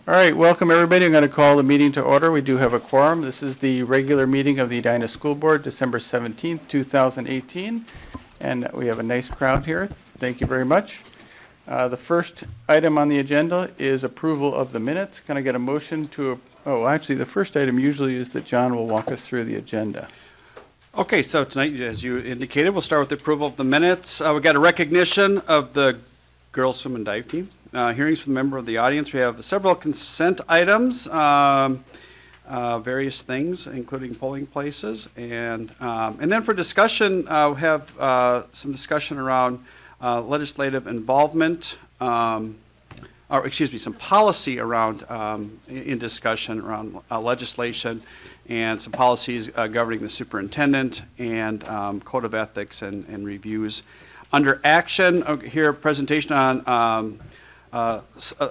All right, welcome everybody. I'm going to call the meeting to order. We do have a quorum. This is the regular meeting of the Edina School Board, December 17th, 2018. And we have a nice crowd here. Thank you very much. The first item on the agenda is approval of the minutes. Can I get a motion to, actually the first item usually is that John will walk us through the agenda. Okay, so tonight, as you indicated, we'll start with the approval of the minutes. We've got a recognition of the girls swim and dive team. Hearings from the member of the audience. We have several consent items, various things, including polling places. And then for discussion, we have some discussion around legislative involvement, some policy around, in discussion around legislation and some policies governing the superintendent and code of ethics and reviews. Under action, here a presentation on a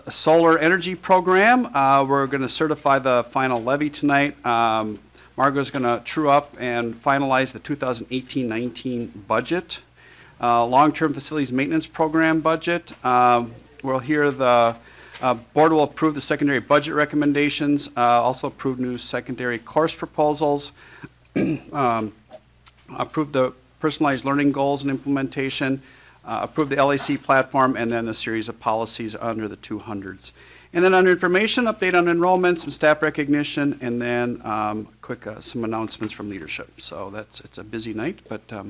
solar energy program. We're going to certify the final levy tonight. Margo is going to true up and finalize the 2018-19 budget. Long-term facilities maintenance program budget. We'll hear the board will approve the secondary budget recommendations, also approve new secondary course proposals, approve the personalized learning goals and implementation, approve the LAC platform, and then a series of policies under the 200s. And then under information, update on enrollment, some staff recognition, and then some announcements from leadership. So it's a busy night, but a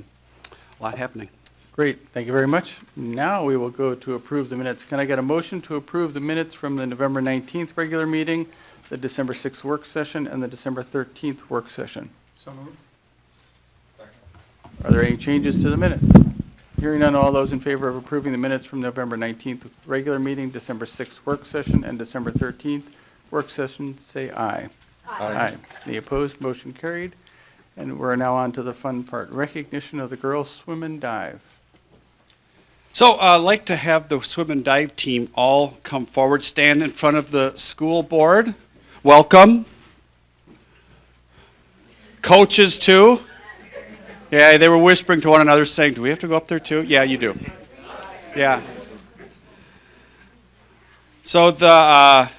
lot happening. Great, thank you very much. Now we will go to approve the minutes. Can I get a motion to approve the minutes from the November 19th regular meeting, the December 6th work session, and the December 13th work session? So moved. Second. Are there any changes to the minutes? Hearing none, all those in favor of approving the minutes from November 19th regular meeting, December 6th work session, and December 13th work session, say aye. Aye. Any opposed? Motion carried. And we're now on to the fun part, recognition of the girls swim and dive. So I'd like to have the swim and dive team all come forward, stand in front of the school board. Welcome. Coaches too. Yeah, they were whispering to one another saying, do we have to go up there too? Yeah, you do. Yeah. So the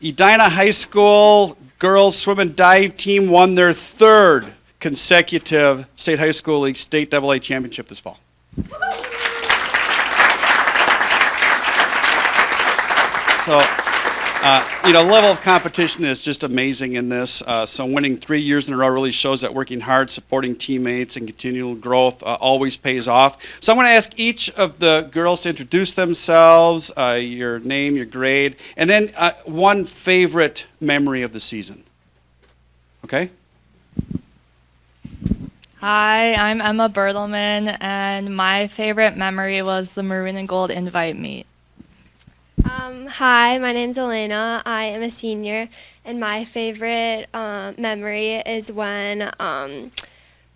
Edina High School girls swim and dive team won their third consecutive State High School League State AA championship this fall. So, level of competition is just amazing in this. So winning 3 years in a row really shows that working hard, supporting teammates, and continual growth always pays off. So I'm going to ask each of the girls to introduce themselves, your name, your grade, and then one favorite memory of the season. Okay? Hi, I'm Emma Bertelman, and my favorite memory was the Maroon and Gold invite meet. Hi, my name's Elena. I am a senior, and my favorite memory is when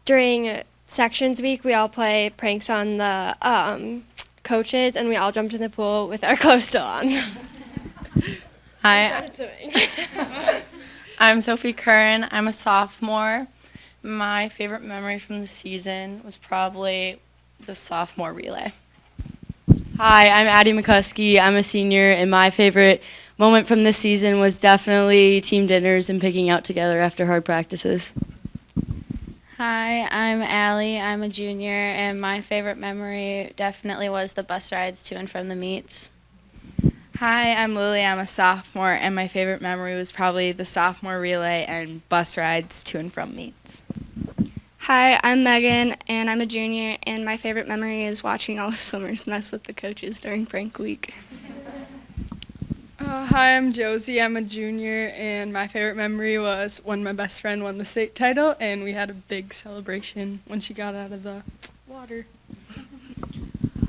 during sections week we all play pranks on the coaches, and we all jumped in the pool with our clothes still on. Hi, I'm Sophie Curran. I'm a sophomore. My favorite memory from the season was probably the sophomore relay. Hi, I'm Addie McCuskey. I'm a senior, and my favorite moment from this season was definitely team dinners and picking out together after hard practices. Hi, I'm Allie. I'm a junior, and my favorite memory definitely was the bus rides to and from the meets. Hi, I'm Lily. I'm a sophomore, and my favorite memory was probably the sophomore relay and bus rides to and from meets. Hi, I'm Megan, and I'm a junior, and my favorite memory is watching all the swimmers mess with the coaches during prank week. Hi, I'm Josie. I'm a junior, and my favorite memory was when my best friend won the state title, and we had a big celebration when she got out of the water.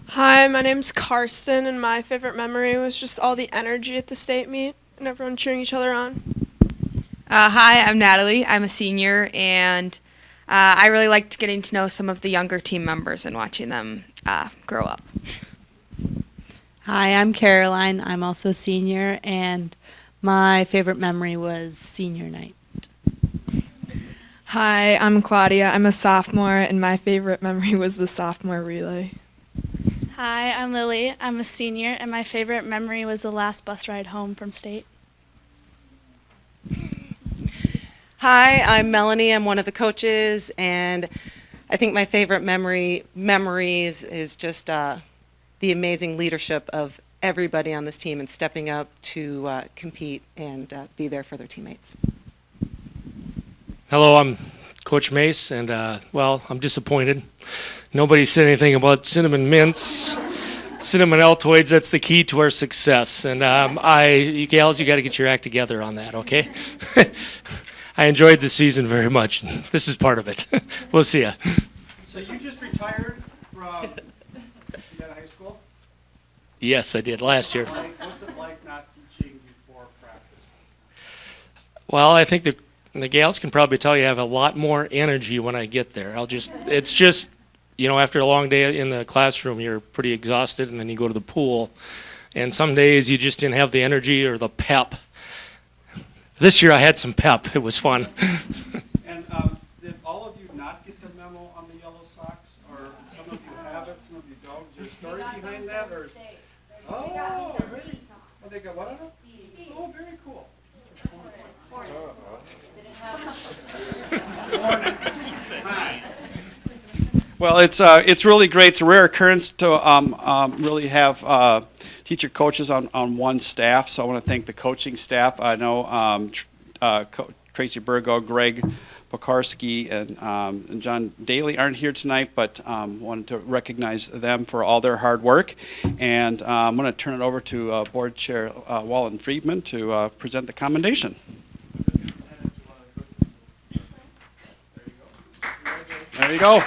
Hi, my name's Karsten, and my favorite memory was just all the energy at the state meet and everyone cheering each other on. Hi, I'm Natalie. I'm a senior, and I really liked getting to know some of the younger team members and watching them grow up. Hi, I'm Caroline. I'm also a senior, and my favorite memory was senior night. Hi, I'm Claudia. I'm a sophomore, and my favorite memory was the sophomore relay. Hi, I'm Lily. I'm a senior, and my favorite memory was the last bus ride home from state. Hi, I'm Melanie. I'm one of the coaches, and I think my favorite memories is just the amazing leadership of everybody on this team and stepping up to compete and be there for their teammates. Hello, I'm Coach Mace, and well, I'm disappointed. Nobody said anything about cinnamon mints, cinnamon Altoids. That's the key to our success. And you gals, you got to get your act together on that, okay? I enjoyed the season very much. This is part of it. We'll see ya. So you just retired from Edina High School? Yes, I did last year. What's it like not teaching before practice? Well, I think the gals can probably tell you I have a lot more energy when I get there. It's just, you know, after a long day in the classroom, you're pretty exhausted, and then you go to the pool. And some days you just didn't have the energy or the pep. This year I had some pep. It was fun. And did all of you not get the memo on the yellow socks? Or some of you have it, some of you don't? Is there a story behind that? Or oh, really? Oh, they got what on it? Oh, very cool. Well, it's really great. It's a rare occurrence to really have teacher coaches on one staff. So I want to thank the coaching staff. I know Tracy Burgo, Greg Pekarski, and John Daly aren't here tonight, but wanted to recognize them for all their hard work. And I'm going to turn it over to Board Chair Wallen Friedman to present the commendation. There you go.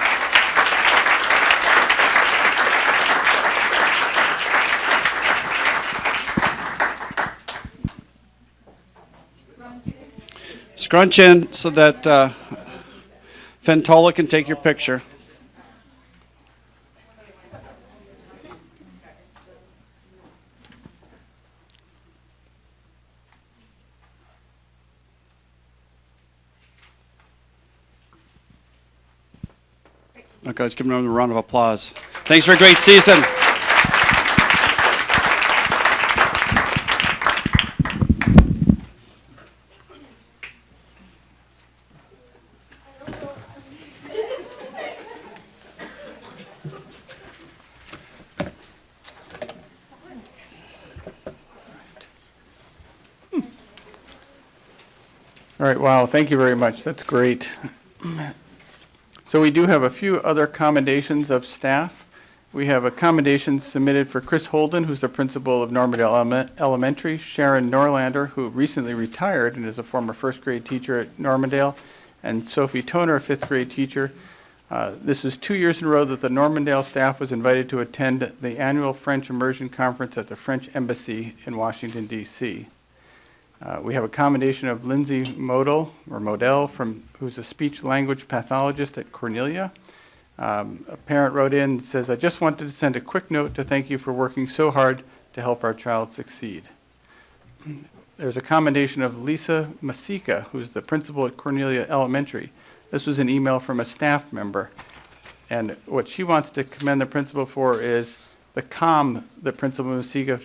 Scrunch in so that Fentola can take your picture. Okay, let's give them a round of applause. Thanks for a great season. All right, wow, thank you very much. That's great. So we do have a few other commendations of staff. We have a commendation submitted for Chris Holden, who's the principal of Normandale Elementary, Sharon Norlander, who recently retired and is a former first grade teacher at Normandale, and Sophie Toner, a fifth grade teacher. This is 2 years in a row that the Normandale staff was invited to attend the annual French Immersion Conference at the French Embassy in Washington, D.C. We have a commendation of Lindsay Modell, who's a speech language pathologist at Cornelia. A parent wrote in and says, I just wanted to send a quick note to thank you for working so hard to help our child succeed. There's a commendation of Lisa Masika, who's the principal at Cornelia Elementary. This was an email from a staff member. And what she wants to commend the principal for is the calm that Principal Masika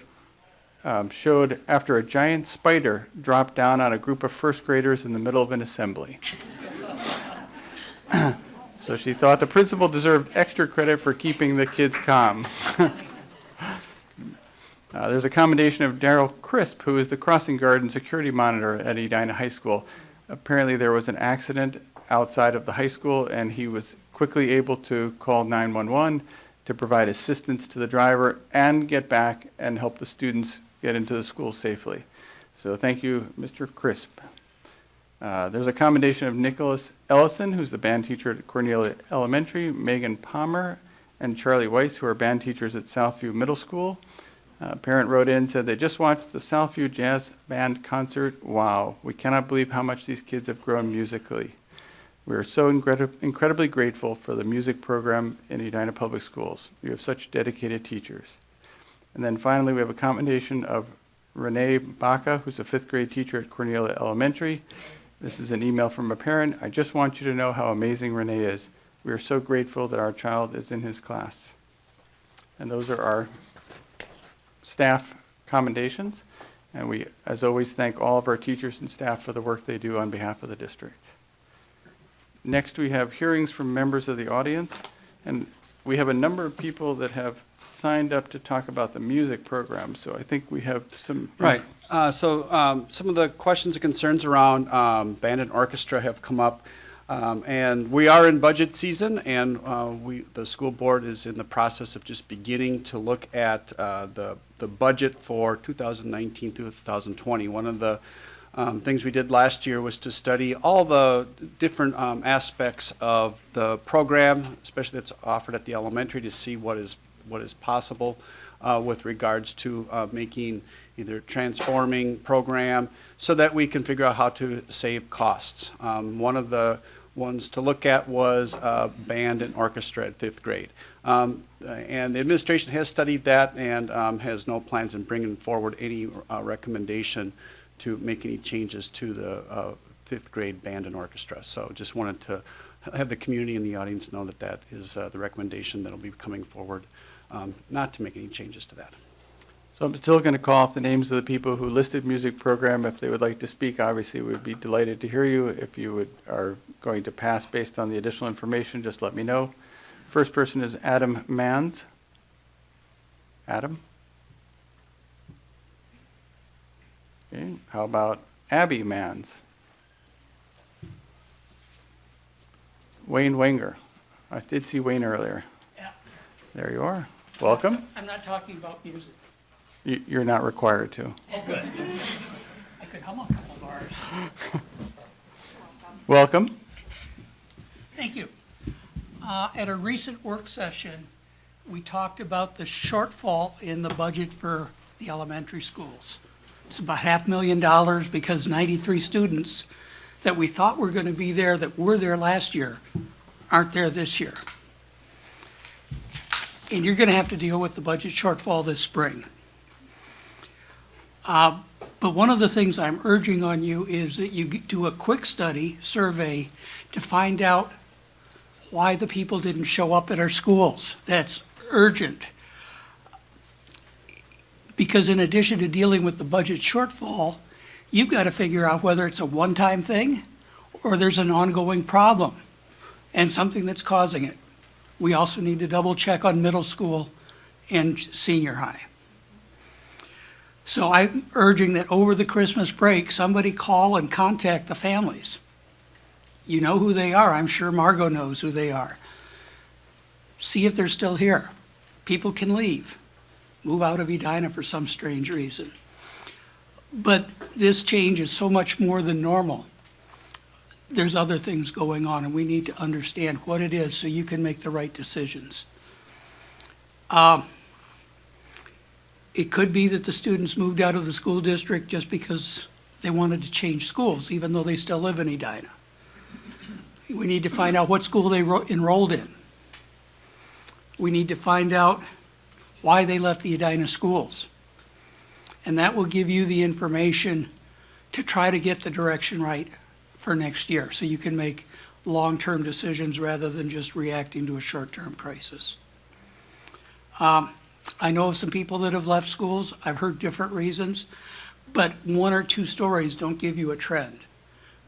showed after a giant spider dropped down on a group of first graders in the middle of an assembly. So she thought the principal deserved extra credit for keeping the kids calm. There's a commendation of Daryl Crisp, who is the crossing guard and security monitor at Edina High School. Apparently there was an accident outside of the high school, and he was quickly able to call 911 to provide assistance to the driver and get back and help the students get into the school safely. So thank you, Mr. Crisp. There's a commendation of Nicholas Ellison, who's the band teacher at Cornelia Elementary, Megan Palmer, and Charlie Weiss, who are band teachers at Southview Middle School. A parent wrote in, said they just watched the Southview Jazz Band concert. Wow, we cannot believe how much these kids have grown musically. We are so incredibly grateful for the music program in Edina Public Schools. You have such dedicated teachers. And then finally, we have a commendation of Renee Bauck, who's a fifth grade teacher at Cornelia Elementary. This is an email from a parent. I just want you to know how amazing Renee is. We are so grateful that our child is in his class. And those are our staff commendations. And we, as always, thank all of our teachers and staff for the work they do on behalf of the district. Next, we have hearings from members of the audience. And we have a number of people that have signed up to talk about the music program. So I think we have some. Right. Some of the questions and concerns around band and orchestra have come up. And we are in budget season, and the school board is in the process of just beginning to look at the budget for 2019 through 2020. One of the things we did last year was to study all the different aspects of the program, especially that's offered at the elementary, to see what is possible with regards to making either transforming program so that we can figure out how to save costs. One of the ones to look at was band and orchestra at 5th grade. And the administration has studied that and has no plans in bringing forward any recommendation to make any changes to the 5th grade band and orchestra. So just wanted to have the community and the audience know that that is the recommendation that will be coming forward, not to make any changes to that. So I'm still going to call off the names of the people who listed music program. If they would like to speak, obviously we'd be delighted to hear you. If you are going to pass based on the additional information, just let me know. First person is Adam Manns. Adam? Okay. How about Abby Manns? Wayne Wenger. I did see Wayne earlier. Yeah. There you are. Welcome. I'm not talking about music. You're not required to. Oh, good. I could hum a couple bars. Welcome. Thank you. At a recent work session, we talked about the shortfall in the budget for the elementary schools. It's about $500,000 because 93 students that we thought were going to be there that were there last year aren't there this year. And you're going to have to deal with the budget shortfall this spring. But one of the things I'm urging on you is that you do a quick study, survey, to find out why the people didn't show up at our schools. That's urgent. Because in addition to dealing with the budget shortfall, you've got to figure out whether it's a one-time thing or there's an ongoing problem and something that's causing it. We also need to double check on middle school and senior high. So I'm urging that over the Christmas break, somebody call and contact the families. You know who they are. I'm sure Margo knows who they are. See if they're still here. People can leave, move out of Edina for some strange reason. But this change is so much more than normal. There's other things going on, and we need to understand what it is so you can make the right decisions. It could be that the students moved out of the school district just because they wanted to change schools, even though they still live in Edina. We need to find out what school they enrolled in. We need to find out why they left the Edina schools. And that will give you the information to try to get the direction right for next year, so you can make long-term decisions rather than just reacting to a short-term crisis. I know of some people that have left schools. I've heard different reasons, but one or two stories don't give you a trend.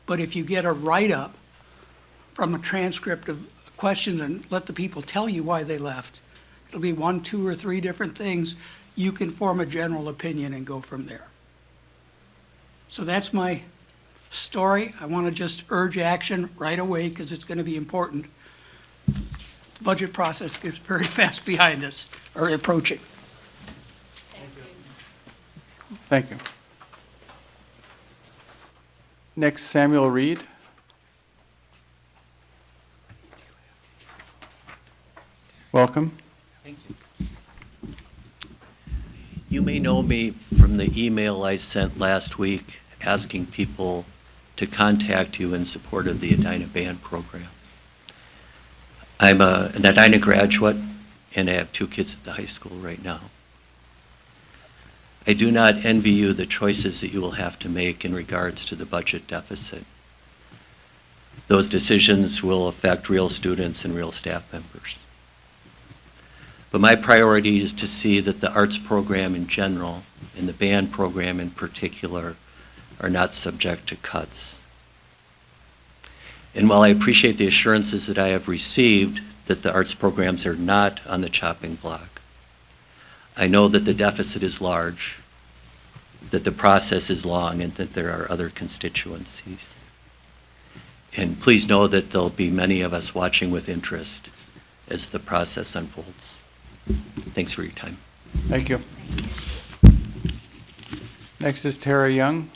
But if you get a write-up from a transcript of questions and let the people tell you why they left, it'll be 1, 2, or 3 different things. You can form a general opinion and go from there. So that's my story. I want to just urge action right away because it's going to be important. The budget process is very fast behind us, or approaching. Thank you. Next, Samuel Reed. Welcome. Thank you. You may know me from the email I sent last week asking people to contact you in support of the Edina Band program. I'm an Edina graduate, and I have 2 kids at the high school right now. I do not envy you the choices that you will have to make in regards to the budget deficit. Those decisions will affect real students and real staff members. But my priority is to see that the arts program in general and the band program in particular are not subject to cuts. And while I appreciate the assurances that I have received that the arts programs are not on the chopping block, I know that the deficit is large, that the process is long, and that there are other constituencies. And please know that there'll be many of us watching with interest as the process unfolds. Thanks for your time. Thank you. Next is Tara Young.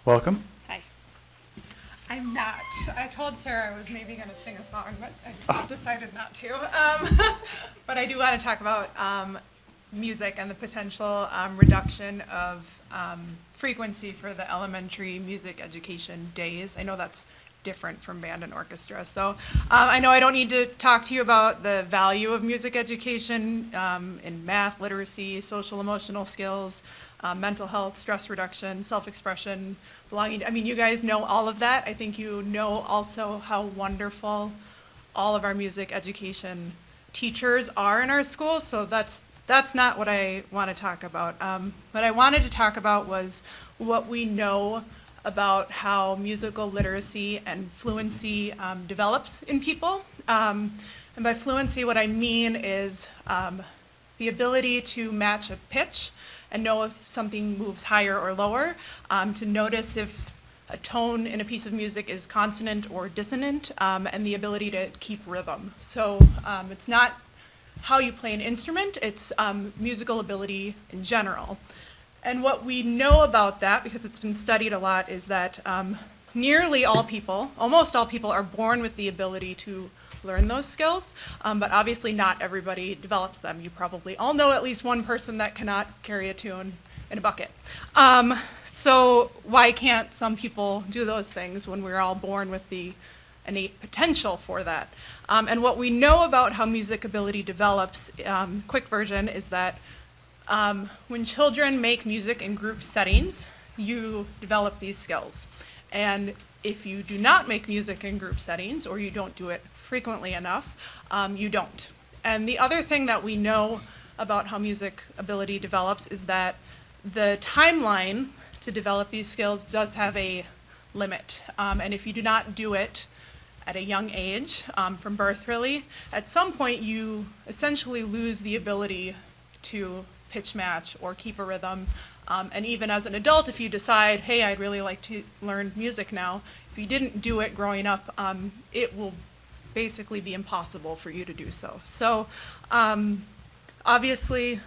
Welcome. Hi. I'm not. I told Sarah I was maybe going to sing a song, but I decided not to. But I do want to talk about music and the potential reduction of frequency for the elementary music education days. I know that's different from band and orchestra. So I know I don't need to talk to you about the value of music education in math, literacy, social emotional skills, mental health, stress reduction, self-expression, belonging. I mean, you guys know all of that. I think you know also how wonderful all of our music education teachers are in our schools. So that's not what I want to talk about. What I wanted to talk about was what we know about how musical literacy and fluency develops in people. And by fluency, what I mean is the ability to match a pitch and know if something moves higher or lower, to notice if a tone in a piece of music is consonant or dissonant, and the ability to keep rhythm. So it's not how you play an instrument, it's musical ability in general. And what we know about that, because it's been studied a lot, is that nearly all people, almost all people, are born with the ability to learn those skills, but obviously not everybody develops them. You probably all know at least one person that cannot carry a tune in a bucket. So why can't some people do those things when we're all born with the innate potential for that? And what we know about how music ability develops, quick version, is that when children make music in group settings, you develop these skills. And if you do not make music in group settings, or you don't do it frequently enough, you don't. And the other thing that we know about how music ability develops is that the timeline to develop these skills does have a limit. And if you do not do it at a young age, from birth really, at some point you essentially lose the ability to pitch match or keep a rhythm. And even as an adult, if you decide, hey, I'd really like to learn music now, if you didn't do it growing up, it will basically be impossible for you to do so. So obviously,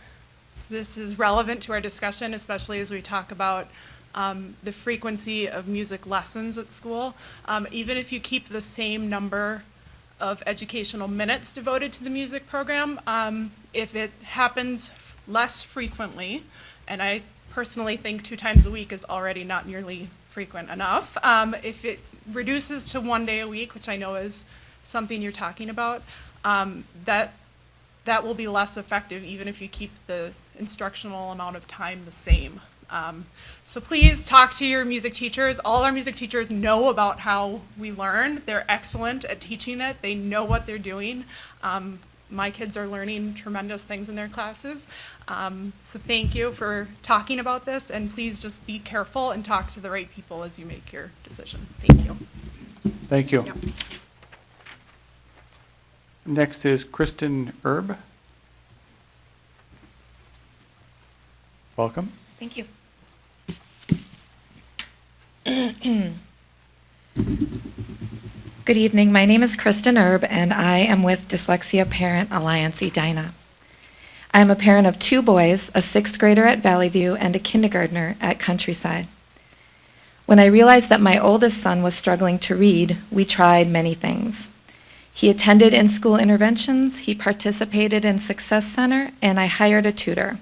this is relevant to our discussion, especially as we talk about the frequency of music lessons at school. Even if you keep the same number of educational minutes devoted to the music program, if it happens less frequently, and I personally think 2 times a week is already not nearly frequent enough. If it reduces to 1 day a week, which I know is something you're talking about, that will be less effective even if you keep the instructional amount of time the same. So please talk to your music teachers. All our music teachers know about how we learn. They're excellent at teaching it. They know what they're doing. My kids are learning tremendous things in their classes. So thank you for talking about this, and please just be careful and talk to the right people as you make your decision. Thank you. Thank you. Yep. Next is Kristen Erb. Welcome. Thank you. Good evening. My name is Kristen Erb, and I am with Dyslexia Parent Alliance Edina. I am a parent of 2 boys, a 6th grader at Valley View and a kindergartner at Countryside. When I realized that my oldest son was struggling to read, we tried many things. He attended in-school interventions, he participated in Success Center, and I hired a tutor.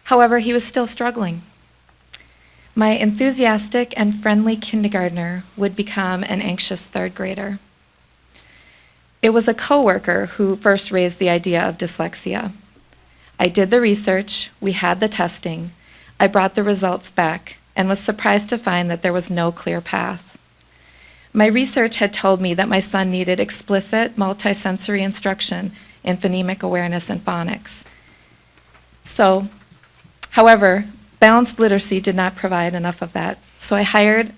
However, he was still struggling. My enthusiastic and friendly kindergartner would become an anxious 3rd grader. It was a coworker who first raised the idea of dyslexia. I did the research, we had the testing, I brought the results back, and was surprised to find that there was no clear path. My research had told me that my son needed explicit multisensory instruction in phonemic awareness and phonics. So, however, balanced literacy did not provide enough of that. So I hired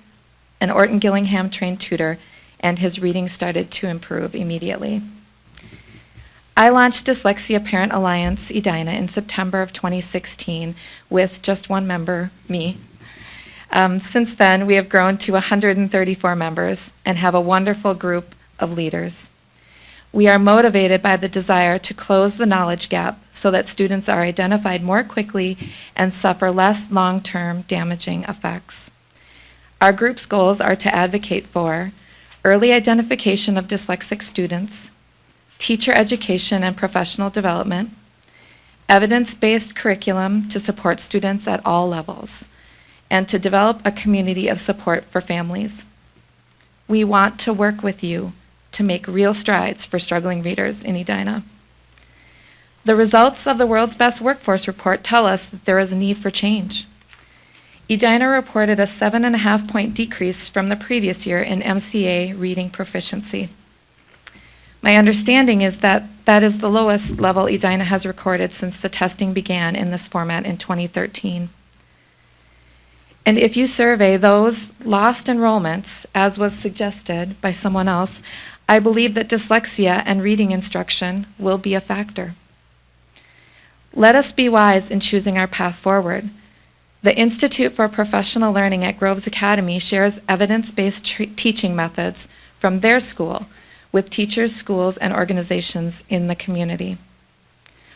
an Orton Gillingham trained tutor, and his reading started to improve immediately. I launched Dyslexia Parent Alliance, Edina, in September of 2016 with just one member, me. Since then, we have grown to 134 members and have a wonderful group of leaders. We are motivated by the desire to close the knowledge gap so that students are identified more quickly and suffer less long-term damaging effects. Our group's goals are to advocate for early identification of dyslexic students, teacher education and professional development, evidence-based curriculum to support students at all levels, and to develop a community of support for families. We want to work with you to make real strides for struggling readers in Edina. The results of the World's Best Workforce Report tell us that there is a need for change. Edina reported a 7.5-point decrease from the previous year in MCA reading proficiency. My understanding is that that is the lowest level Edina has recorded since the testing began in this format in 2013. And if you survey those lost enrollments, as was suggested by someone else, I believe that dyslexia and reading instruction will be a factor. Let us be wise in choosing our path forward. The Institute for Professional Learning at Groves Academy shares evidence-based teaching methods from their school with teachers, schools, and organizations in the community.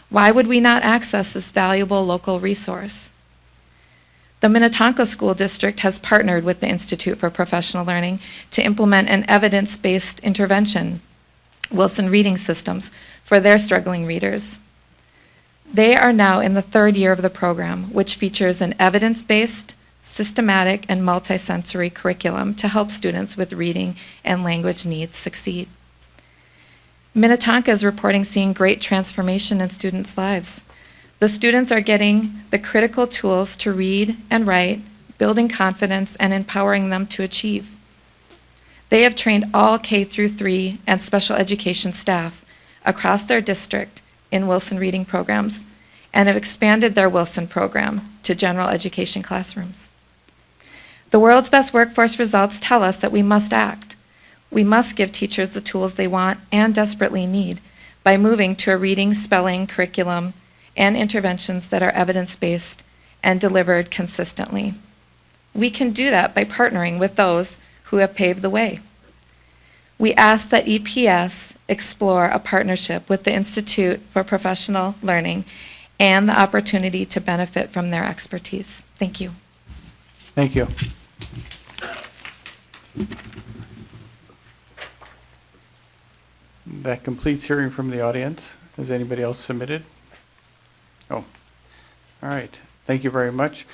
Why would we not access this valuable local resource? The Minnetonka School District has partnered with the Institute for Professional Learning to implement an evidence-based intervention, Wilson Reading Systems, for their struggling readers. They are now in the 3rd year of the program, which features an evidence-based, systematic, and multisensory curriculum to help students with reading and language needs succeed. Minnetonka is reporting seeing great transformation in students' lives. The students are getting the critical tools to read and write, building confidence and empowering them to achieve. They have trained all K-3 and special education staff across their district in Wilson reading programs and have expanded their Wilson program to general education classrooms. The World's Best Workforce results tell us that we must act. We must give teachers the tools they want and desperately need by moving to a reading, spelling, curriculum, and interventions that are evidence-based and delivered consistently. We can do that by partnering with those who have paved the way. We ask that EPS explore a partnership with the Institute for Professional Learning and the opportunity to benefit from their expertise. Thank you. Thank you. That completes hearing from the audience. Has anybody else submitted? Oh, all right. Thank you very much.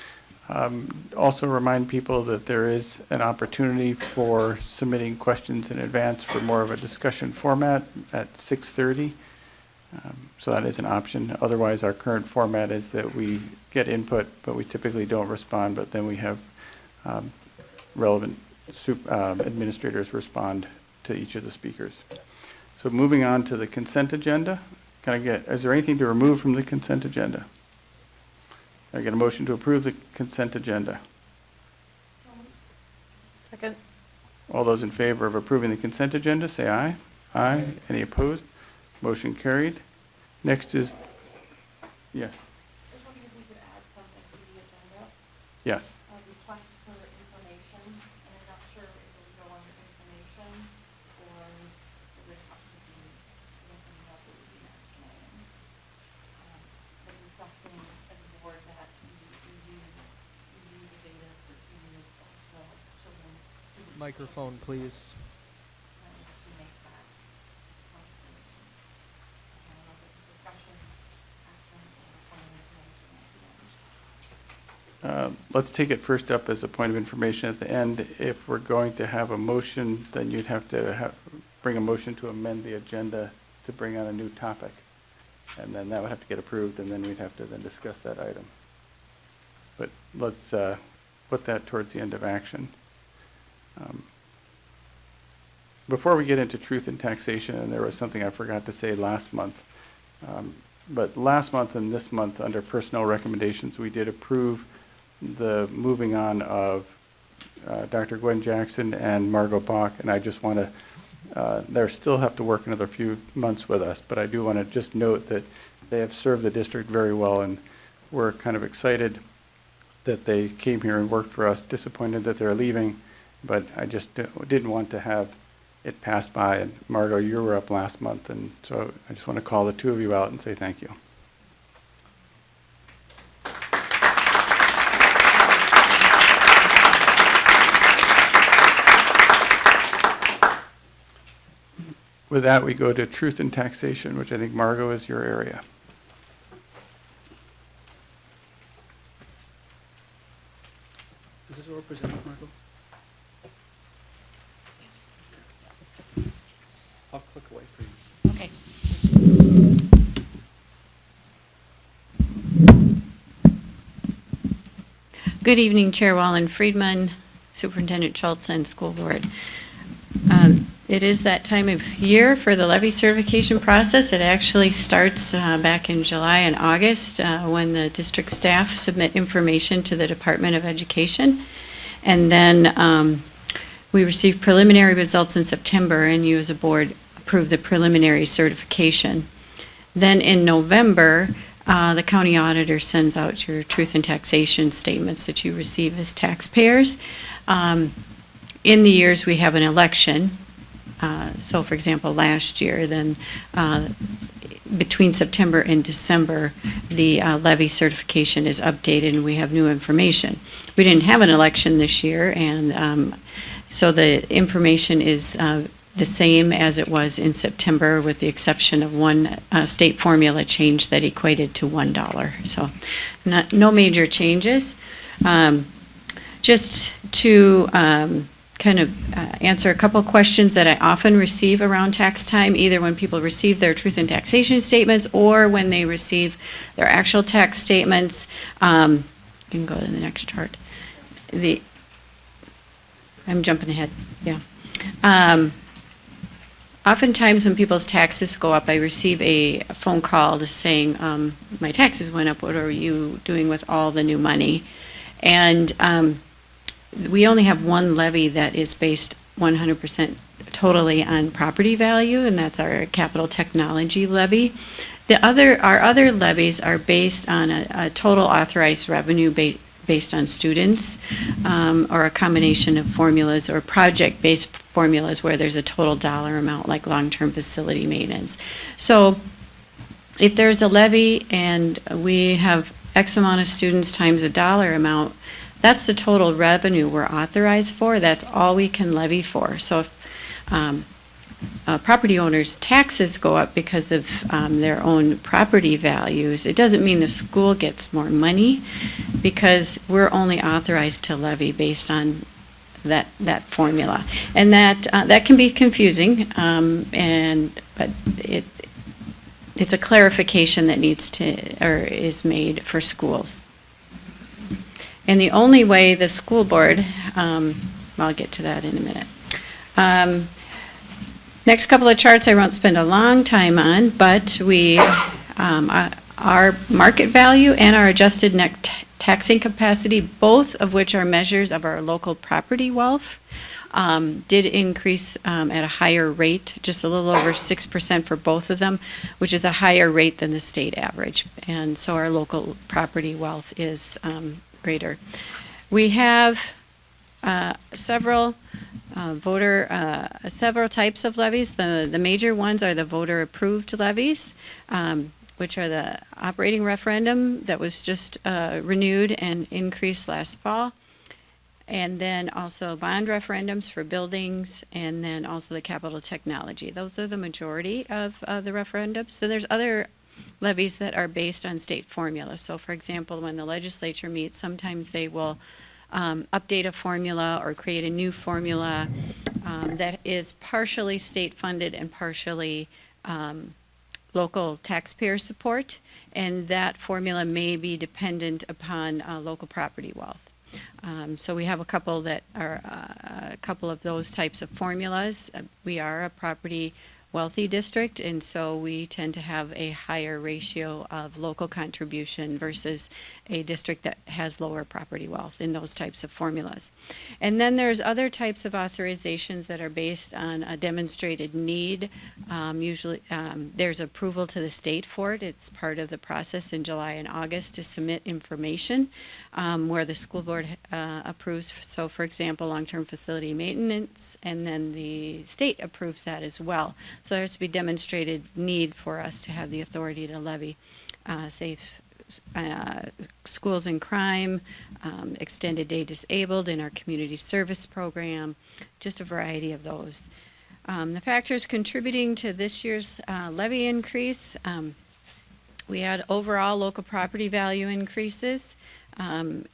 Also remind people that there is an opportunity for submitting questions in advance for more of a discussion format at 6:30. So that is an option. Otherwise, our current format is that we get input, but we typically don't respond, but then we have relevant administrators respond to each of the speakers. So moving on to the consent agenda. Is there anything to remove from the consent agenda? Can I get a motion to approve the consent agenda? Second. All those in favor of approving the consent agenda, say aye. Aye. Any opposed? Motion carried. Next is, yes. Yes. Request for information, and I'm not sure if it will go under information or it would have to be anything else that would be mentioned. But requesting as a board that we review the data for 2 years of the children, students. Microphone, please. To make that confirmation. I don't know if it's a discussion, action, or point of information at the end. Let's take it first up as a point of information at the end. If we're going to have a motion, then you'd have to bring a motion to amend the agenda to bring on a new topic. And then that would have to get approved, and then we'd have to then discuss that item. But let's put that towards the end of action. before we get into truth in taxation, and there was something I forgot to say last month, but last month and this month, under personnel recommendations, we did approve the moving on of Dr. Gwen Jackson and Margo Bauck, and I just want to, they still have to work another few months with us, but I do want to just note that they have served the district very well, and we're kind of excited that they came here and worked for us, disappointed that they're leaving, but I just didn't want to have it pass by. And Margo, you were up last month, and so I just want to call the two of you out and say thank you. With that, we go to truth in taxation, which I think, Margo, is your area. Is this what we're presenting, Margo? I'll click away for you. Okay. Good evening, Chair Wallen Friedman, Superintendent Schultz, and School Board. It is that time of year for the levy certification process. It actually starts back in July and August when the district staff submit information to the Department of Education. And then we receive preliminary results in September, and you as a board approve the preliminary certification. Then in November, the county auditor sends out your truth in taxation statements that you receive as taxpayers. In the years we have an election. So for example, last year, then between September and December, the levy certification is updated and we have new information. We didn't have an election this year, and so the information is the same as it was in September, with the exception of one state formula change that equated to $1. So no major changes. Just to kind of answer a couple questions that I often receive around tax time, either when people receive their truth in taxation statements or when they receive their actual tax statements. You can go to the next chart. I'm jumping ahead, yeah. Oftentimes when people's taxes go up, I receive a phone call just saying, my taxes went up, what are you doing with all the new money? And we only have one levy that is based 100% totally on property value, and that's our capital technology levy. Our other levies are based on a total authorized revenue based on students, or a combination of formulas or project-based formulas where there's a total dollar amount, like long-term facility maintenance. So if there's a levy and we have X amount of students times a dollar amount, that's the total revenue we're authorized for. That's all we can levy for. So if property owners' taxes go up because of their own property values, it doesn't mean the school gets more money, because we're only authorized to levy based on that formula. And that can be confusing, but it's a clarification that is made for schools. And the only way the school board, I'll get to that in a minute. Next couple of charts I won't spend a long time on, but our market value and our adjusted net taxing capacity, both of which are measures of our local property wealth, did increase at a higher rate, just a little over 6% for both of them, which is a higher rate than the state average. And so our local property wealth is greater. We have several types of levies. The major ones are the voter-approved levies, which are the operating referendum that was just renewed and increased last fall, and then also bond referendums for buildings, and then also the capital technology. Those are the majority of the referendums. So there's other levies that are based on state formula. So for example, when the legislature meets, sometimes they will update a formula or create a new formula that is partially state funded and partially local taxpayer support, and that formula may be dependent upon local property wealth. So we have a couple that are a couple of those types of formulas. We are a property wealthy district, and so we tend to have a higher ratio of local contribution versus a district that has lower property wealth in those types of formulas. And then there's other types of authorizations that are based on a demonstrated need. Usually there's approval to the state for it. It's part of the process in July and August to submit information where the school board approves. So for example, long-term facility maintenance, and then the state approves that as well. So there has to be demonstrated need for us to have the authority to levy safe schools in crime, extended day disabled in our community service program, just a variety of those. The factors contributing to this year's levy increase, we had overall local property value increases,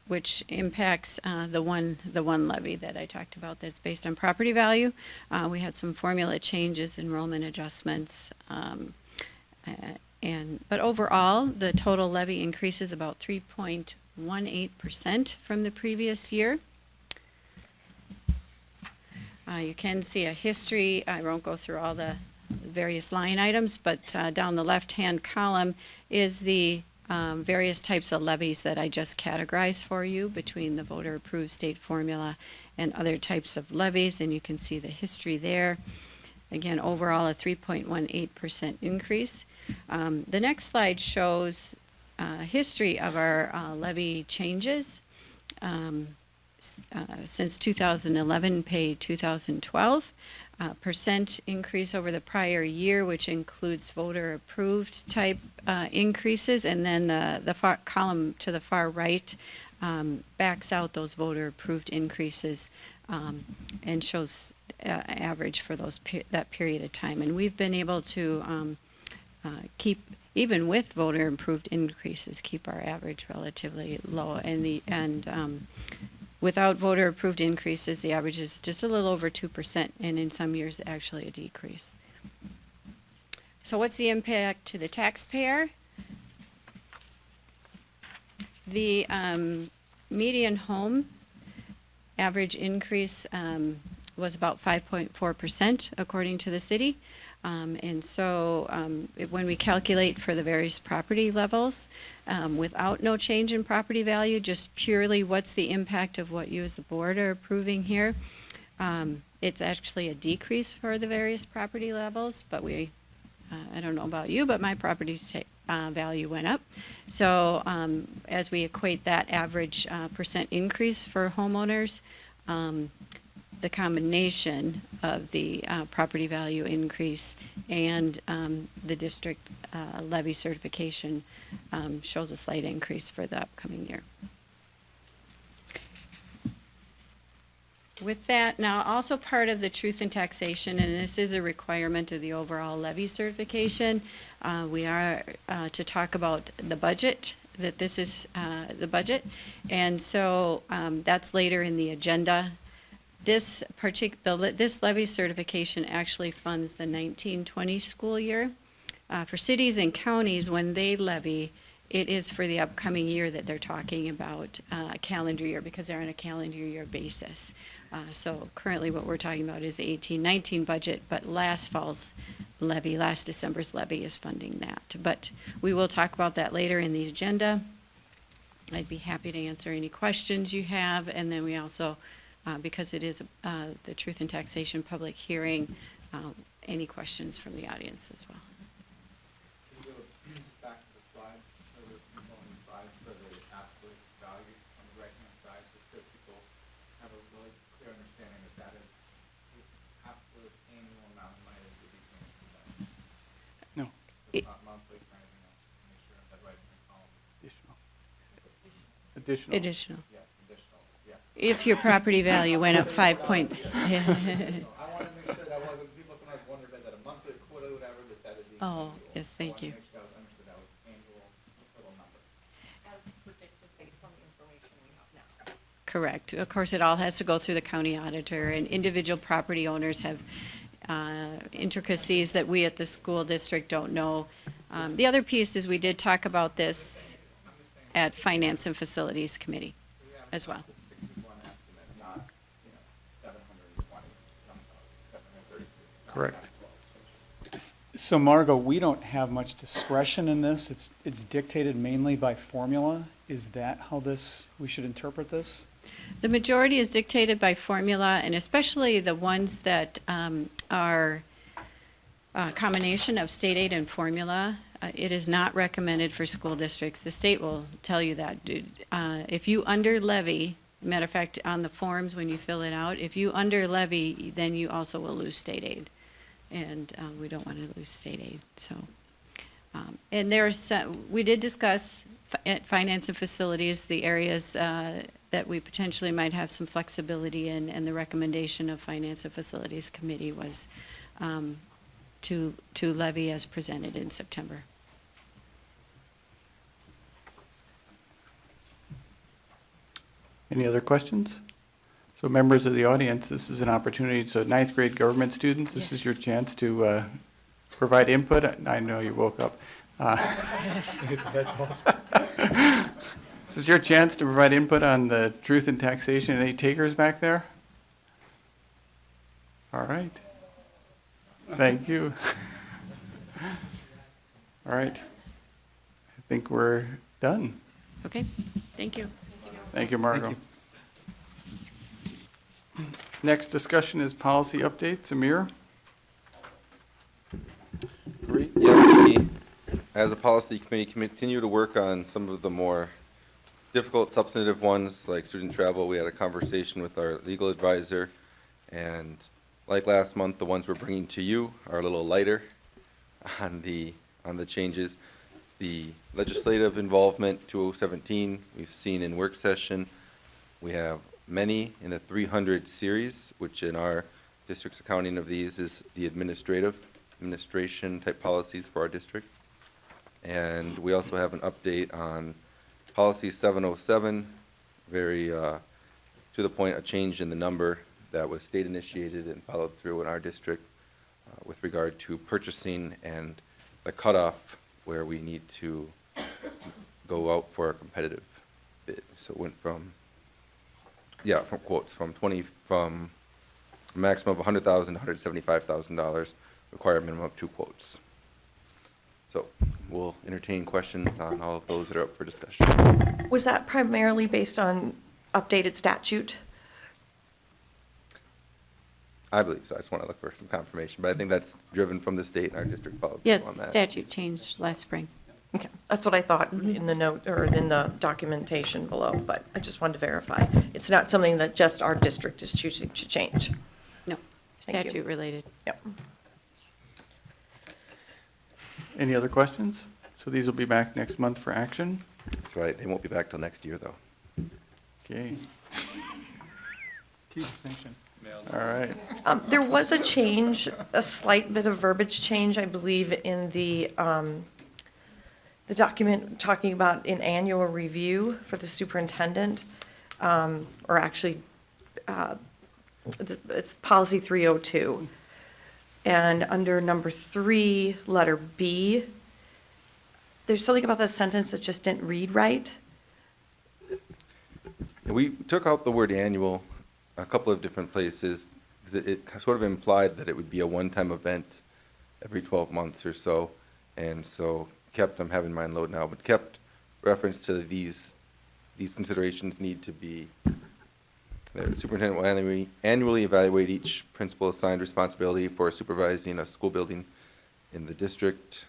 which impacts the one levy that I talked about that's based on property value. We had some formula changes, enrollment adjustments, but overall, the total levy increases about 3.18% from the previous year. You can see a history. I won't go through all the various line items, but down the left-hand column is the various types of levies that I just categorized for you between the voter-approved state formula and other types of levies, and you can see the history there. Again, overall, a 3.18% increase. The next slide shows history of our levy changes. Since 2011, paid 2012. Percent increase over the prior year, which includes voter-approved type increases, and then the column to the far right backs out those voter-approved increases and shows average for that period of time. And we've been able to keep, even with voter-approved increases, keep our average relatively low. And without voter-approved increases, the average is just a little over 2%, and in some years, actually a decrease. So what's the impact to the taxpayer? The median home average increase was about 5.4%, according to the city. And so when we calculate for the various property levels, without no change in property value, just purely what's the impact of what you as a board are approving here, it's actually a decrease for the various property levels, but I don't know about you, but my property value went up. So as we equate that average percent increase for homeowners, the combination of the property value increase and the district levy certification shows a slight increase for the upcoming year. With that, now also part of the truth in taxation, and this is a requirement of the overall levy certification, we are to talk about the budget, that this is the budget, and so that's later in the agenda. This levy certification actually funds the 1920 school year. For cities and counties, when they levy, it is for the upcoming year that they're talking about, calendar year, because they're on a calendar year basis. So currently what we're talking about is the 18-19 budget, but last December's levy is funding that. But we will talk about that later in the agenda. I'd be happy to answer any questions you have, and then we also, because it is the Truth in Taxation public hearing, any questions from the audience as well. Can you go back to the slide, or the component slides for the absolute value on the right-hand side, just so people have a really clear understanding that that is the absolute annual amount of money that you'll be paying for that? No. It's not monthly or anything else, make sure that's right in the column. Additional. Additional. Yes, additional, yes. If your property value went up 5 point. I want to make sure that wasn't, people sometimes wonder about that a monthly, quarterly, whatever, that is the Oh, annual. yes, thank you. I want to make sure that was understood, that was annual total number. As predicted based on the information we have now. Correct. Of course, it all has to go through the county auditor, and individual property owners have intricacies that we at the school district don't know. The other piece is we did talk about this at Finance and Facilities Committee as well. Correct. So Margo, we don't have much discretion in this. It's dictated mainly by formula. Is that how we should interpret this? The majority is dictated by formula, and especially the ones that are a combination of state aid and formula. It is not recommended for school districts. The state will tell you that. If you under levy, matter of fact, on the forms when you fill it out, if you under levy, then you also will lose state aid. And we don't want to lose state aid. So, and we did discuss finance and facilities, the areas that we potentially might have some flexibility in, and the recommendation of Finance and Facilities Committee was to levy as presented in September. Any other questions? So members of the audience, this is an opportunity. So ninth grade government students, this is your chance to provide input. I know you woke up. That's awesome. This is your chance to provide input on the truth in taxation. Any takers back there? All right. Thank you. All right. I think we're done. Okay, thank you. Thank you, Margo. Next discussion is policy updates. Amir? Yeah, we, as a policy committee, continue to work on some of the more difficult substantive ones, like student travel. We had a conversation with our legal advisor, and like last month, the ones we're bringing to you are a little lighter on the changes. The legislative involvement, 2017, we've seen in work session. We have many in the 300 series, which in our district's accounting of these is the administration type policies for our district. And we also have an update on policy 707, very to the point, a change in the number that was state initiated and followed through in our district with regard to purchasing and the cutoff where we need to go out for a competitive bid. So it went from from a maximum of $100,000 to $175,000, require a minimum of 2 quotes. So we'll entertain questions on all of those that are up for discussion. Was that primarily based on updated statute? I believe so. I just want to look for some confirmation, but I think that's driven from the state and our district followed Yes, on that. statute changed last spring. Okay, that's what I thought in the note, or in the documentation below, but I just wanted to verify. It's not something that just our district is choosing to change. No, Thank you. statute related. Yep. Any other questions? So these will be back next month for action. That's right. They won't be back till next year, though. Okay. Key distinction. All right. There was a change, a slight bit of verbiage change, I believe, in the document talking about an annual review for the superintendent, or actually, it's policy 302. And under number 3, letter B, there's something about that sentence that just didn't read right. We took out the word annual a couple of different places because it sort of implied that it would be a one-time event every 12 months or so. And so kept, I'm having mine load now, but kept reference to these considerations need to be, the superintendent will annually evaluate each principal assigned responsibility for supervising a school building in the district.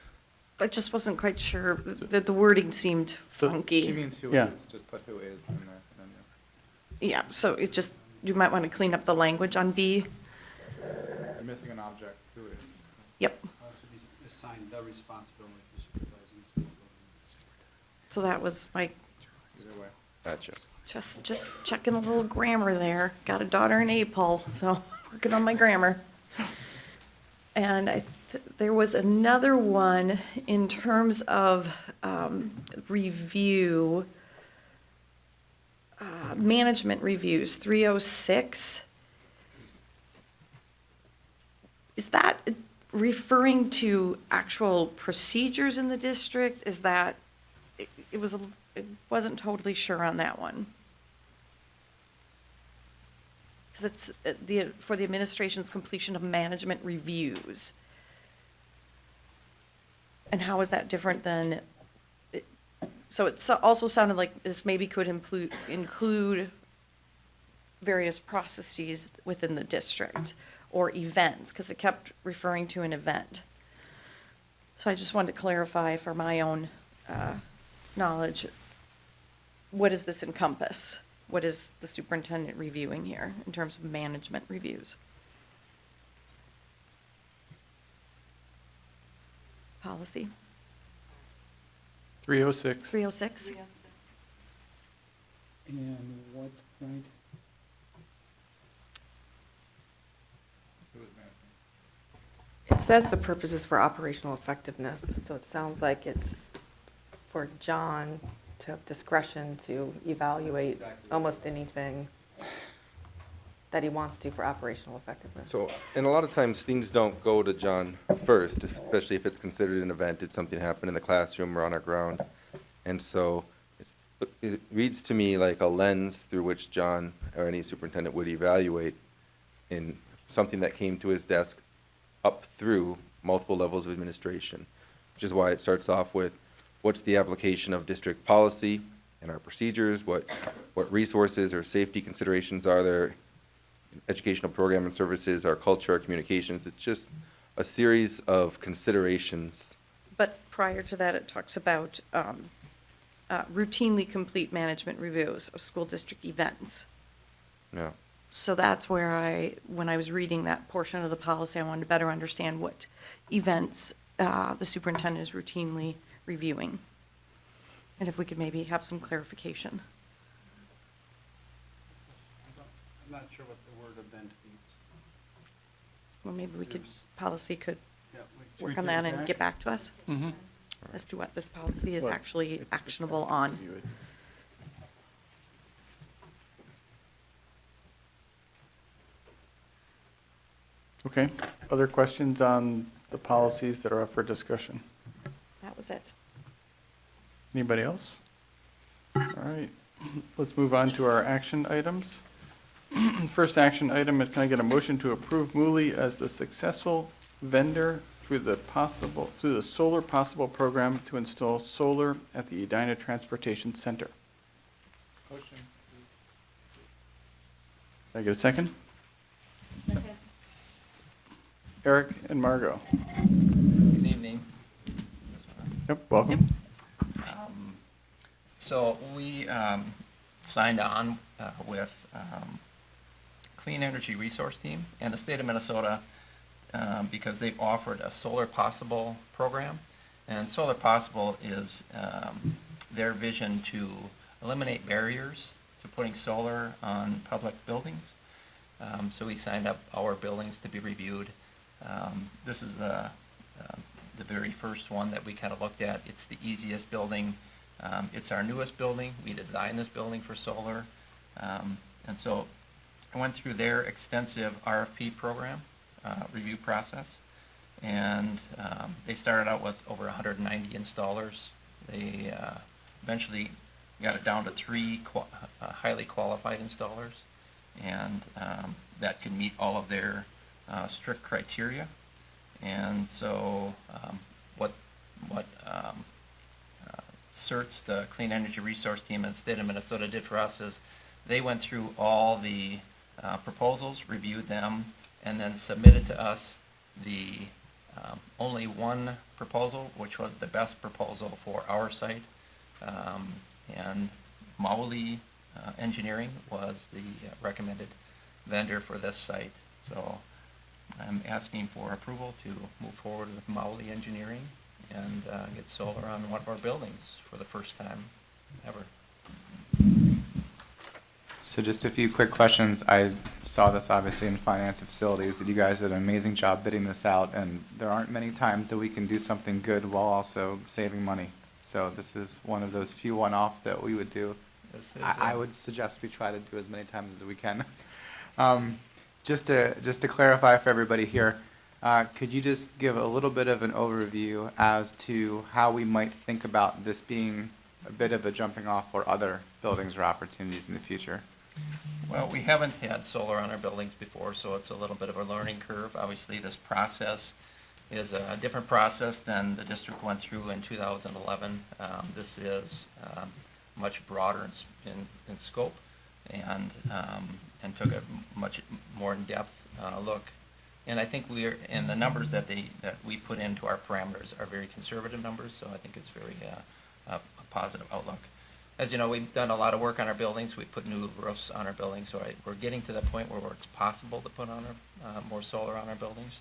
I just wasn't quite sure, that the wording seemed funky. She means who Yeah. is, just put who is in there. And then Yeah, so it just, you might want to clean up the language on B. you're missing an object, who is. Yep. Should be assigned the responsibility for supervising the school building. So that was my, Either way. Gotcha. just checking a little grammar there. Got a daughter in April, so working on my grammar. And there was another one in terms of review, management reviews, 306. Is that referring to actual procedures in the district? Is that, it wasn't totally sure on that one. because it's for the administration's completion of management reviews. And how is that different than, so it also sounded like this maybe could include various processes within the district or events, because it kept referring to an event. So I just wanted to clarify for my own knowledge, what does this encompass? What is the superintendent reviewing here in terms of management reviews? Policy? 306. 306? And what point? It says the purpose is for operational effectiveness, so it sounds like it's for John to have discretion to evaluate almost anything that he wants to for operational effectiveness. So, and a lot of times things don't go to John first, especially if it's considered an event, did something happen in the classroom or on our grounds. And so it reads to me like a lens through which John or any superintendent would evaluate in something that came to his desk up through multiple levels of administration, which is why it starts off with what's the application of district policy and our procedures, what resources or safety considerations are there, educational program and services, our culture, our communications. It's just a series of considerations. But prior to that, it talks about routinely complete management reviews of school district events. Yeah. So that's where when I was reading that portion of the policy, I wanted to better understand what events the superintendent is routinely reviewing. And if we could maybe have some clarification. I'm not sure what the word event means. Well, maybe policy could Yeah, work on that and get back to us Mm-hmm. as to what this policy is Well, actually actionable on. Okay, other questions on the policies that are up for discussion? That was it. Anybody else? All right, let's move on to our action items. First action item is, can I get a motion to approve Mooley as the successful vendor through the Solar Possible program to install solar at the Edina Transportation Center? Motion. Can I get a second? Eric and Margo. Good evening. Yep, welcome. So we signed on with Clean Energy Resource Team and the state of Minnesota because they've offered a Solar Possible program. And Solar Possible is their vision to eliminate barriers to putting solar on public buildings. So we signed up our buildings to be reviewed. This is the very first one that we kind of looked at. It's the easiest building. It's our newest building. We designed this building for solar. And so I went through their extensive RFP program review process. And they started out with over 190 installers. They eventually got it down to 3 highly qualified installers. And that can meet all of their strict criteria. And so what CERTS, the Clean Energy Resource Team and the state of Minnesota, did for us is they went through all the proposals, reviewed them, and then submitted to us the only one proposal, which was the best proposal for our site. And Mauli Engineering was the recommended vendor for this site. So I'm asking for approval to move forward with Mauli Engineering and get solar on one of our buildings for the first time ever. So just a few quick questions. I saw this obviously in finance and facilities, that you guys did an amazing job bidding this out, and there aren't many times that we can do something good while also saving money. So this is one of those few one-offs that we would do. I would suggest we try to do as many times as we can. Just to clarify for everybody here, could you just give a little bit of an overview as to how we might think about this being a bit of a jumping off for other buildings or opportunities in the future? Well, we haven't had solar on our buildings before, so it's a little bit of a learning curve. Obviously, this process is a different process than the district went through in 2011. This is much broader in scope and took a much more in-depth look. And I think and the numbers that we put into our parameters are very conservative numbers, so I think it's very a positive outlook. As you know, we've done a lot of work on our buildings. We put new roofs on our buildings, so we're getting to the point where it's possible to put on more solar on our buildings.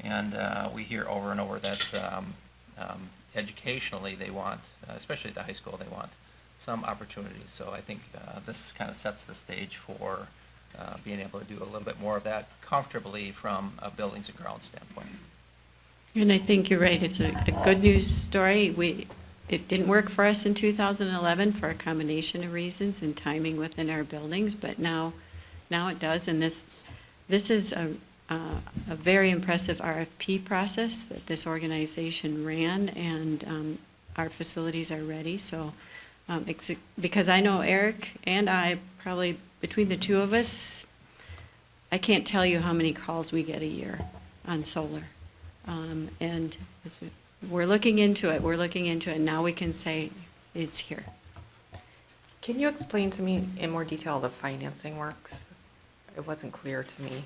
And we hear over and over that educationally they want, especially at the high school, they want some opportunities. So I think this kind of sets the stage for being able to do a little bit more of that comfortably from a buildings and grounds standpoint. And I think you're right. It's a good news story. It didn't work for us in 2011 for a combination of reasons and timing within our buildings, but now it does. And this is a very impressive RFP process that this organization ran, and our facilities are ready. So because I know Eric and I, probably between the two of us, I can't tell you how many calls we get a year on solar. And we're looking into it. And now we can say it's here. Can you explain to me in more detail the financing works? It wasn't clear to me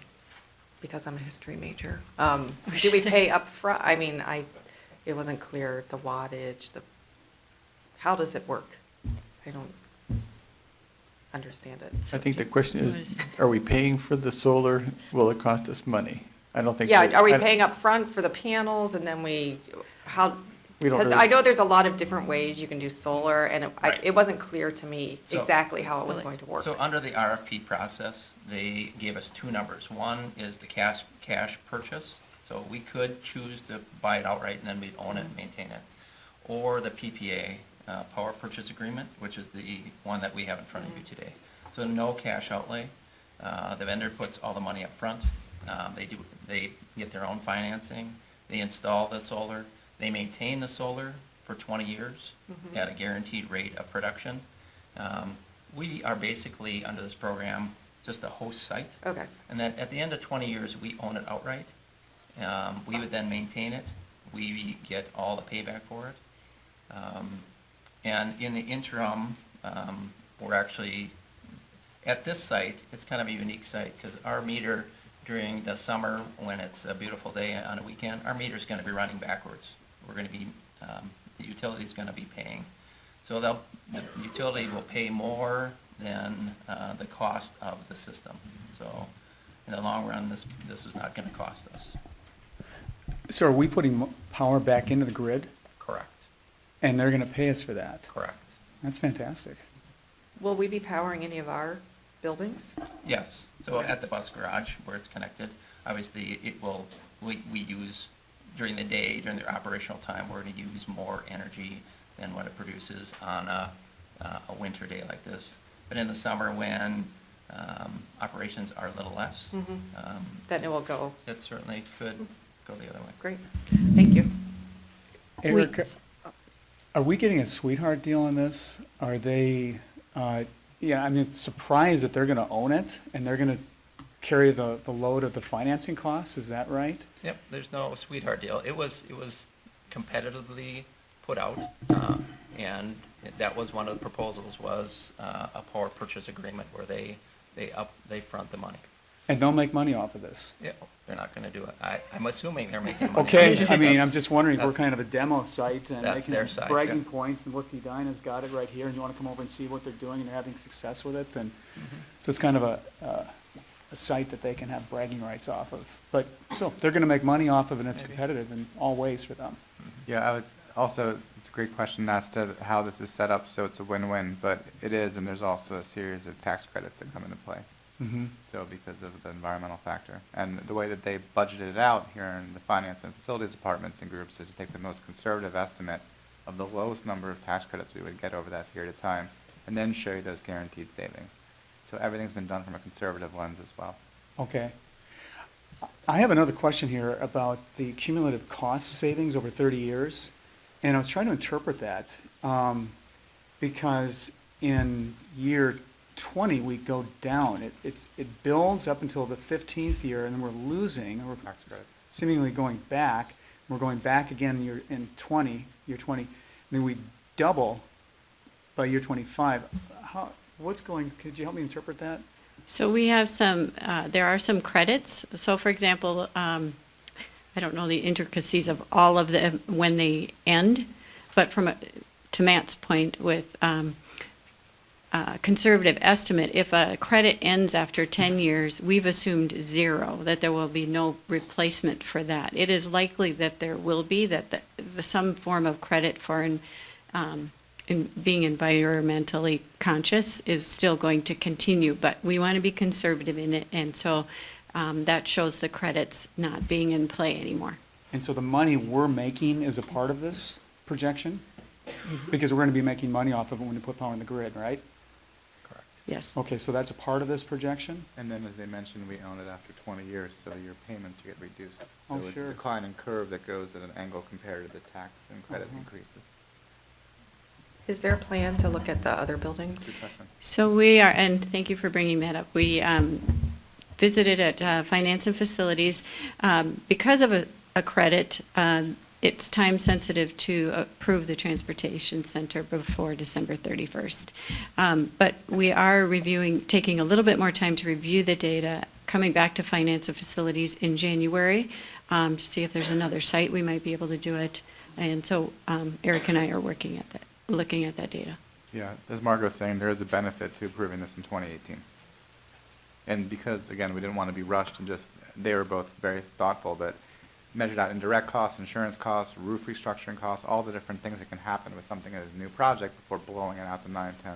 because I'm a history major. Do we pay up front? I mean, it wasn't clear, the wattage, how does it work? I don't understand it. I think the question is, are we paying for the solar? Will it cost us money? I don't think. Yeah, are we paying up front for the panels and then We don't because really- I know there's a lot of different ways you can do solar, and Right. it wasn't clear to me So- exactly how it was going to work. So under the RFP process, they gave us two numbers. One is the cash purchase, so we could choose to buy it outright and then we'd own it and maintain it. Or the PPA, Power Purchase Agreement, which is the one that we have in front of you today. So no cash outlay. The vendor puts all the money up front. They get their own financing. They install the solar. They maintain the solar for 20 years at a guaranteed rate of production. We are basically, under this program, just a host site. Okay. And then at the end of 20 years, we own it outright. We would then maintain it. We get all the payback for it. And in the interim, we're actually, at this site, it's kind of a unique site because our meter during the summer, when it's a beautiful day on a weekend, our meter's going to be running backwards. We're going to be, the utility's going to be paying. So the utility will pay more than the cost of the system. So in the long run, this is not going to cost us. So are we putting power back into the grid? Correct. And they're going to pay us for that? Correct. That's fantastic. Will we be powering any of our buildings? Yes. So at the bus garage where it's connected, obviously we use during the day, during the operational time, we're going to use more energy than what it produces on a winter day like this. But in the summer when operations are a little less, then it will go. It certainly could go the other way. Great. Thank you. Eric, are we getting a sweetheart deal on this? Are they, I'm surprised that they're going to own it and they're going to carry the load of the financing costs, is that right? Yep, there's no sweetheart deal. It was competitively put out, and that was one of the proposals was a power purchase agreement where they front the money. And they'll make money off of this? Yeah, they're not going to do it. I'm assuming they're making money. Okay, I mean, I'm just wondering, we're kind of a demo site and That's making their side, bragging yeah. points, and look, Edina's got it right here, and you want to come over and see what they're doing, and they're having success with it, and so it's kind of a site that they can have bragging rights off of. But, so, they're going to make money off of it, and it's competitive in all ways for them. Yeah, I would also, it's a great question as to how this is set up, so it's a win-win, but it is, and there's also a series of tax credits that come into play. So because of the environmental factor. And the way that they budgeted it out here in the finance and facilities departments and groups is to take the most conservative estimate of the lowest number of tax credits we would get over that period of time, and then show you those guaranteed savings. So everything's been done from a conservative lens as well. Okay. I have another question here about the cumulative cost savings over 30 years, and I was trying to interpret that because in year 20, we go down. It builds up until the 15th year, and then we're losing, and we're seemingly going back. We're going back again year 20, and then we double by year 25. Could you help me interpret that? So we have there are some credits. So for example, I don't know the intricacies of all of them when they end, but to Matt's point with conservative estimate, if a credit ends after 10 years, we've assumed 0, that there will be no replacement for that. It is likely that there will be, that some form of credit for in being environmentally conscious is still going to continue, but we want to be conservative in it, and so that shows the credits not being in play anymore. And so the money we're making is a part of this projection? Because we're going to be making money off of it when we put power in the grid, right? Yes. Okay, so that's a part of this projection? And then, as they mentioned, we own it after 20 years, so your payments get reduced. Oh, So it's sure. a declining curve that goes at an angle compared to the tax and credit increases. Is there a plan to look at the other buildings? Good question. So we are, and thank you for bringing that up. We visited at Finance and Facilities. Because of a credit, it's time sensitive to approve the transportation center before December 31st. But we are taking a little bit more time to review the data, coming back to Finance and Facilities in January to see if there's another site we might be able to do it. And so Eric and I are looking at that data. Yeah, as Margo was saying, there is a benefit to approving this in 2018. And because, again, we didn't want to be rushed and they were both very thoughtful, but measured out indirect costs, insurance costs, roof restructuring costs, all the different things that can happen with something that is a new project before blowing it out to 9, 10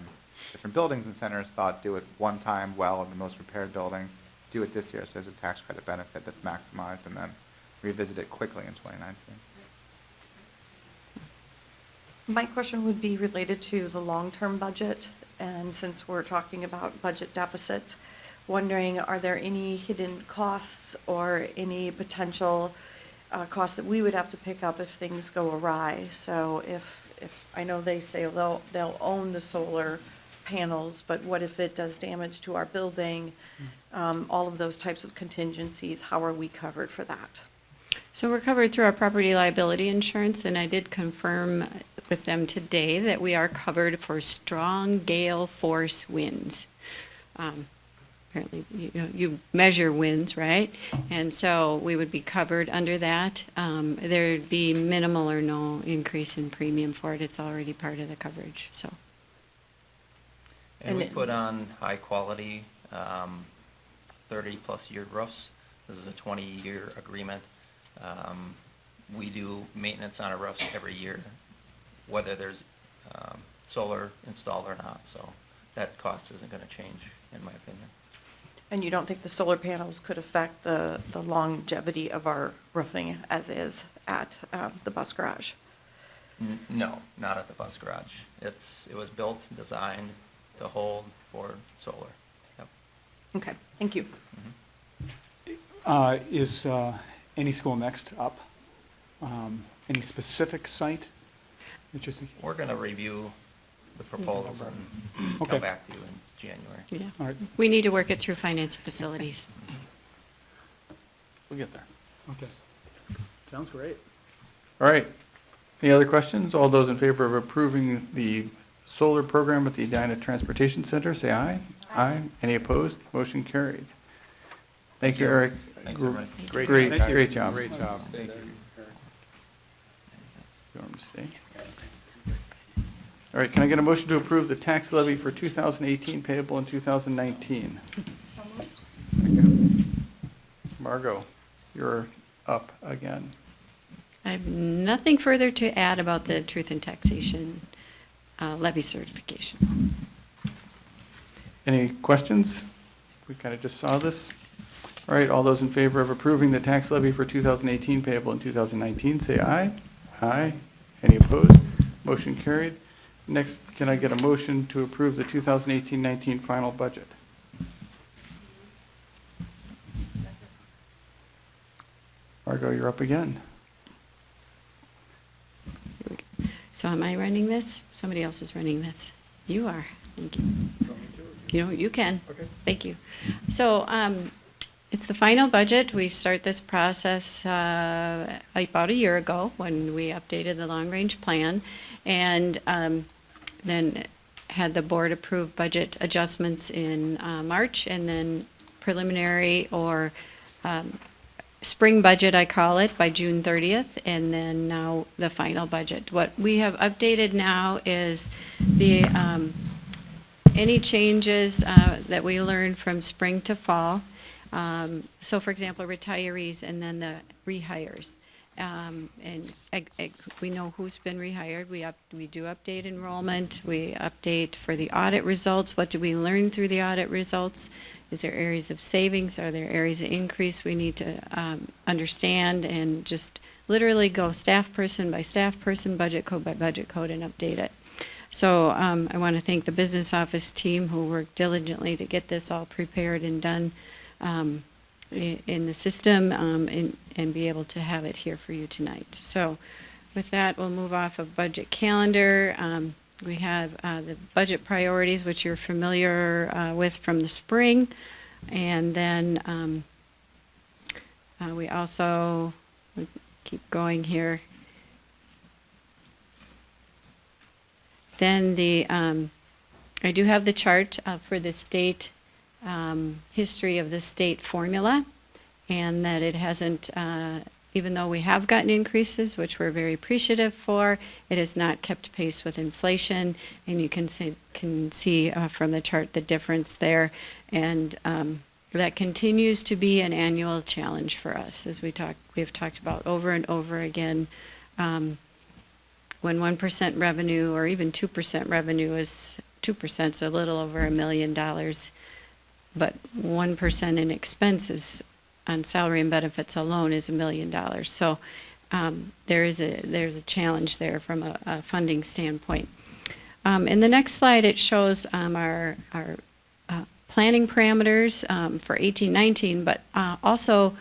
different buildings and centers, thought do it one time well in the most repaired building, do it this year so there's a tax credit benefit that's maximized, and then revisit it quickly in 2019. My question would be related to the long-term budget, and since we're talking about budget deficits, wondering, are there any hidden costs or any potential costs that we would have to pick up if things go awry? So if I know they say they'll own the solar panels, but what if it does damage to our building? All of those types of contingencies, how are we covered for that? So we're covered through our property liability insurance, and I did confirm with them today that we are covered for strong gale force winds. Apparently, you measure winds, right? And so we would be covered under that. There'd be minimal or no increase in premium for it. It's already part of the coverage, so. And we put on high-quality 30-plus year roofs. This is a 20-year agreement. We do maintenance on our roofs every year, whether there's solar installed or not. So that cost isn't going to change, in my opinion. And you don't think the solar panels could affect the longevity of our roofing as is at the bus garage? No, not at the bus garage. It was built, designed to hold for solar. Yep. Okay, thank you. Is any school next up? Any specific site that you're thinking? We're going to review the proposals and Okay. come back to you in January. Yeah. All right. We need to work it through finance and facilities. We'll get there. Okay. Sounds great. All right. Any other questions? All those in favor of approving the solar program at the Edina Transportation Center, say aye. Aye. Any opposed? Motion carried. Thank you, Eric. Thanks, everybody. Great job. Great job. Thank you. You want me to stay? All right, can I get a motion to approve the tax levy for 2018 payable in 2019? Margo, you're up again. I have nothing further to add about the truth in taxation levy certification. Any questions? We kind of just saw this. All right, all those in favor of approving the tax levy for 2018 payable in 2019, say aye. Aye. Any opposed? Motion carried. Next, can I get a motion to approve the 2018-19 final budget? Margo, you're up again. So am I running this? Somebody else is running this. You are. Thank you. You can. Okay. Thank you. So it's the final budget. We start this process about a year ago when we updated the long-range plan, and then had the board approve budget adjustments in March, and then preliminary or spring budget, I call it, by June 30th, and then now the final budget. What we have updated now is the any changes that we learned from spring to fall. So for example, retirees and then the rehires. And we know who's been rehired. We do update enrollment. We update for the audit results. What did we learn through the audit results? Is there areas of savings? Are there areas of increase we need to understand, and just literally go staff person by staff person, budget code by budget code, and update it. So I want to thank the business office team who worked diligently to get this all prepared and done in the system, and be able to have it here for you tonight. So with that, we'll move off of budget calendar. We have the budget priorities, which you're familiar with from the spring. And then we also, keep going here. Then I do have the chart for the state, history of the state formula, and that it hasn't, even though we have gotten increases, which we're very appreciative for, it has not kept pace with inflation, and you can see from the chart the difference there, and that continues to be an annual challenge for us, as we've talked about over and over again. When 1% revenue, or even 2% revenue, is 2%, so a little over $1 million, but 1% in expenses on salary and benefits alone is $1 million. So there's a challenge there from a funding standpoint. In the next slide, it shows our planning parameters for 18-19, but also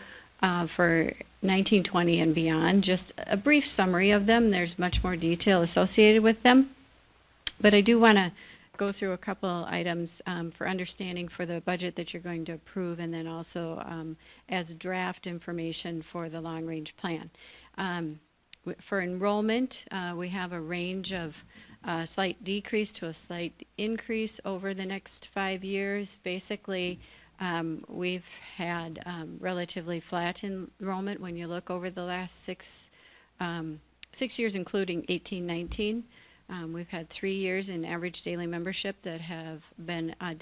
for 19-20 and beyond. Just a brief summary of them. There's much more detail associated with them, but I do want to go through a couple items for understanding for the budget that you're going to approve, and then also as draft information for the long-range plan. For enrollment, we have a range of slight decrease to a slight increase over the next 5 years. Basically, we've had relatively flat enrollment when you look over the last 6 years, including 18-19. We've had 3 years in average daily membership that have been a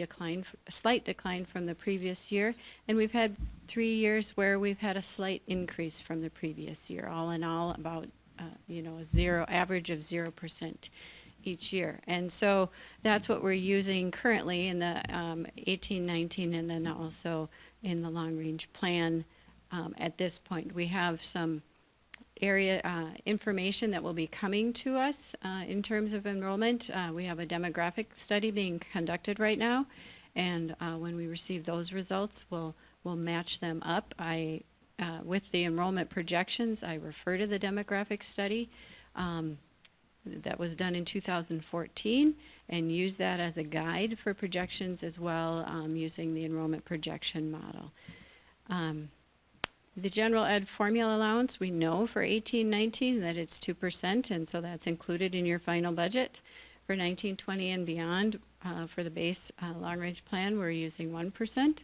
slight decline from the previous year, and we've had 3 years where we've had a slight increase from the previous year. All in all, about a average of 0% each year, and so that's what we're using currently in the 18-19, and then also in the long-range plan. At this point, we have some area information that will be coming to us in terms of enrollment. We have a demographic study being conducted right now, and when we receive those results, we'll match them up. With the enrollment projections, I refer to the demographic study that was done in 2014, and use that as a guide for projections as well, using the enrollment projection model. The general ed formula allowance, we know for 18-19 that it's 2%, and so that's included in your final budget. For 19-20 and beyond, for the base long-range plan, we're using 1%.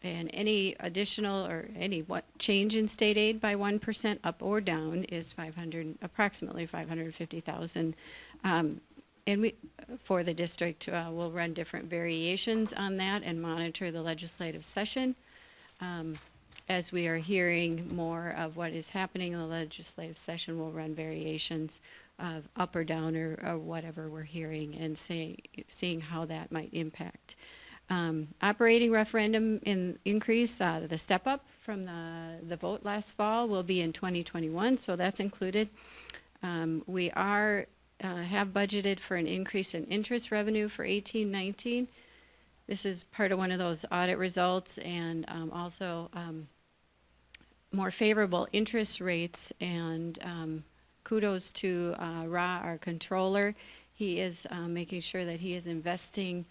And any additional or any change in state aid by 1% up or down is approximately $550,000. And we, for the district, we'll run different variations on that and monitor the legislative session. As we are hearing more of what is happening in the legislative session, we'll run variations of up or down or whatever we're hearing, and seeing how that might impact. Operating referendum increase, the step up from the vote last fall will be in 2021, so that's included. We have budgeted for an increase in interest revenue for 18-19. This is part of one of those audit results, and also more favorable interest rates, and kudos to Ra, our controller. He is making sure that he is investing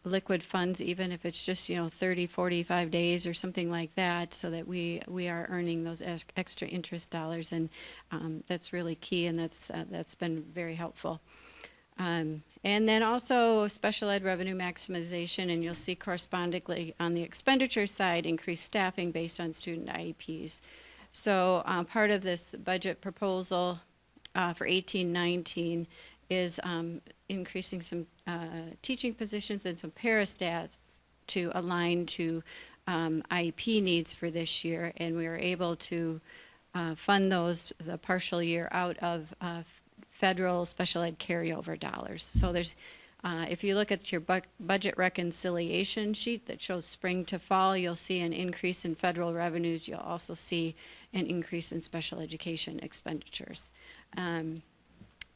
liquid funds, even if it's just, 30, 45 days or something like that, so that we are earning those extra interest dollars, and that's really key, and that's been very helpful. And then also special ed revenue maximization, and you'll see correspondingly on the expenditure side, increased staffing based on student IEPs. So part of this budget proposal for 18-19 is increasing some teaching positions and some parastats to align to IEP needs for this year, and we were able to fund those the partial year out of federal special ed carryover dollars. So there's, if you look at your budget reconciliation sheet that shows spring to fall, you'll see an increase in federal revenues. You'll also see an increase in special education expenditures. And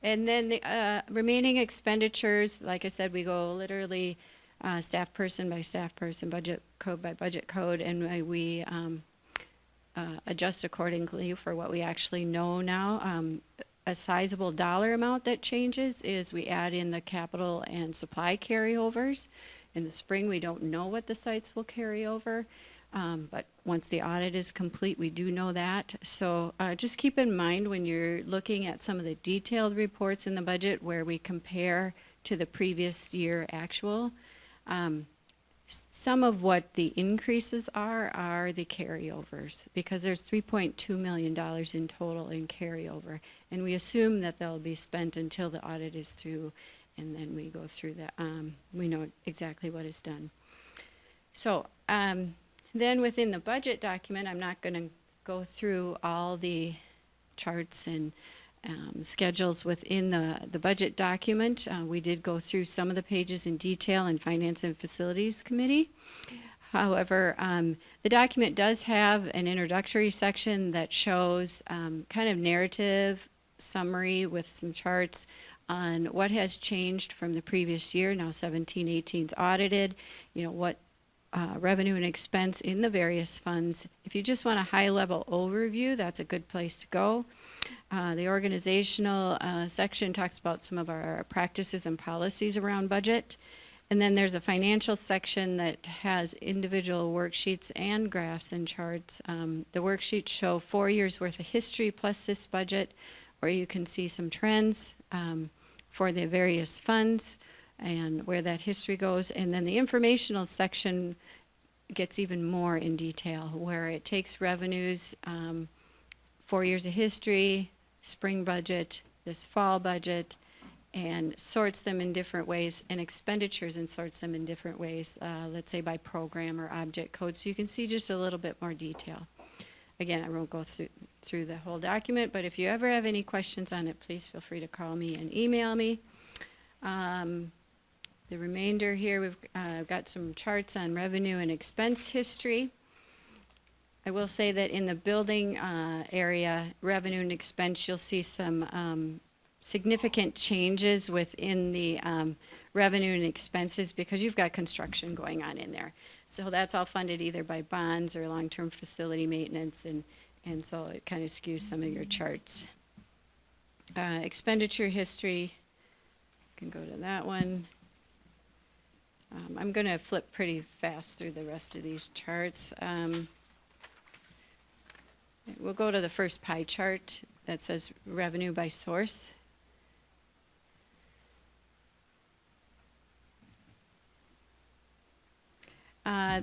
then the remaining expenditures, like I said, we go literally staff person by staff person, budget code by budget code, and we adjust accordingly for what we actually know now. A sizable dollar amount that changes is we add in the capital and supply carryovers. In the spring, we don't know what the sites will carry over, but once the audit is complete, we do know that. So just keep in mind when you're looking at some of the detailed reports in the budget where we compare to the previous year actual, some of what the increases are the carryovers, because there's $3.2 million in total in carryover, and we assume that they'll be spent until the audit is through, and then we go through that. We know exactly what is done. So then within the budget document, I'm not going to go through all the charts and schedules within the budget document. We did go through some of the pages in detail in Finance and Facilities Committee. However, the document does have an introductory section that shows kind of narrative summary with some charts on what has changed from the previous year. Now 17-18's audited, what revenue and expense in the various funds. If you just want a high-level overview, that's a good place to go. The organizational section talks about some of our practices and policies around budget. And then there's a financial section that has individual worksheets and graphs and charts. The worksheets show 4 years worth of history plus this budget, where you can see some trends for the various funds and where that history goes. And then the informational section gets even more in detail, where it takes revenues, 4 years of history, spring budget, this fall budget, and sorts them in different ways, and expenditures and sorts them in different ways, let's say by program or object code, so you can see just a little bit more detail. Again, I won't go through the whole document, but if you ever have any questions on it, please feel free to call me and email me. The remainder here, we've got some charts on revenue and expense history. I will say that in the building area, revenue and expense, you'll see some significant changes within the revenue and expenses because you've got construction going on in there. So that's all funded either by bonds or long-term facility maintenance, and so it kind of skews some of your charts. Expenditure history, you can go to that one. I'm going to flip pretty fast through the rest of these charts. We'll go to the first pie chart that says revenue by source.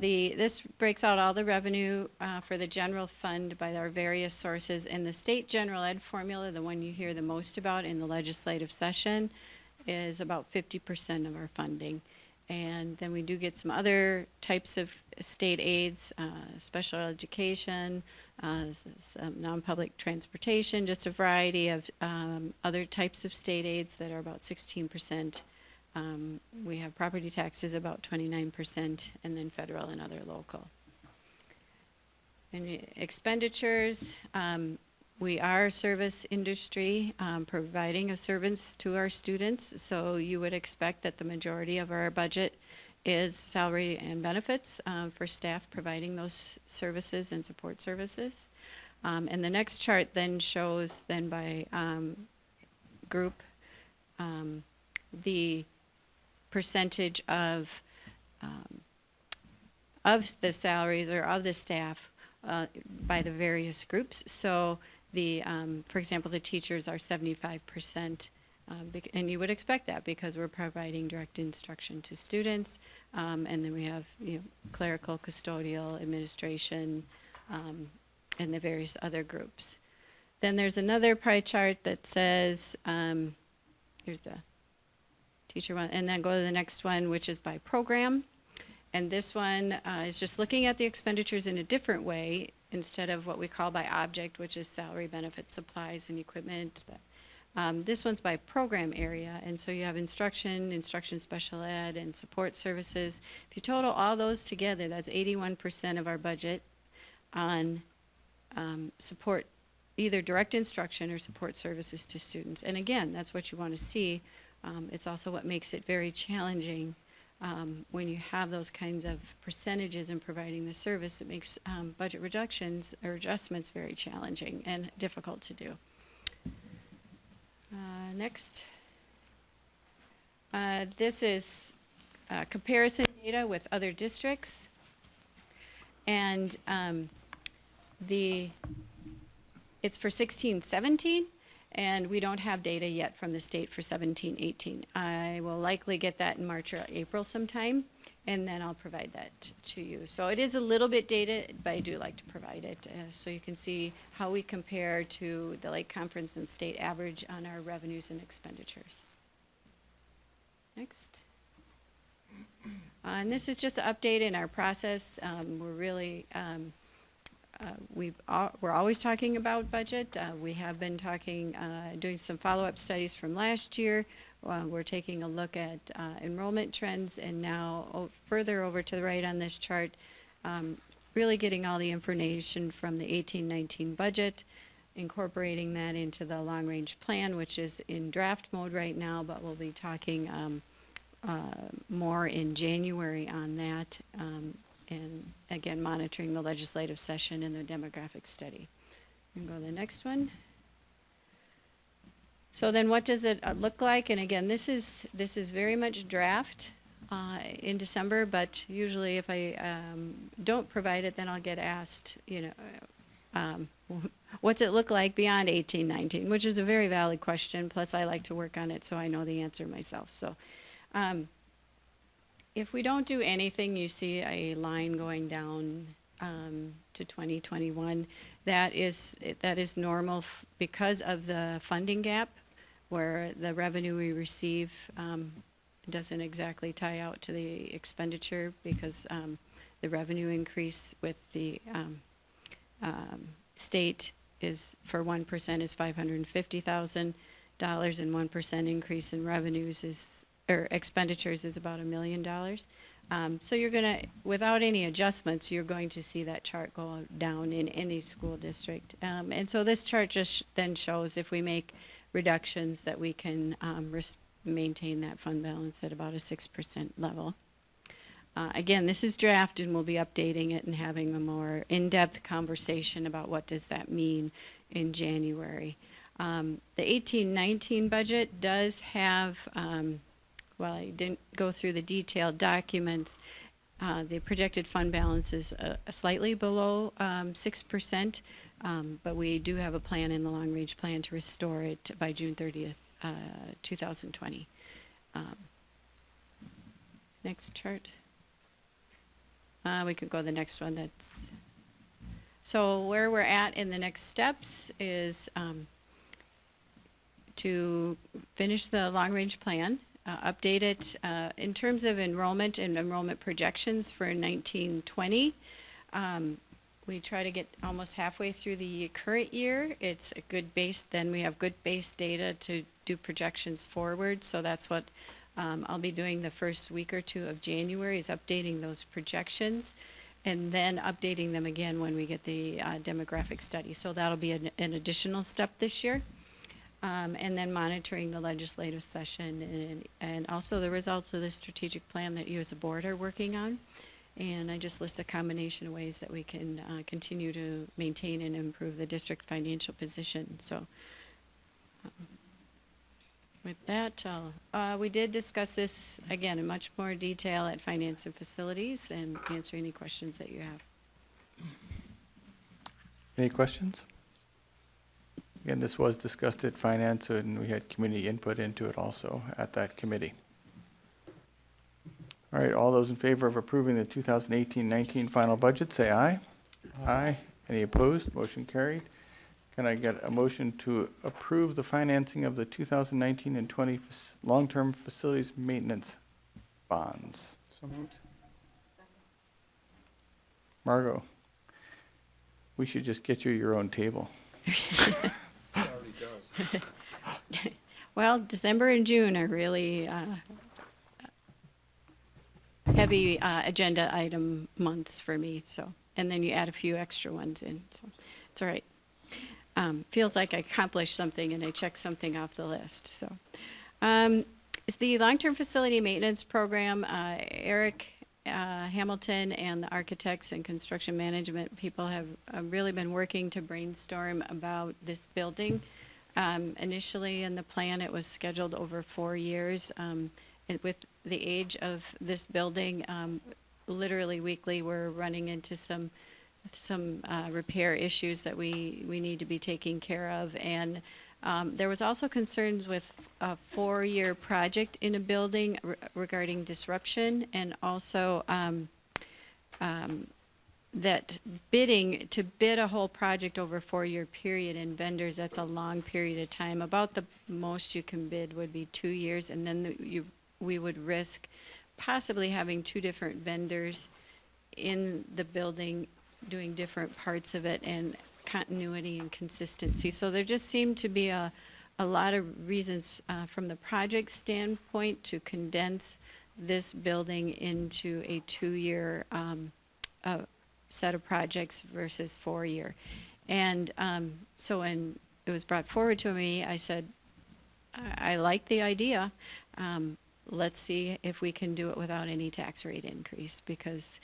This breaks out all the revenue for the general fund by our various sources, and the state general ed formula, the one you hear the most about in the legislative session, is about 50% of our funding. And then we do get some other types of state aids, special education, non-public transportation, just a variety of other types of state aids that are about 16%. We have property taxes about 29%, and then federal and other local. And expenditures, we are a service industry providing a service to our students, so you would expect that the majority of our budget is salary and benefits for staff providing those services and support services. And the next chart then shows then by group the percentage of the salaries or of the staff by the various groups. So for example, the teachers are 75%, and you would expect that because we're providing direct instruction to students, and then we have clerical, custodial, administration, and the various other groups. Then there's another pie chart that says, here's the teacher one, and then go to the next one, which is by program. And this one is just looking at the expenditures in a different way instead of what we call by object, which is salary, benefits, supplies, and equipment. This one's by program area, and so you have instruction special ed, and support services. If you total all those together, that's 81% of our budget on support, either direct instruction or support services to students. And again, that's what you want to see. It's also what makes it very challenging when you have those kinds of percentages in providing the service. It makes budget reductions or adjustments very challenging and difficult to do. Next. This is comparison data with other districts. And it's for 16-17, and we don't have data yet from the state for 17-18. I will likely get that in March or April sometime, and then I'll provide that to you. So it is a little bit dated, but I do like to provide it so you can see how we compare to the Lake Conference and state average on our revenues and expenditures. Next. And this is just an update in our process. We're really we're always talking about budget. We have been talking, doing some follow-up studies from last year. We're taking a look at enrollment trends, and now further over to the right on this chart, really getting all the information from the 18-19 budget, incorporating that into the long-range plan, which is in draft mode right now, but we'll be talking more in January on that. And again, monitoring the legislative session and the demographic study. You can go to the next one. So then what does it look like? And again, this is very much draft in December, but usually if I don't provide it, then I'll get asked, what's it look like beyond 18-19, which is a very valid question. Plus I like to work on it so I know the answer myself. So if we don't do anything, you see a line going down to 2021. That is normal because of the funding gap, where the revenue we receive doesn't exactly tie out to the expenditure, because the revenue increase with the state is, for 1% is $550,000, and 1% increase in revenues or expenditures is about $1 million. So you're going to, without any adjustments, you're going to see that chart go down in any school district. And so this chart just then shows if we make reductions that we can maintain that fund balance at about a 6% level. Again, this is draft, and we'll be updating it and having a more in-depth conversation about what does that mean in January. The 18-19 budget does have, while I didn't go through the detailed documents, the projected fund balance is slightly below 6%, but we do have a plan in the long-range plan to restore it by June 30th, 2020. Next chart. We could go to the next one. So where we're at in the next steps is to finish the long-range plan, update it in terms of enrollment and enrollment projections for 1920. We try to get almost halfway through the current year. It's a good base, then we have good base data to do projections forward. So that's what I'll be doing the first week or two of January, is updating those projections, and then updating them again when we get the demographic study. So that'll be an additional step this year. And then monitoring the legislative session and also the results of the strategic plan that you as a board are working on. And I just list a combination of ways that we can continue to maintain and improve the district financial position. So With that, we did discuss this, again, in much more detail at Finance and Facilities, and answer any questions that you have. Any questions? Again, this was discussed at Finance, and we had community input into it also at that committee. All right, all those in favor of approving the 2018-19 final budget, say aye. Aye. Any opposed? Motion carried. Can I get a motion to approve the financing of the 2019 and 20 long-term facilities maintenance bonds? So moved. Margo, we should just get you your own table. Already does. Well, December and June are really heavy agenda item months for me, so, and then you add a few extra ones in, so it's all right. Feels like I accomplished something and I checked something off the list, so. It's the long-term facility maintenance program. Eric Hamilton and the architects and construction management people have really been working to brainstorm about this building. Initially in the plan, it was scheduled over 4 years. With the age of this building, literally weekly, we're running into some repair issues that we need to be taking care of. And there was also concerns with a 4-year project in a building regarding disruption, and also that to bid a whole project over a 4-year period in vendors, that's a long period of time. About the most you can bid would be 2 years, and then we would risk possibly having 2 different vendors in the building doing different parts of it, and continuity and consistency. So there just seemed to be a lot of reasons from the project standpoint to condense this building into a 2-year set of projects versus 4-year. And so when it was brought forward to me, I said, I like the idea. Let's see if we can do it without any tax rate increase, because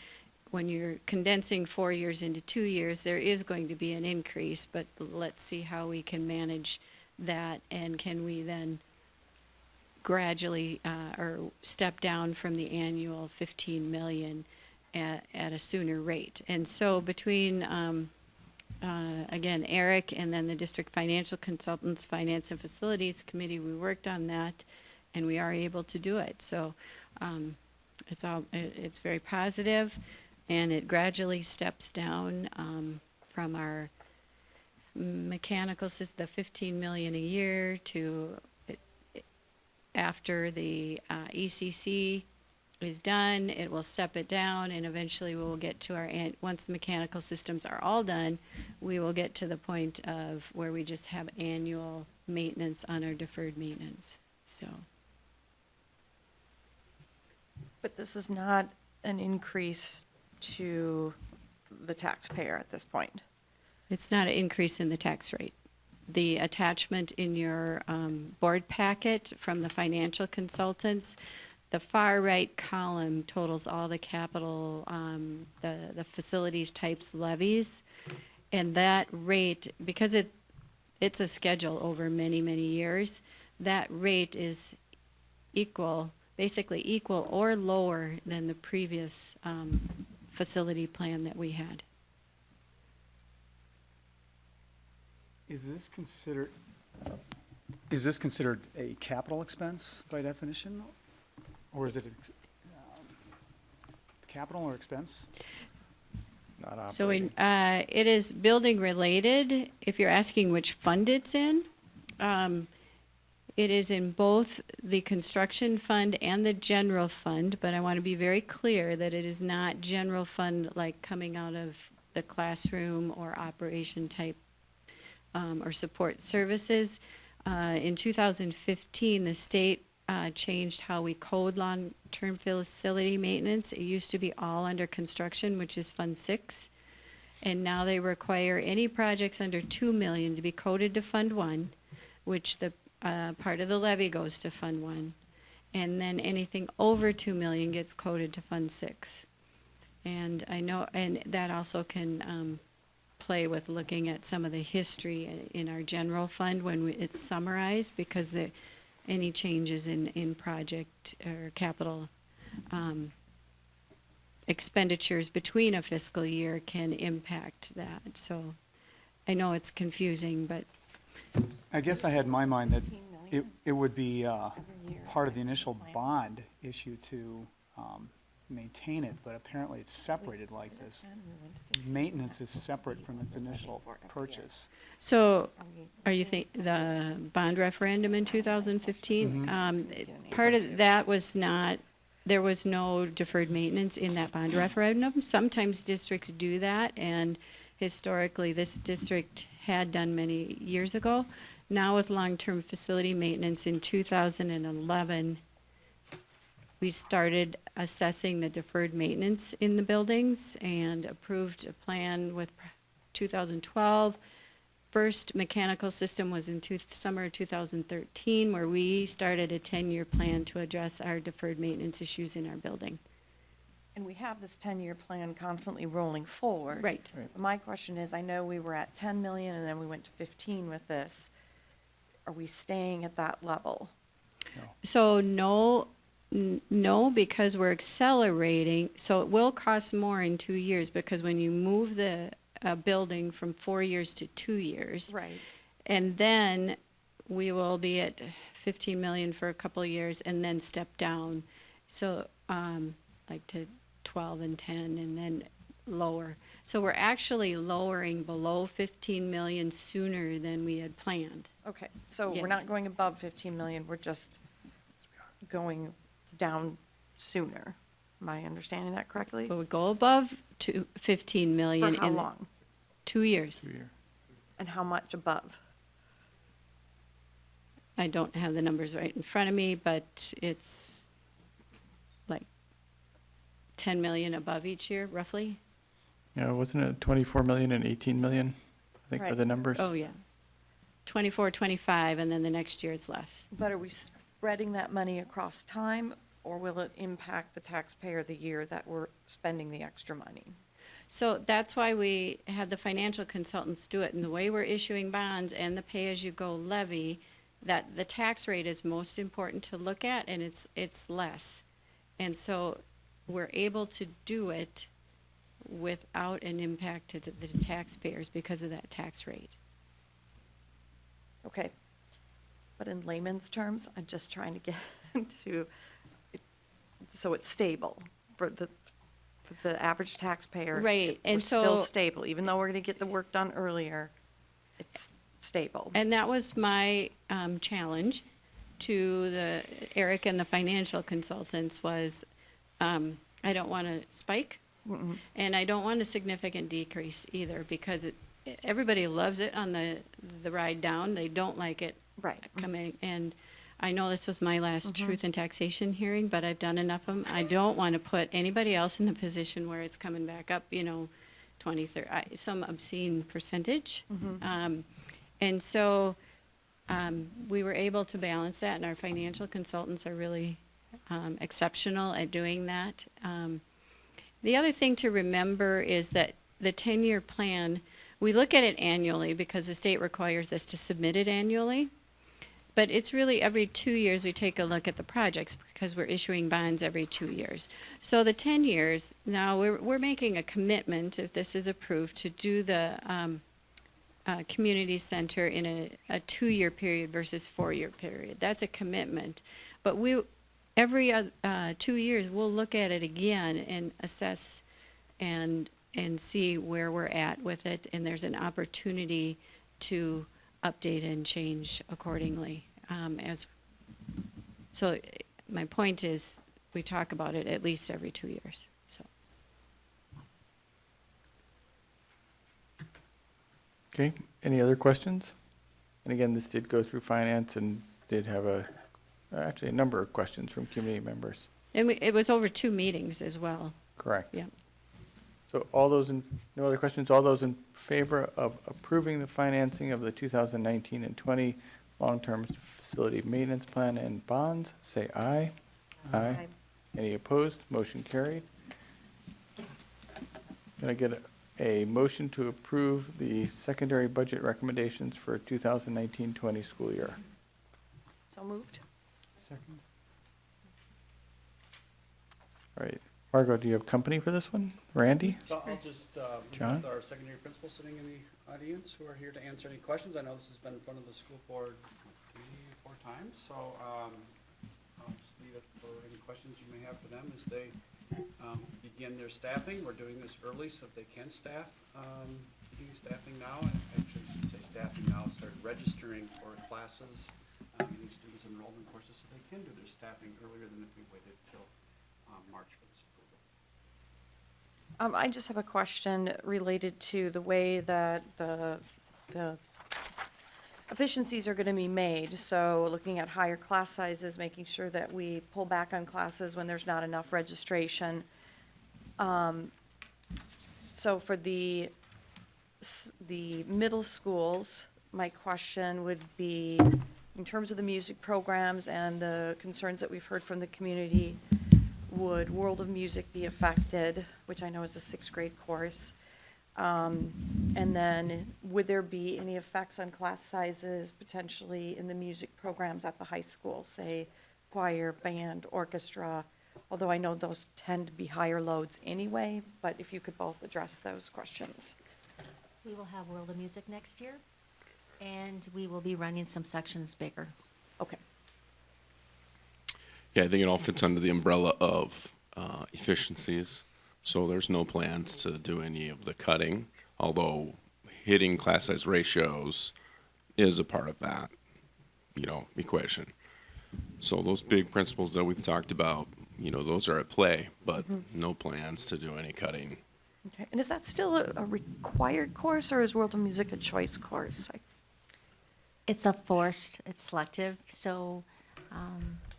when you're condensing 4 years into 2 years, there is going to be an increase, but let's see how we can manage that, and can we then gradually or step down from the annual 15 million at a sooner rate. And so between, again, Eric and then the district financial consultants, finance and facilities committee, we worked on that, and we are able to do it. So it's very positive. And it gradually steps down from our mechanical system, the 15 million a year, to after the ECC is done, it will step it down, and eventually we will get to once the mechanical systems are all done, we will get to the point of where we just have annual maintenance on our deferred maintenance. So. But this is not an increase to the taxpayer at this point. It's not an increase in the tax rate. The attachment in your board packet from the financial consultants, the far right column totals all the capital, the facilities types levies, and that rate, because it's a schedule over many, many years, that rate is basically equal or lower than the previous facility plan that we had. Is this considered a capital expense by definition? Or is it capital or expense? Not operating. So it is building related. If you're asking which fund it's in, it is in both the construction fund and the general fund, but I want to be very clear that it is not general fund like coming out of the classroom or operation type or support services. In 2015, the state changed how we code long-term facility maintenance. It used to be all under construction, which is Fund 6, and now they require any projects under 2 million to be coded to Fund 1, which the part of the levy goes to Fund 1, and then anything over 2 million gets coded to Fund 6. And I know, and that also can play with looking at some of the history in our general fund when it's summarized, because any changes in project or capital expenditures between a fiscal year can impact that. So I know it's confusing, but I guess I had in my mind that it would be part of the initial bond issue to maintain it, but apparently it's separated like this. Maintenance is separate from its initial purchase. so are you the bond referendum in 2015? Part of that was not, there was no deferred maintenance in that bond referendum. Sometimes districts do that, and historically, this district had done many years ago. Now with long-term facility maintenance in 2011, we started assessing the deferred maintenance in the buildings and approved a plan with 2012. First mechanical system was in summer of 2013, where we started a 10-year plan to address our deferred maintenance issues in our building. And we have this 10-year plan constantly rolling forward. Right. My question is, I know we were at 10 million and then we went to 15 with this. Are we staying at that level? So no, because we're accelerating, so it will cost more in 2 years, because when you move the building from 4 years to 2 years. Right. And then we will be at 15 million for a couple of years and then step down. So, like to 12 and 10 and then lower. So we're actually lowering below 15 million sooner than we had planned. Okay, so we're Yes. not going above 15 million, we're just going down sooner. Am I understanding that correctly? But we go above to 15 million. For how in long? 2 years. And how much above? I don't have the numbers right in front of me, but it's like 10 million above each year, roughly. Yeah, wasn't it 24 million and 18 million, I think, for the Right. numbers? Oh, yeah. 24, 25, and then the next year it's less. But are we spreading that money across time, or will it impact the taxpayer the year that we're spending the extra money? So that's why we had the financial consultants do it. And the way we're issuing bonds and the pay-as-you-go levy, that the tax rate is most important to look at, and it's less. And so we're able to do it without an impact to the taxpayers because of that tax rate. Okay. But in layman's terms, I'm just trying to get to, so it's stable for the average taxpayer. Right, and We're still so- stable, even though we're going to get the work done earlier, it's stable. And that was my challenge to Eric and the financial consultants was, I don't want to spike, and I don't want a significant decrease either, because everybody loves it on the ride down. They don't like it coming. And I know this was my last truth and taxation hearing, but I've done enough of them. I don't want to put anybody else in the position where it's coming back up, 20, 30, some obscene percentage. And so we were able to balance that, and our financial consultants are really exceptional at doing that. The other thing to remember is that the 10-year plan, we look at it annually because the state requires us to submit it annually. But it's really every 2 years we take a look at the projects because we're issuing bonds every 2 years. So the 10 years, now we're making a commitment, if this is approved, to do the community center in a 2-year period versus 4-year period. That's a commitment. But every 2 years, we'll look at it again and assess and see where we're at with it. And there's an opportunity to update and change accordingly. So my point is, we talk about it at least every 2 years. So. Okay, any other questions? And again, this did go through finance and did have actually a number of questions from community members. And it was over 2 meetings as well. Correct. Yeah. So no other questions? All those in favor of approving the financing of the 2019 and 20 long-term facility maintenance plan and bonds, say aye. Aye. Any opposed? Motion carried. Can I get a motion to approve the secondary budget recommendations for 2019-20 school year? So moved? second. All right. Margo, do you have company for this one? Randy? So I'll just, John? with our secondary principals sitting in the audience who are here to answer any questions. I know this has been in front of the school board 3 or 4 times, so I'll just leave it for any questions you may have for them as they begin their staffing. We're doing this early so that they can staff, begin staffing now. Actually, I should say staffing now, start registering for classes, getting students enrollment courses so they can do their staffing earlier than if we waited till March for this approval. I just have a question related to the way that the efficiencies are going to be made. So looking at higher class sizes, making sure that we pull back on classes when there's not enough registration. So for the middle schools, my question would be, in terms of the music programs and the concerns that we've heard from the community, would World of Music be affected, which I know is a 6th grade course? And then would there be any effects on class sizes potentially in the music programs at the high school, say choir, band, orchestra? Although I know those tend to be higher loads anyway, but if you could both address those questions. We will have World of Music next year, and we will be running some sections bigger. Okay. Yeah, I think it all fits under the umbrella of efficiencies. So there's no plans to do any of the cutting, although hitting class size ratios is a part of that, equation. So those big principles that we've talked about, those are at play, but no plans to do any cutting. Okay. And is that still a required course, or is World of Music a choice course? It's it's selective, so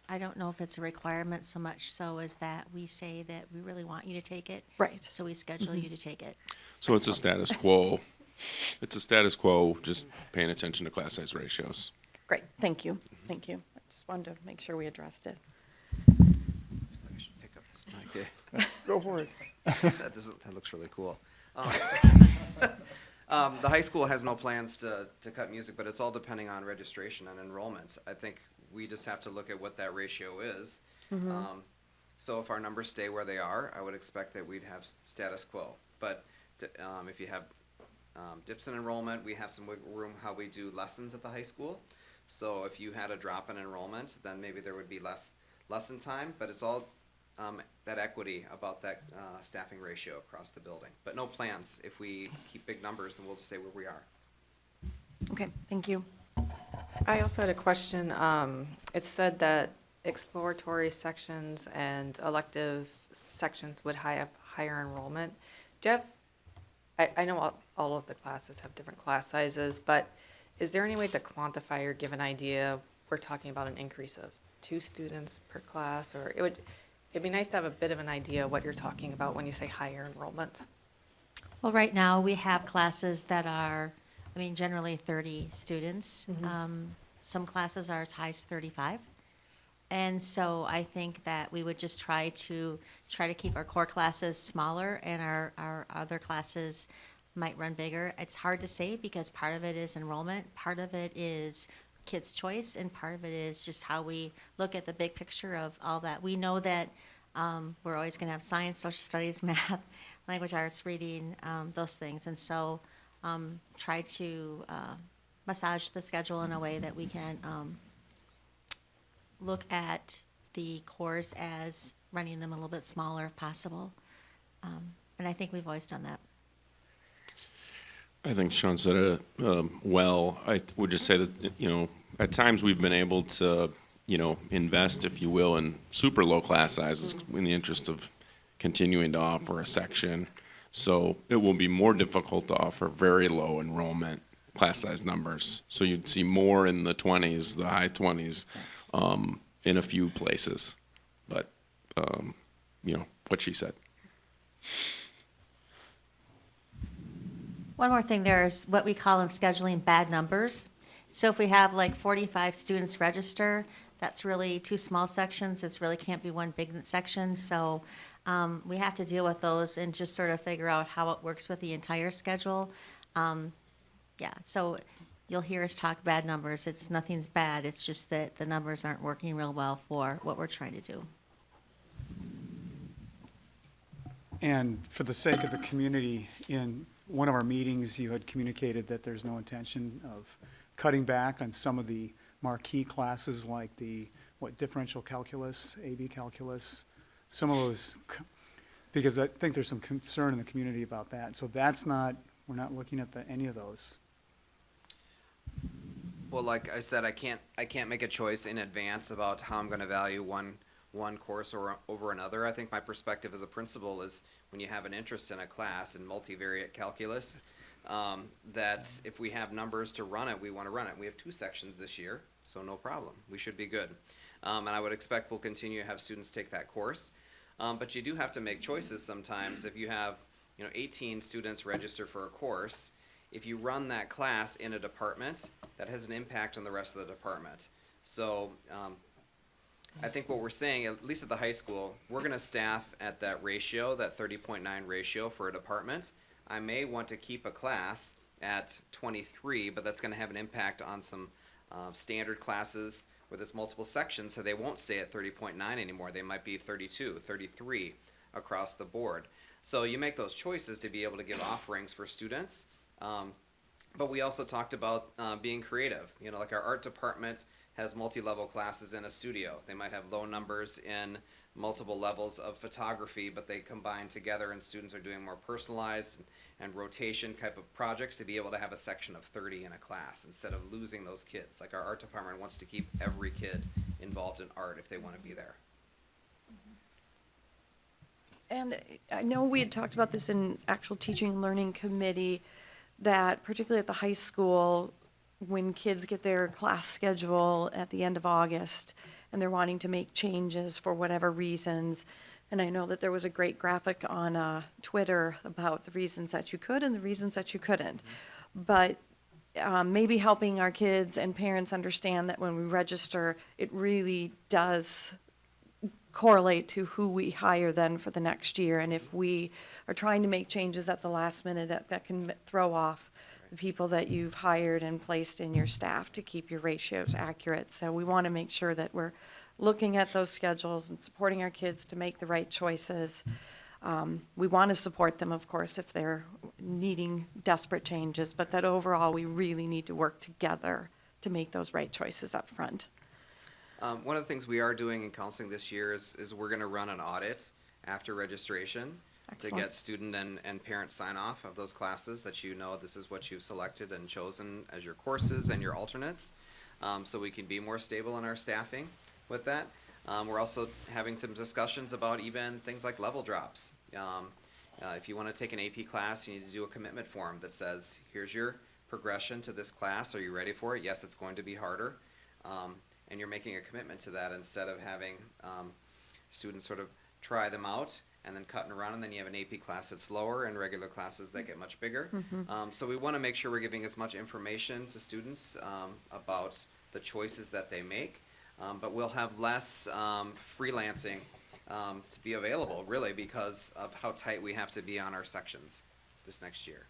I don't know if it's a requirement so much so as that we say that we really want you to take it. Right. So we schedule you to take it. So it's a status quo. It's a status quo, just paying attention to class size ratios. Great, thank you, thank you. I just wanted to make sure we addressed it. I should pick up this mic there. Go for it. That looks really cool. The high school has no plans to cut music, but it's all depending on registration and enrollment. I think we just have to look at what that ratio is. So if our numbers stay where they are, I would expect that we'd have status quo. But if you have dips in enrollment, we have some wiggle room how we do lessons at the high school. So if you had a drop in enrollment, then maybe there would be less lesson time, but it's all that equity about that staffing ratio across the building. But no plans. If we keep big numbers, then we'll just stay where we are. Okay, thank you. I also had a question. It said that exploratory sections and elective sections would have higher enrollment. Do you have, I know all of the classes have different class sizes, but is there any way to quantify or give an idea? We're talking about an increase of 2 students per class, or it'd be nice to have a bit of an idea what you're talking about when you say higher enrollment. Well, right now, we have classes that are, generally 30 students. Some classes are as high as 35. And so I think that we would just try to keep our core classes smaller and our other classes might run bigger. It's hard to say because part of it is enrollment, part of it is kids' choice, and part of it is just how we look at the big picture of all that. We know that we're always going to have science, social studies, math, language arts, reading, those things. And so try to massage the schedule in a way that we can look at the cores as running them a little bit smaller if possible. And I think we've always done that. I think Sean said it well. I would just say that, at times we've been able to, invest, if you will, in super low class sizes in the interest of continuing to offer a section. So it will be more difficult to offer very low enrollment class size numbers. So you'd see more in the 20s, the high 20s, in a few places. But, what she said. One more thing, there's what we call in scheduling bad numbers. So if we have like 45 students register, that's really 2 small sections. It really can't be one big section. So we have to deal with those and just sort of figure out how it works with the entire schedule. So you'll hear us talk bad numbers. Nothing's bad, it's just that the numbers aren't working real well for what we're trying to do. And for the sake of the community, in one of our meetings, you had communicated that there's no intention of cutting back on some of the marquee classes like differential calculus, AB calculus, some of those, because I think there's some concern in the community about that. So we're not looking at any of those. Well, like I said, I can't make a choice in advance about how I'm going to value one course over another. I think my perspective as a principal is when you have an interest in a class in multivariate calculus, that's if we have numbers to run it, we want to run it. We have 2 sections this year, so no problem. We should be good. And I would expect we'll continue to have students take that course. But you do have to make choices sometimes. If you have 18 students register for a course, if you run that class in a department, that has an impact on the rest of the department. So I think what we're saying, at least at the high school, we're going to staff at that ratio, that 30.9 ratio for a department. I may want to keep a class at 23, but that's going to have an impact on some standard classes where there's multiple sections, so they won't stay at 30.9 anymore. They might be 32, 33 across the board. So you make those choices to be able to give offerings for students. But we also talked about being creative. Like our art department has multi-level classes in a studio. They might have low numbers in multiple levels of photography, but they combine together and students are doing more personalized and rotation type of projects to be able to have a section of 30 in a class instead of losing those kids. Like our art department wants to keep every kid involved in art if they want to be there. And I know we had talked about this in actual teaching and learning committee, that particularly at the high school, when kids get their class schedule at the end of August and they're wanting to make changes for whatever reasons, and I know that there was a great graphic on Twitter about the reasons that you could and the reasons that you couldn't. But maybe helping our kids and parents understand that when we register, it really does correlate to who we hire then for the next year. And if we are trying to make changes at the last minute, that can throw off the people that you've hired and placed in your staff to keep your ratios accurate. So we want to make sure that we're looking at those schedules and supporting our kids to make the right choices. We want to support them, of course, if they're needing desperate changes, but that overall we really need to work together to make those right choices up front. One of the things we are doing in counseling this year is we're going to run an audit after registration. Excellent. To get student and parent sign off of those classes that this is what you've selected and chosen as your courses and your alternates, so we can be more stable in our staffing with that. We're also having some discussions about even things like level drops. If you want to take an AP class, you need to do a commitment form that says, here's your progression to this class. Are you ready for it? Yes, it's going to be harder. And you're making a commitment to that instead of having students sort of try them out and then cut and run, and then you have an AP class that's lower and regular classes that get much bigger. So we want to make sure we're giving as much information to students about the choices that they make, but we'll have less freelancing to be available, really, because of how tight we have to be on our sections this next year.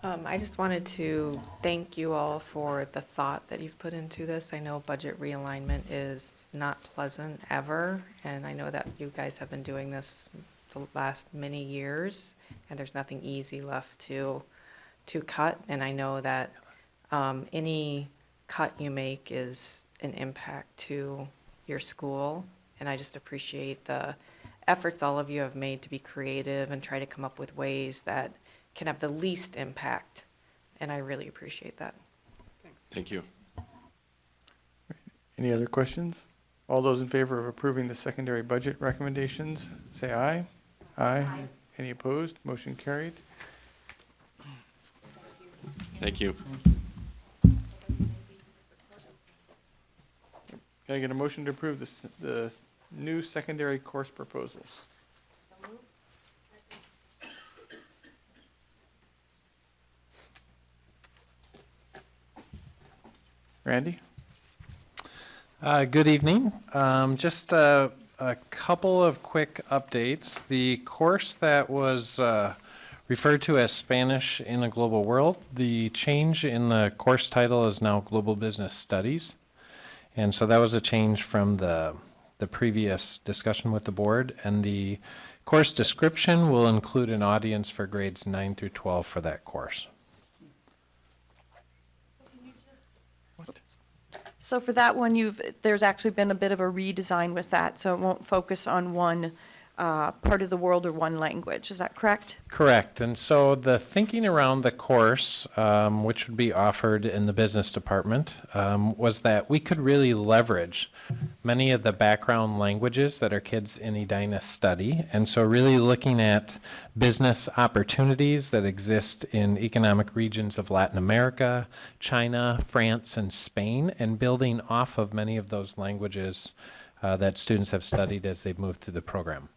I just wanted to thank you all for the thought that you've put into this. I know budget realignment is not pleasant ever, and I know that you guys have been doing this the last many years, and there's nothing easy left to cut. And I know that any cut you make is an impact to your school, and I just appreciate the efforts all of you have made to be creative and try to come up with ways that can have the least impact, and I really appreciate that. Thanks. Thank you. Any other questions? All those in favor of approving the secondary budget recommendations, say aye. Aye. Any opposed? Motion carried. Thank you. Can I get a motion to approve the new secondary course proposals? Randy? Good evening. Just a couple of quick updates. The course that was referred to as Spanish in a Global World. The change in the course title is now Global Business Studies. And so that was a change from the previous discussion with the board. And the course description will include an audience for grades 9 through 12 for that course. So for that one, there's actually been a bit of a redesign with that, so it won't focus on one part of the world or one language. Is that correct? Correct. And so the thinking around the course, which would be offered in the business department, was that we could really leverage many of the background languages that our kids in Edina study. And so really looking at business opportunities that exist in economic regions of Latin America, China, France, and Spain, and building off of many of those languages that students have studied as they've moved through the program.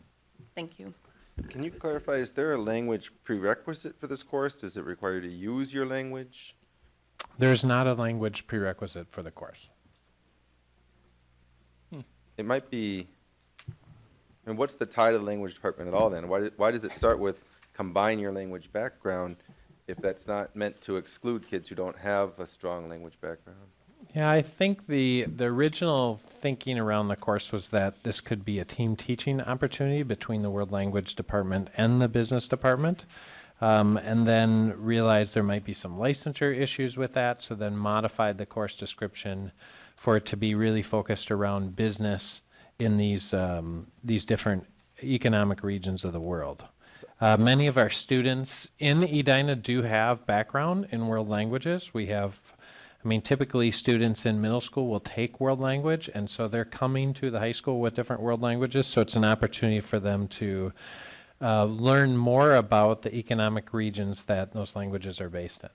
Thank you. Can you clarify, is there a language prerequisite for this course? Does it require you to use your language? There's not a language prerequisite for the course. It might be, and what's the tie to the language department at all then? Why does it start with combine your language background if that's not meant to exclude kids who don't have a strong language background? Yeah, I think the original thinking around the course was that this could be a team teaching opportunity between the World Language Department and the Business Department, and then realized there might be some licensure issues with that, so then modified the course description for it to be really focused around business in these different economic regions of the world. Many of our students in Edina do have background in world languages. We have, typically students in middle school will take world language, and so they're coming to the high school with different world languages, so it's an opportunity for them to learn more about the economic regions that those languages are based in.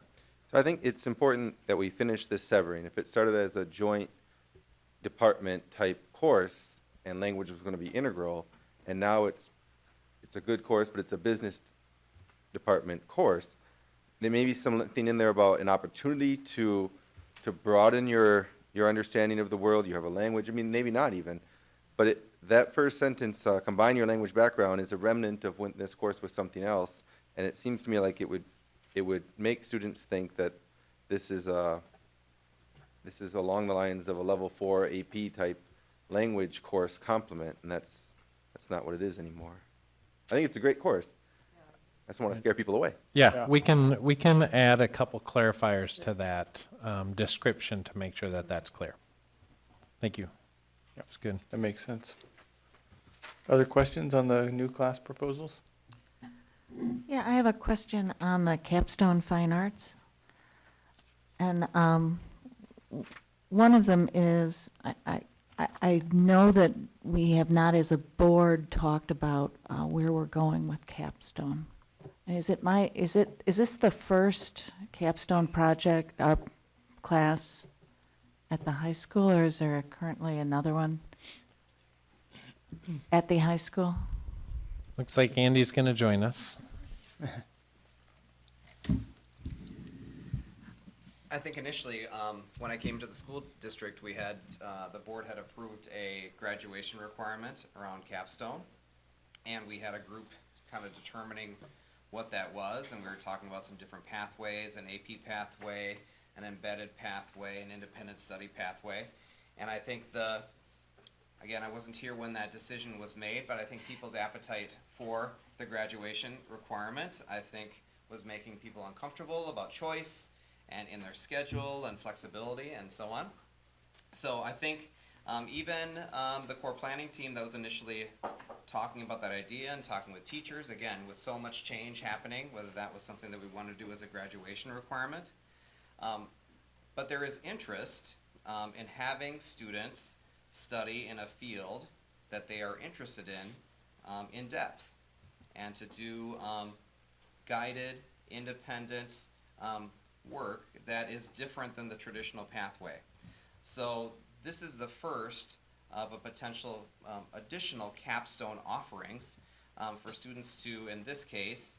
So I think it's important that we finish this severing. If it started as a joint department type course and language was going to be integral, and now it's a good course, but it's a business department course, there may be something in there about an opportunity to broaden your understanding of the world. You have a language, maybe not even, but that first sentence, combine your language background, is a remnant of when this course was something else, and it seems to me like it would make students think that this is along the lines of a level 4 AP type language course complement, and that's not what it is anymore. I think it's a great course. I just want to scare people away. Yeah, we can add a couple clarifiers to that description to make sure that that's clear. Thank you. That's good. That makes sense. Other questions on the new class proposals? Yeah, I have a question on the capstone fine arts. And one of them is, I know that we have not as a board talked about where we're going with capstone. Is this the first capstone project, class at the high school, or is there currently another one at the high school? Looks like Andy's going to join us. I think initially, when I came to the school district, we had, the board had approved a graduation requirement around capstone, and we had a group kind of determining what that was, and we were talking about some different pathways, an AP pathway, an embedded pathway, an independent study pathway. And I think again, I wasn't here when that decision was made, but I think people's appetite for the graduation requirement, I think, was making people uncomfortable about choice and in their schedule and flexibility and so on. So I think even the core planning team that was initially talking about that idea and talking with teachers, again, with so much change happening, whether that was something that we want to do as a graduation requirement. But there is interest in having students study in a field that they are interested in depth, and to do guided, independent work that is different than the traditional pathway. So this is the first of a potential additional capstone offerings for students to, in this case,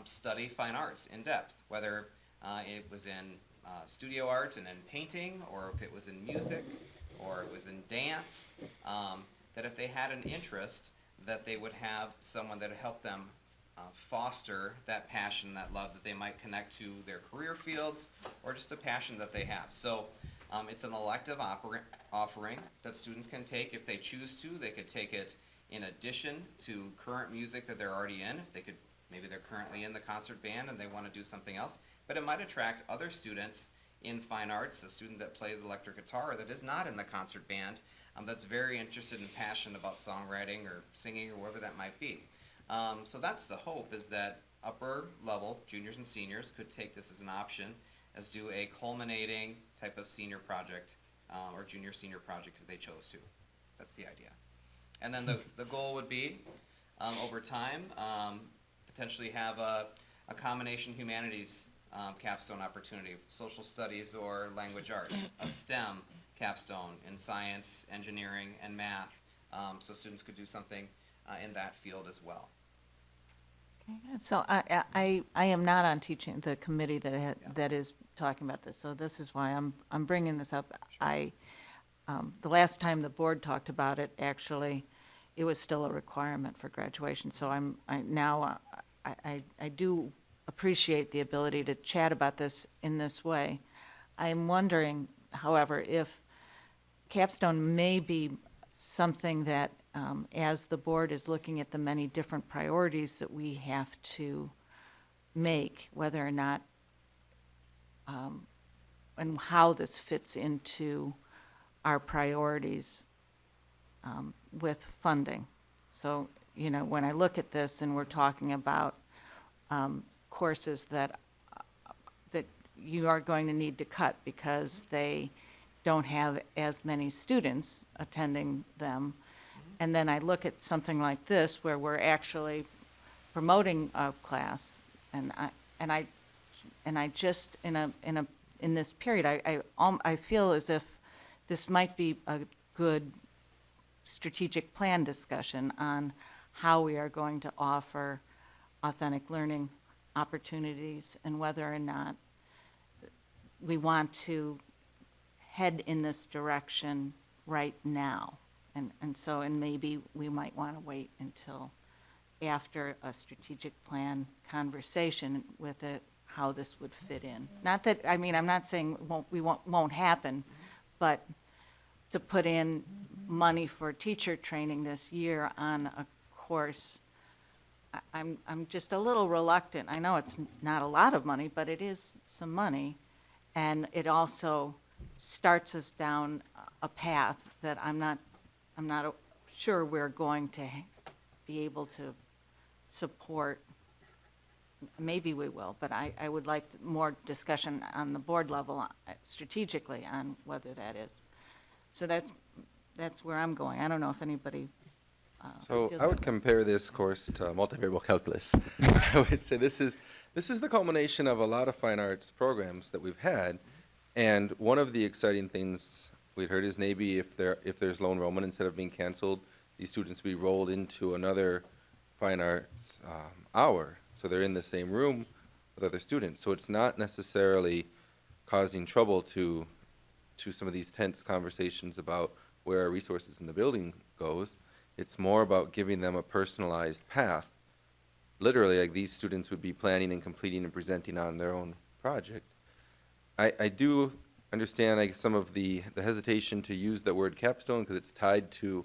study fine arts in depth, whether it was in studio art and in painting, or if it was in music, or it was in dance, that if they had an interest, that they would have someone that would help them foster that passion, that love that they might connect to their career fields or just a passion that they have. So it's an elective offering that students can take if they choose to. They could take it in addition to current music that they're already in. If they could, maybe they're currently in the concert band and they want to do something else. But it might attract other students in fine arts, a student that plays electric guitar that is not in the concert band, that's very interested and passionate about songwriting or singing or whatever that might be. So that's the hope, is that upper level juniors and seniors could take this as an option, as do a culminating type of senior project or junior senior project if they chose to. That's the idea. And then the goal would be, over time, potentially have a combination humanities capstone opportunity, social studies or language arts, a STEM capstone in science, engineering, and math, so students could do something in that field as well. So I am not on teaching, the committee that is talking about this, so this is why I'm bringing this up. The last time the board talked about it, actually, it was still a requirement for graduation, so I do appreciate the ability to chat about this in this way. I'm wondering, however, if capstone may be something that, as the board is looking at the many different priorities that we have to make, whether or not, and how this fits into our priorities with funding. So, when I look at this and we're talking about courses that you are going to need to cut because they don't have as many students attending them. And then I look at something like this where we're actually promoting a class, and I just in this period I feel as if this might be a good strategic plan discussion on how we are going to offer authentic learning opportunities and whether or not we want to head in this direction right now. And maybe we might want to wait until after a strategic plan conversation with it, how this would fit in. Not that, I'm not saying won't happen, but to put in money for teacher training this year on a course, I'm just a little reluctant. I know it's not a lot of money, but it is some money. And it also starts us down a path that I'm not sure we're going to be able to support. Maybe we will, but I would like more discussion on the board level strategically on whether that is. So that's where I'm going. I don't know if anybody So feels I would that- compare this course to multivariable calculus. I would say this is the culmination of a lot of fine arts programs that we've had, and one of the exciting things we'd heard is maybe if there's low enrollment, instead of being canceled, these students be rolled into another fine arts hour, so they're in the same room with other students. So it's not necessarily causing trouble to some of these tense conversations about where our resources in the building goes. It's more about giving them a personalized path. Literally, like these students would be planning and completing and presenting on their own project. I do understand like some of the hesitation to use the word capstone because it's tied to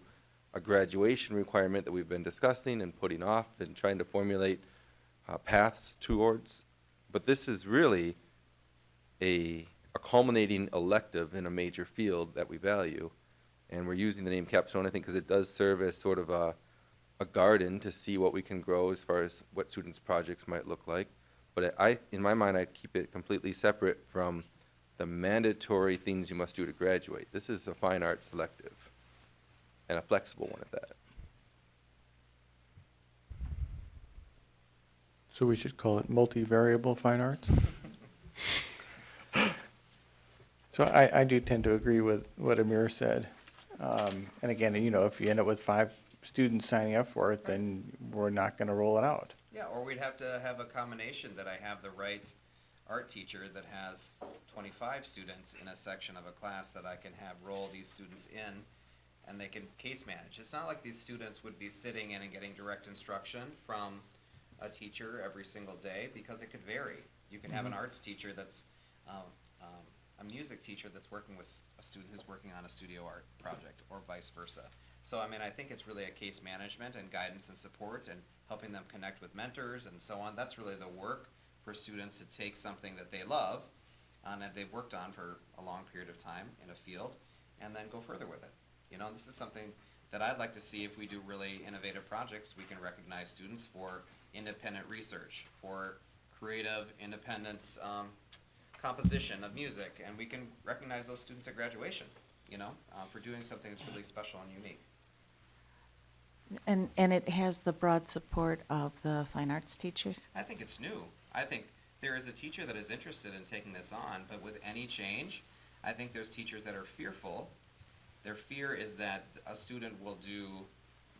a graduation requirement that we've been discussing and putting off and trying to formulate paths towards. But this is really a culminating elective in a major field that we value. And we're using the name capstone, I think, because it does serve as sort of a garden to see what we can grow as far as what students' projects might look like. But in my mind, I keep it completely separate from the mandatory things you must do to graduate. This is a fine arts elective, and a flexible one at that. So we should call it multivariable fine arts? So I do tend to agree with what Amir said. And again, if you end up with 5 students signing up for it, then we're not going to roll it out. Yeah, or we'd have to have a combination that I have the right art teacher that has 25 students in a section of a class that I can have roll these students in and they can case manage. It's not like these students would be sitting in and getting direct instruction from a teacher every single day because it could vary. You can have an arts teacher that's a music teacher that's working with a student who's working on a studio art project, or vice versa. So, I mean, I think it's really a case management and guidance and support and helping them connect with mentors and so on. That's really the work for students to take something that they love and that they've worked on for a long period of time in a field and then go further with it. You know, this is something that I'd like to see. If we do really innovative projects, we can recognize students for independent research, for creative independence, composition of music, and we can recognize those students at graduation, you know, for doing something that's really special and unique. And it has the broad support of the fine arts teachers? I think it's new. I think there is a teacher that is interested in taking this on, but with any change, I think there's teachers that are fearful. Their fear is that a student will do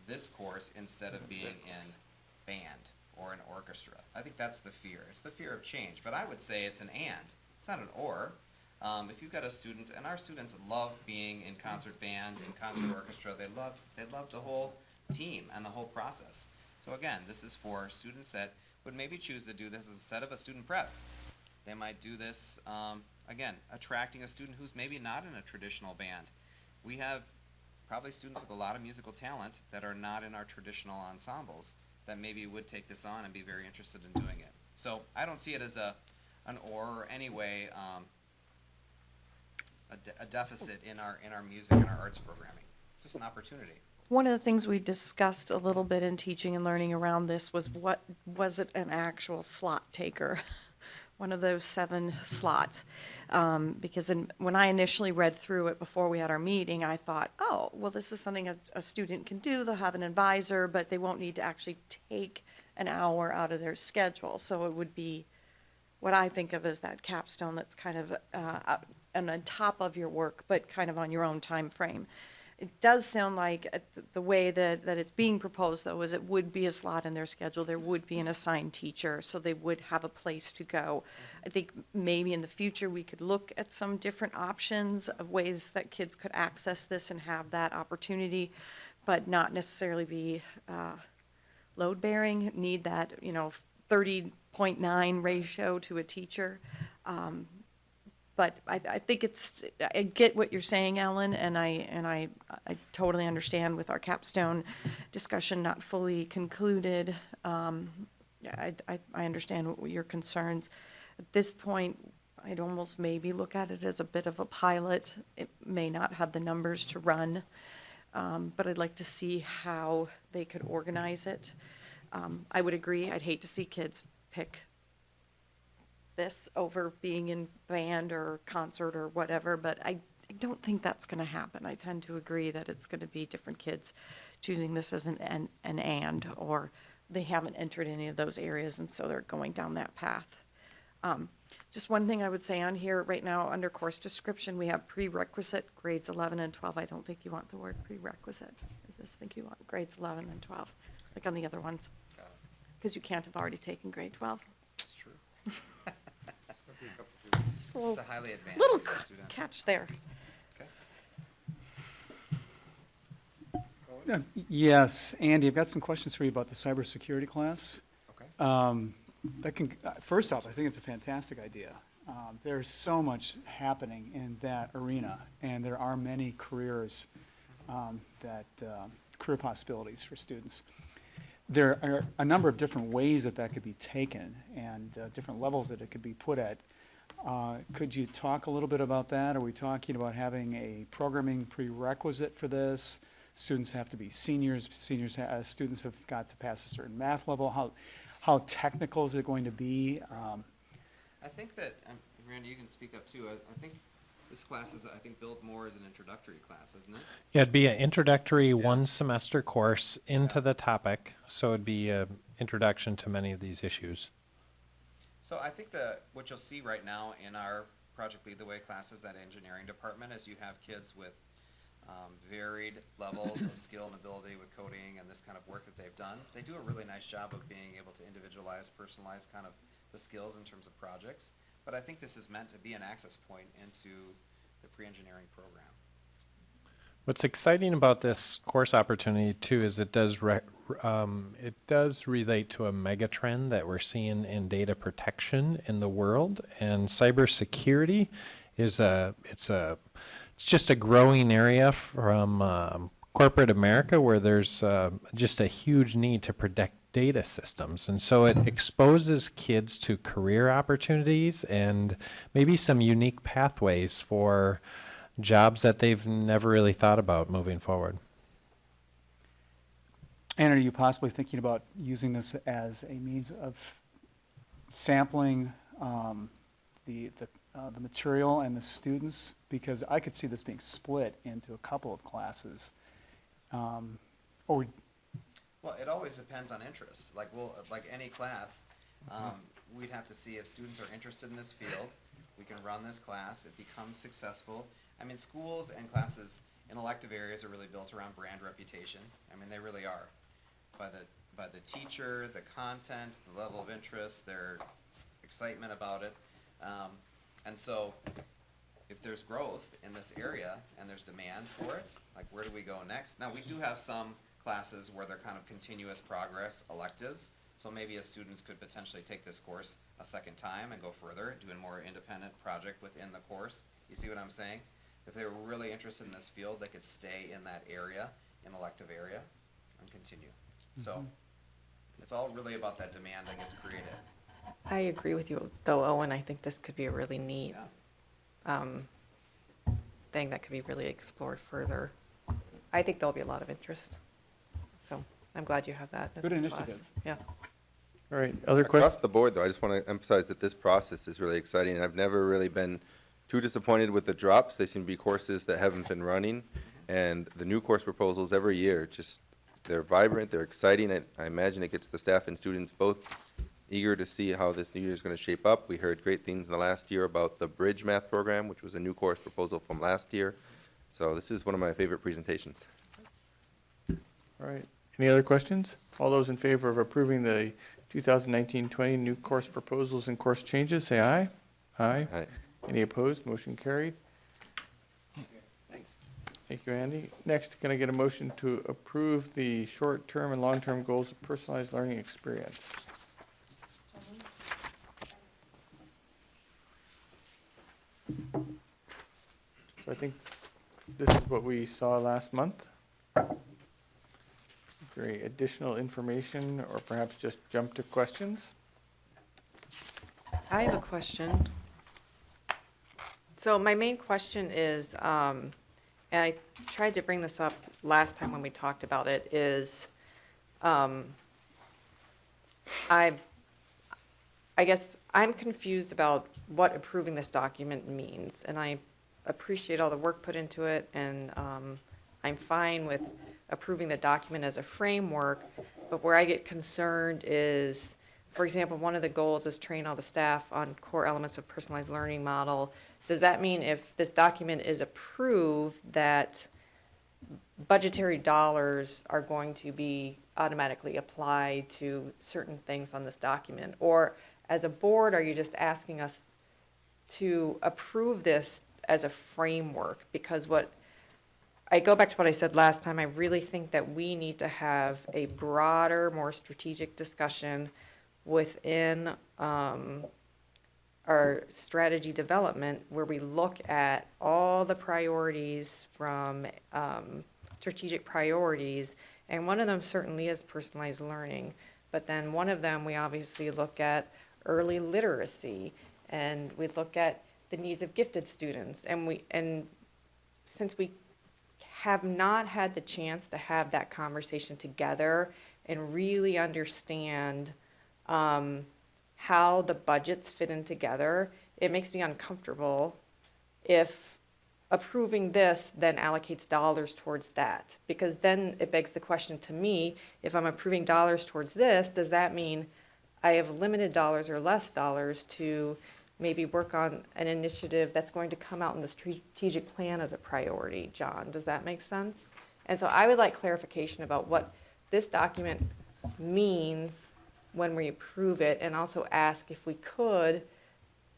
this course instead of being in band or an orchestra. I think that's the fear. It's the fear of change, but I would say it's an and. It's not an or. If you've got a student, and our students love being in concert band, in concert orchestra, they love the whole team and the whole process. So again, this is for students that would maybe choose to do this instead of a student prep. They might do this, again, attracting a student who's maybe not in a traditional band. We have probably students with a lot of musical talent that are not in our traditional ensembles that maybe would take this on and be very interested in doing it. So I don't see it as an or any way a deficit in our music and our arts programming. Just an opportunity. One of the things we discussed a little bit in teaching and learning around this was was it an actual slot taker? One of those 7 slots. Because when I initially read through it before we had our meeting, I thought, oh, well, this is something a student can do. They'll have an advisor, but they won't need to actually take an hour out of their schedule. So it would be what I think of as that capstone that's kind of on top of your work, but kind of on your own time frame. It does sound like the way that it's being proposed, though, is it would be a slot in their schedule. There would be an assigned teacher, so they would have a place to go. I think maybe in the future we could look at some different options of ways that kids could access this and have that opportunity, but not necessarily be load-bearing, need that, 30.9 ratio to a teacher. But I think I get what you're saying, Ellen, and I totally understand with our capstone discussion not fully concluded. I understand your concerns. At this point, I'd almost maybe look at it as a bit of a pilot. It may not have the numbers to run, but I'd like to see how they could organize it. I would agree, I'd hate to see kids pick this over being in band or concert or whatever, but I don't think that's going to happen. I tend to agree that it's going to be different kids choosing this as an and, or they haven't entered any of those areas, and so they're going down that path. Just one thing I would say on here, right now, under course description, we have prerequisite, grades 11 and 12. I don't think you want the word prerequisite. I just think you want grades 11 and 12, like on the other ones, because you can't have already taken grade 12. This is true. Just a little, It's a highly advanced little student. catch there. Okay. Yes, Andy, I've got some questions for you about the cybersecurity class. Okay. First off, I think it's a fantastic idea. There's so much happening in that arena, and there are many careers, career possibilities for students. There are a number of different ways that could be taken, and different levels that it could be put at. Could you talk a little bit about that? Are we talking about having a programming prerequisite for this? Students have to be seniors. Students have got to pass a certain math level. How technical is it going to be? I think that, Randy, you can speak up too. I think this class is, billed more as an introductory class, isn't it? Yeah, it'd be an introductory one-semester course into the topic, so it'd be an introduction to many of these issues. So I think what you'll see right now in our Project Lead the Way classes, that engineering department, is you have kids with varied levels of skill and ability with coding and this kind of work that they've done. They do a really nice job of being able to individualize, personalize kind of the skills in terms of projects. But I think this is meant to be an access point into the pre-engineering program. What's exciting about this course opportunity too is it does relate to a mega trend that we're seeing in data protection in the world, and cybersecurity is it's just a growing area from corporate America where there's just a huge need to protect data systems. And so it exposes kids to career opportunities and maybe some unique pathways for jobs that they've never really thought about moving forward. And are you possibly thinking about using this as a means of sampling the material and the students? Because I could see this being split into a couple of classes. Or Well, it always depends on interest. Like like any class, we'd have to see if students are interested in this field. We can run this class. It becomes successful. I mean, schools and classes in elective areas are really built around brand reputation. I mean, they really are. By the teacher, the content, the level of interest, their excitement about it. And so if there's growth in this area and there's demand for it, like where do we go next? Now, we do have some classes where they're kind of continuous progress electives. So maybe students could potentially take this course a second time and go further, do a more independent project within the course. You see what I'm saying? If they were really interested in this field, they could stay in that area, in elective area, and continue. So it's all really about that demand that gets created. I agree with you, though, Owen. I think this could be a really neat thing that could be really explored further. I think there'll be a lot of interest. So I'm glad you have that. as Good a initiative. class. Yeah. All right, other Across questions? the board, though, I just want to emphasize that this process is really exciting. I've never really been too disappointed with the drops. They seem to be courses that haven't been running, and the new course proposals every year, just, they're vibrant, they're exciting. I imagine it gets the staff and students both eager to see how this new year is going to shape up. We heard great things in the last year about the Bridge Math program, which was a new course proposal from last year. So this is one of my favorite presentations. All right, any other questions? All those in favor of approving the 2019-20 new course proposals and course changes, say aye. Aye. Aye. Any opposed? Motion carried. Thanks. Thank you, Andy. Next, can I get a motion to approve the short-term and long-term goals of personalized learning experience? So I think this is what we saw last month. Is there any additional information or perhaps just jump to questions? I have a question. So my main question is, and I tried to bring this up last time when we talked about it, is I guess I'm confused about what approving this document means. And I appreciate all the work put into it, and I'm fine with approving the document as a framework. But where I get concerned is, for example, one of the goals is train all the staff on core elements of personalized learning model. Does that mean if this document is approved that budgetary dollars are going to be automatically applied to certain things on this document? Or as a board, are you just asking us to approve this as a framework? Because I go back to what I said last time, I really think that we need to have a broader, more strategic discussion within our strategy development, where we look at all the priorities from strategic priorities, and one of them certainly is personalized learning. But then one of them, we obviously look at early literacy, and we look at the needs of gifted students. And since we have not had the chance to have that conversation together and really understand how the budgets fit in together, it makes me uncomfortable if approving this then allocates dollars towards that. Because then it begs the question to me, if I'm approving dollars towards this, does that mean I have limited dollars or less dollars to maybe work on an initiative that's going to come out in the strategic plan as a priority? John, does that make sense? And so I would like clarification about what this document means when we approve it, and also ask if we could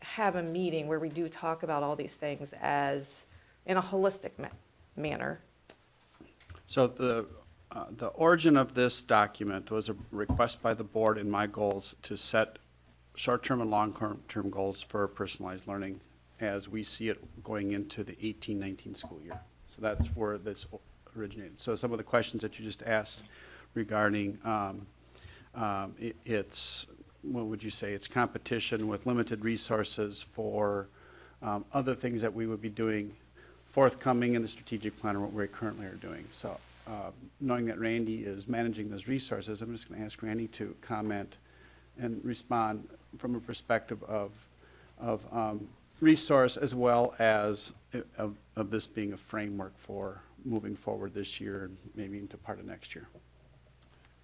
have a meeting where we do talk about all these things as in a holistic manner, So the origin of this document was a request by the board and my goals to set short-term and long-term goals for personalized learning as we see it going into the 18-19 school year. So that's where this originated. So some of the questions that you just asked regarding it's, what would you say, it's competition with limited resources for other things that we would be doing forthcoming in the strategic plan or what we currently are doing. So knowing that Randy is managing those resources, I'm just going to ask Randy to comment and respond from a perspective of resource as well as of this being a framework for moving forward this year and maybe into part of next year.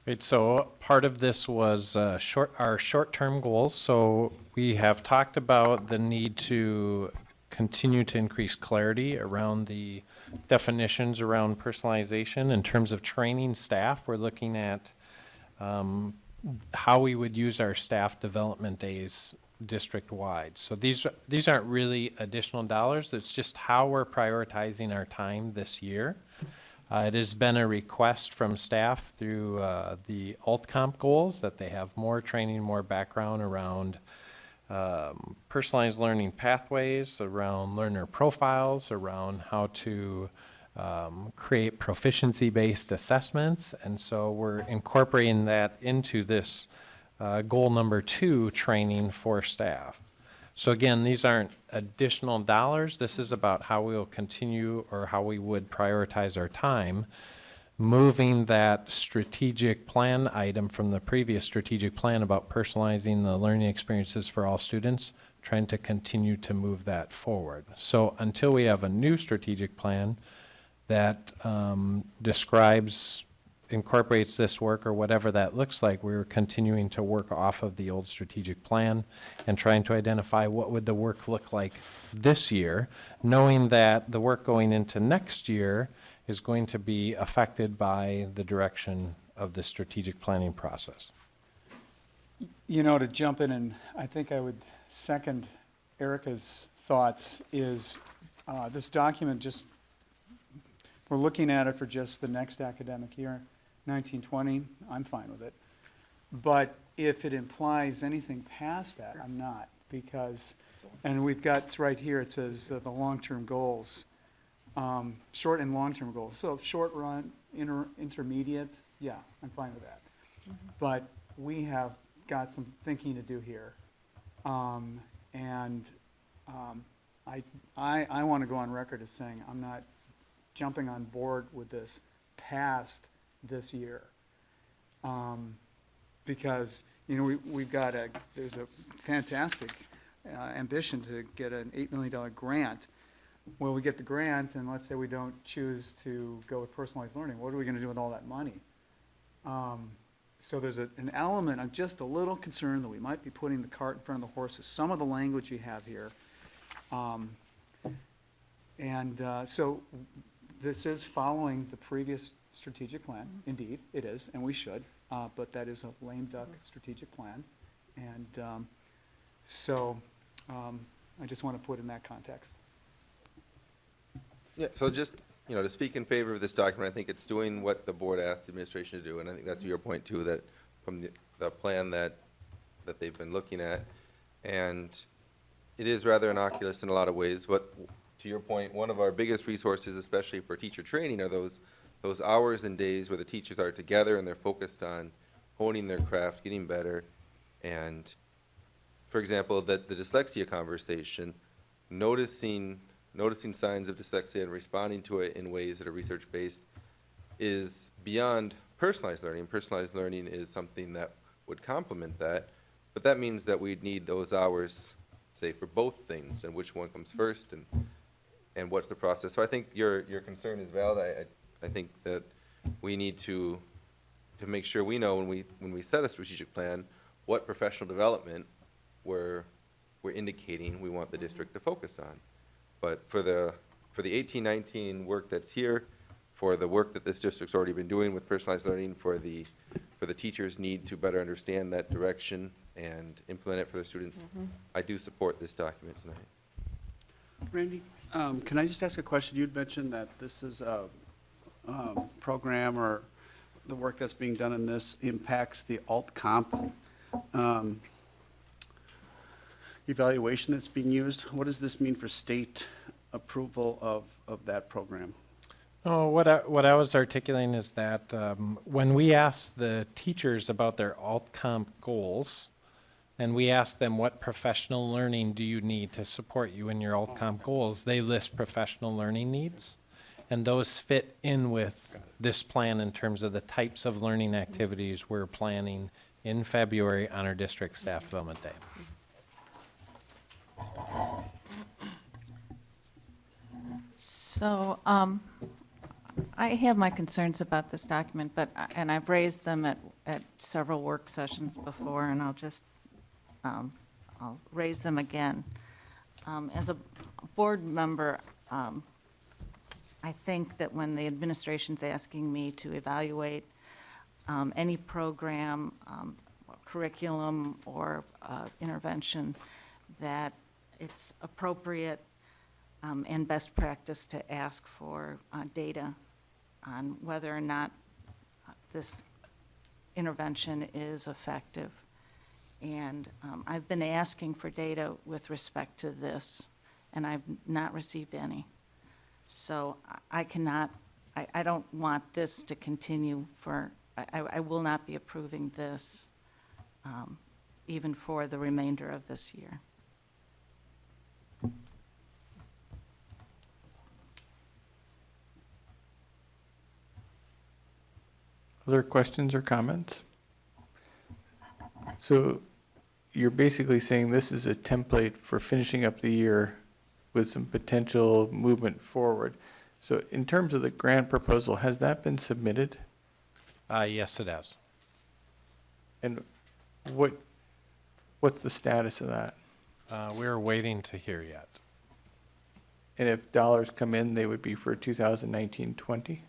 Right, so part of this was our short-term goals. So we have talked about the need to continue to increase clarity around the definitions around personalization. In terms of training staff, we're looking at how we would use our staff development days district-wide. So these aren't really additional dollars. It's just how we're prioritizing our time this year. It has been a request from staff through the alt-comp goals that they have more training, more background around personalized learning pathways, around learner profiles, around how to create proficiency-based assessments. And so we're incorporating that into this goal number 2, training for staff. So again, these aren't additional dollars. This is about how we will continue or how we would prioritize our time, moving that strategic plan item from the previous strategic plan about personalizing the learning experiences for all students, trying to continue to move that forward. So until we have a new strategic plan that incorporates this work or whatever that looks like, we're continuing to work off of the old strategic plan and trying to identify what would the work look like this year, knowing that the work going into next year is going to be affected by the direction of the strategic planning process. You know, to jump in, and I think I would second Erica's thoughts, is this document just, we're looking at it for just the next academic year, 1920, I'm fine with it. But if it implies anything past that, I'm not, because, and we've got, it's right here, it says the long-term goals, short and long-term goals. So short run, intermediate, yeah, I'm fine with that. But we have got some thinking to do here. I want to go on record as saying I'm not jumping on board with this past this year. Because, you know, there's a fantastic ambition to get an $8 million grant. Well, we get the grant, and let's say we don't choose to go with personalized learning. What are we going to do with all that money? So there's an element, I'm just a little concerned that we might be putting the cart in front of the horses. Some of the language you have here. So this is following the previous strategic plan. Indeed, it is, and we should. But that is a lame duck strategic plan. And I just want to put it in that context. Yeah, so just, you know, to speak in favor of this document, I think it's doing what the board asked the administration to do, and I think that's your point too, that from the plan that they've been looking at, and it is rather innocuous in a lot of ways, but to your point, one of our biggest resources, especially for teacher training, are those hours and days where the teachers are together and they're focused on honing their craft, getting better, and, for example, the dyslexia conversation, noticing signs of dyslexia and responding to it in ways that are research-based is beyond personalized learning. Personalized learning is something that would complement that, but that means that we'd need those hours, say, for both things, and which one comes first, and what's the process. So I think your concern is valid. I think that we need to make sure we know when we set a strategic plan what professional development we're indicating we want the district to focus on. But for the 18-19 work that's here, for the work that this district's already been doing with personalized learning, for the teachers' need to better understand that direction and implement it for their students, I do support this document tonight. Randy, can I just ask a question? You'd mentioned that this is program or the work that's being done in this impacts the alt comp evaluation that's being used? What does this mean for state approval of that program? Oh, what I was articulating is that when we ask the teachers about their alt comp goals, and we ask them what professional learning do you need to support you in your alt comp goals, they list professional learning needs, and those fit in with this plan in terms of the types of learning activities we're planning in February on our district staff development day. So, I have my concerns about this document, and I've raised them at several work sessions before, and I'll just, I'll raise them again. As a board member, I think that when the administration's asking me to evaluate any program, curriculum, or intervention, that it's appropriate and best practice to ask for data on whether or not this intervention is effective. And I've been asking for data with respect to this, and I've not received any. So I cannot, I don't want this to continue for, I will not be approving this even for the remainder of this year. Other questions or comments? So you're basically saying this is a template for finishing up the year with some potential movement forward. So in terms of the grant proposal, has that been submitted? Yes, it has. And what's the status of that? We're waiting to hear yet. And if dollars come in, they would be for 2019-20?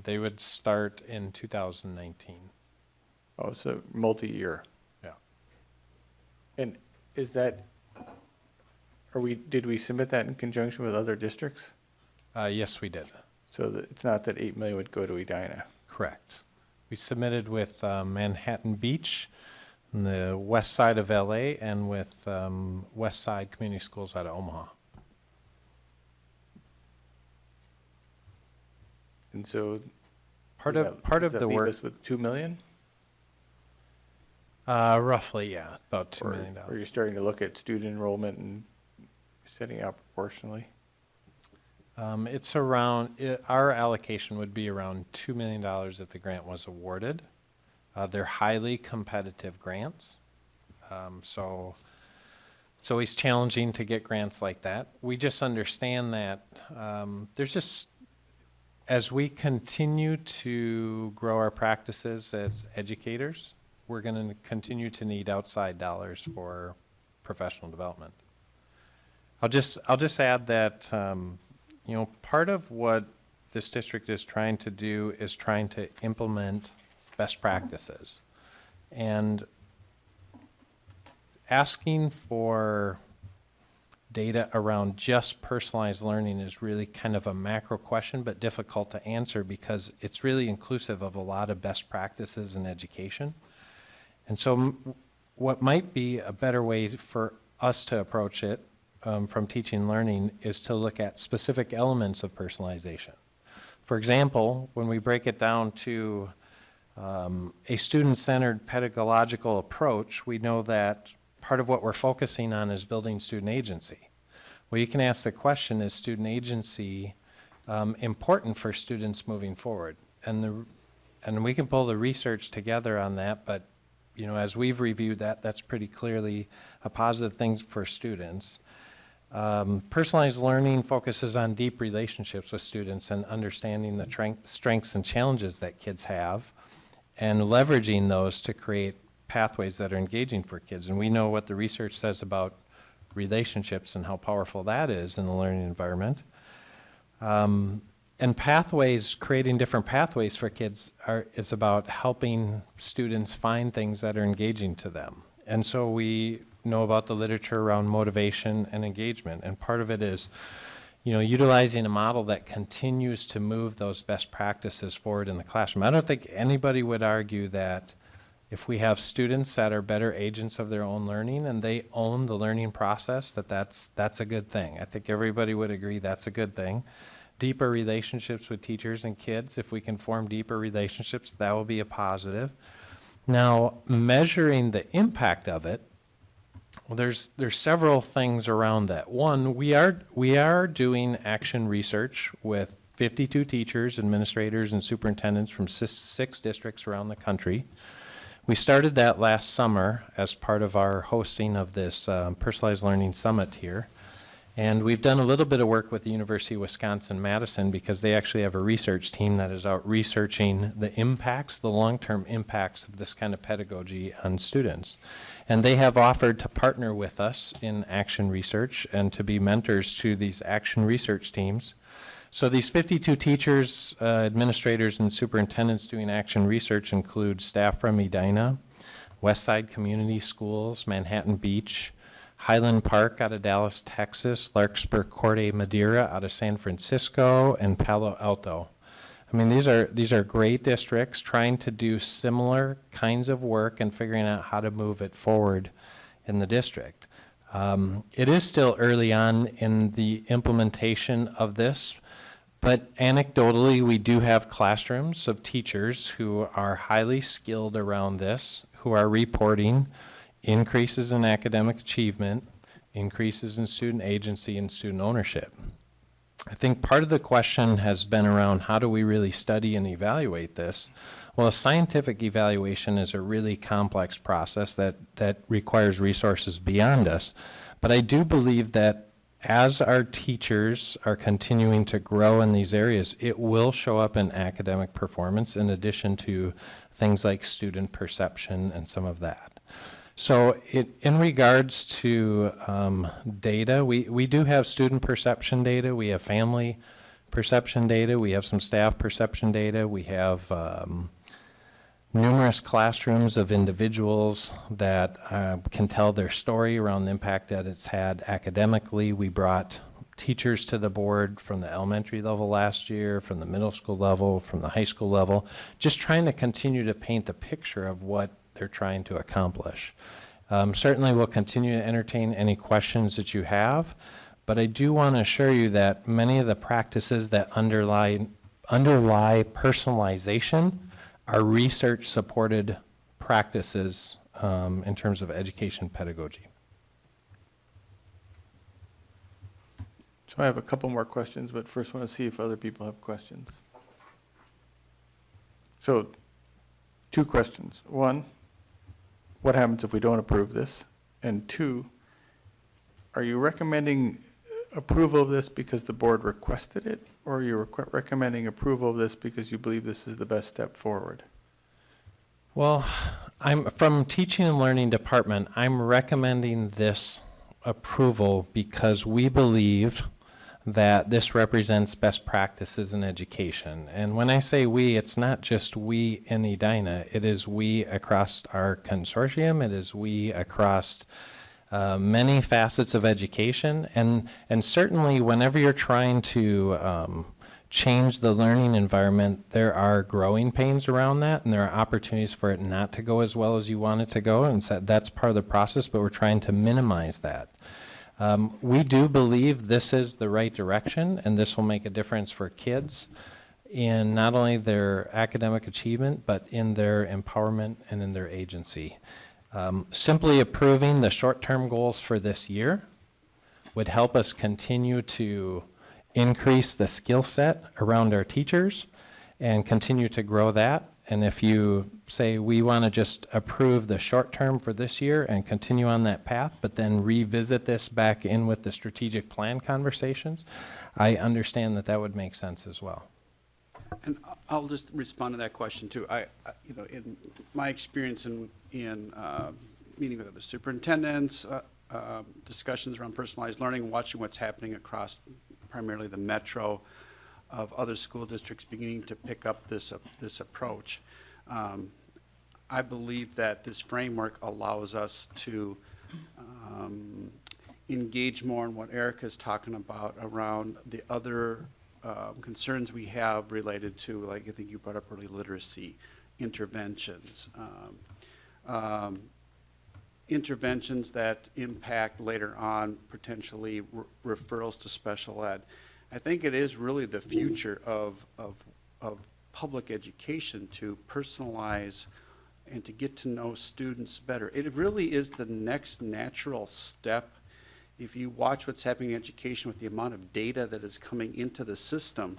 They would start in 2019. Oh, so multi-year. Yeah. And is that, did we submit that in conjunction with other districts? Yes, we did. So that it's not that 8 million would go to Edina? Correct. We submitted with Manhattan Beach, on the west side of LA, and with West Side Community Schools out of Omaha. And so Part does of that the leave work, us with 2 million? roughly, yeah, about $2 million. Or you're starting to look at student enrollment and setting out proportionally? It's around, our allocation would be around $2 million if the grant was awarded. They're highly competitive grants, so it's always challenging to get grants like that. We just understand that there's just, as we continue to grow our practices as educators, we're going to continue to need outside dollars for professional development. I'll just add that you know, part of what this district is trying to do is trying to implement best practices, and asking for data around just personalized learning is really kind of a macro question, but difficult to answer because it's really inclusive of a lot of best practices in education. And so what might be a better way for us to approach it from teaching and learning is to look at specific elements of personalization. For example, when we break it down to a student-centered pedagogical approach, we know that part of what we're focusing on is building student agency. Well, you can ask the question, is student agency important for students moving forward? And we can pull the research together on that, but you know, as we've reviewed that, that's pretty clearly a positive thing for students. Personalized learning focuses on deep relationships with students and understanding the strengths and challenges that kids have, and leveraging those to create pathways that are engaging for kids. And we know what the research says about relationships and how powerful that is in the learning environment. And pathways, creating different pathways for kids is about helping students find things that are engaging to them. And so we know about the literature around motivation and engagement, and part of it is utilizing a model that continues to move those best practices forward in the classroom. I don't think anybody would argue that if we have students that are better agents of their own learning and they own the learning process, that's a good thing. I think everybody would agree that's a good thing. Deeper relationships with teachers and kids, if we can form deeper relationships, that will be a positive. Now, measuring the impact of it, well, there's several things around that. One, we are doing action research with 52 teachers, administrators, and superintendents from six districts around the country. We started that last summer as part of our hosting of this Personalized Learning Summit here. And we've done a little bit of work with the University of Wisconsin-Madison because they actually have a research team that is out researching the impacts, the long-term impacts of this kind of pedagogy on students. And they have offered to partner with us in action research and to be mentors to these action research teams. So these 52 teachers, administrators, and superintendents doing action research include staff from Edina, Westside Community Schools, Manhattan Beach, Highland Park out of Dallas, Texas, Larkspur Corte Madera out of San Francisco, and Palo Alto. I mean, these are great districts trying to do similar kinds of work and figuring out how to move it forward in the district. It is still early on in the implementation of this, but anecdotally, we do have classrooms of teachers who are highly skilled around this, who are reporting increases in academic achievement, increases in student agency and student ownership. I think part of the question has been around how do we really study and evaluate this? Well, a scientific evaluation is a really complex process that requires resources beyond us. But I do believe that as our teachers are continuing to grow in these areas, it will show up in academic performance in addition to things like student perception and some of that. So in regards to data, we do have student perception data, we have family perception data, we have some staff perception data, we have numerous classrooms of individuals that can tell their story around the impact that it's had academically. We brought teachers to the board from the elementary level last year, from the middle school level, from the high school level, just trying to continue to paint the picture of what they're trying to accomplish. Certainly we'll continue to entertain any questions that you have, but I do want to assure you that many of the practices that underlie personalization are research-supported practices in terms of education pedagogy. So I have a couple more questions, but first I want to see if other people have questions. So, 2 questions. 1, what happens if we don't approve this? And 2, are you recommending approval of this because the board requested it, or are you recommending approval of this because you believe this is the best step forward? Well, I'm from Teaching and Learning Department. I'm recommending this approval because we believe that this represents best practices in education. And when I say we, it's not just we in Edina. It is we across our consortium. It is we across many facets of education. And certainly whenever you're trying to change the learning environment, there are growing pains around that, and there are opportunities for it not to go as well as you want it to go. And so that's part of the process, but we're trying to minimize that. We do believe this is the right direction, and this will make a difference for kids in not only their academic achievement, but in their empowerment and in their agency. Simply approving the short-term goals for this year would help us continue to increase the skill set around our teachers and continue to grow that. And if you say we want to just approve the short term for this year and continue on that path, but then revisit this back in with the strategic plan conversations, I understand that that would make sense as well. And I'll just respond to that question too. In my experience in meeting with other superintendents, discussions around personalized learning, watching what's happening across primarily the metro, of other school districts beginning to pick up this approach. I believe that this framework allows us to engage more in what Erica's talking about around the other concerns we have related to, like I think you brought up early literacy, interventions, interventions that impact later on potentially referrals to special ed. I think it is really the future of public education to personalize and to get to know students better. It really is the next natural step. If you watch what's happening in education with the amount of data that is coming into the system,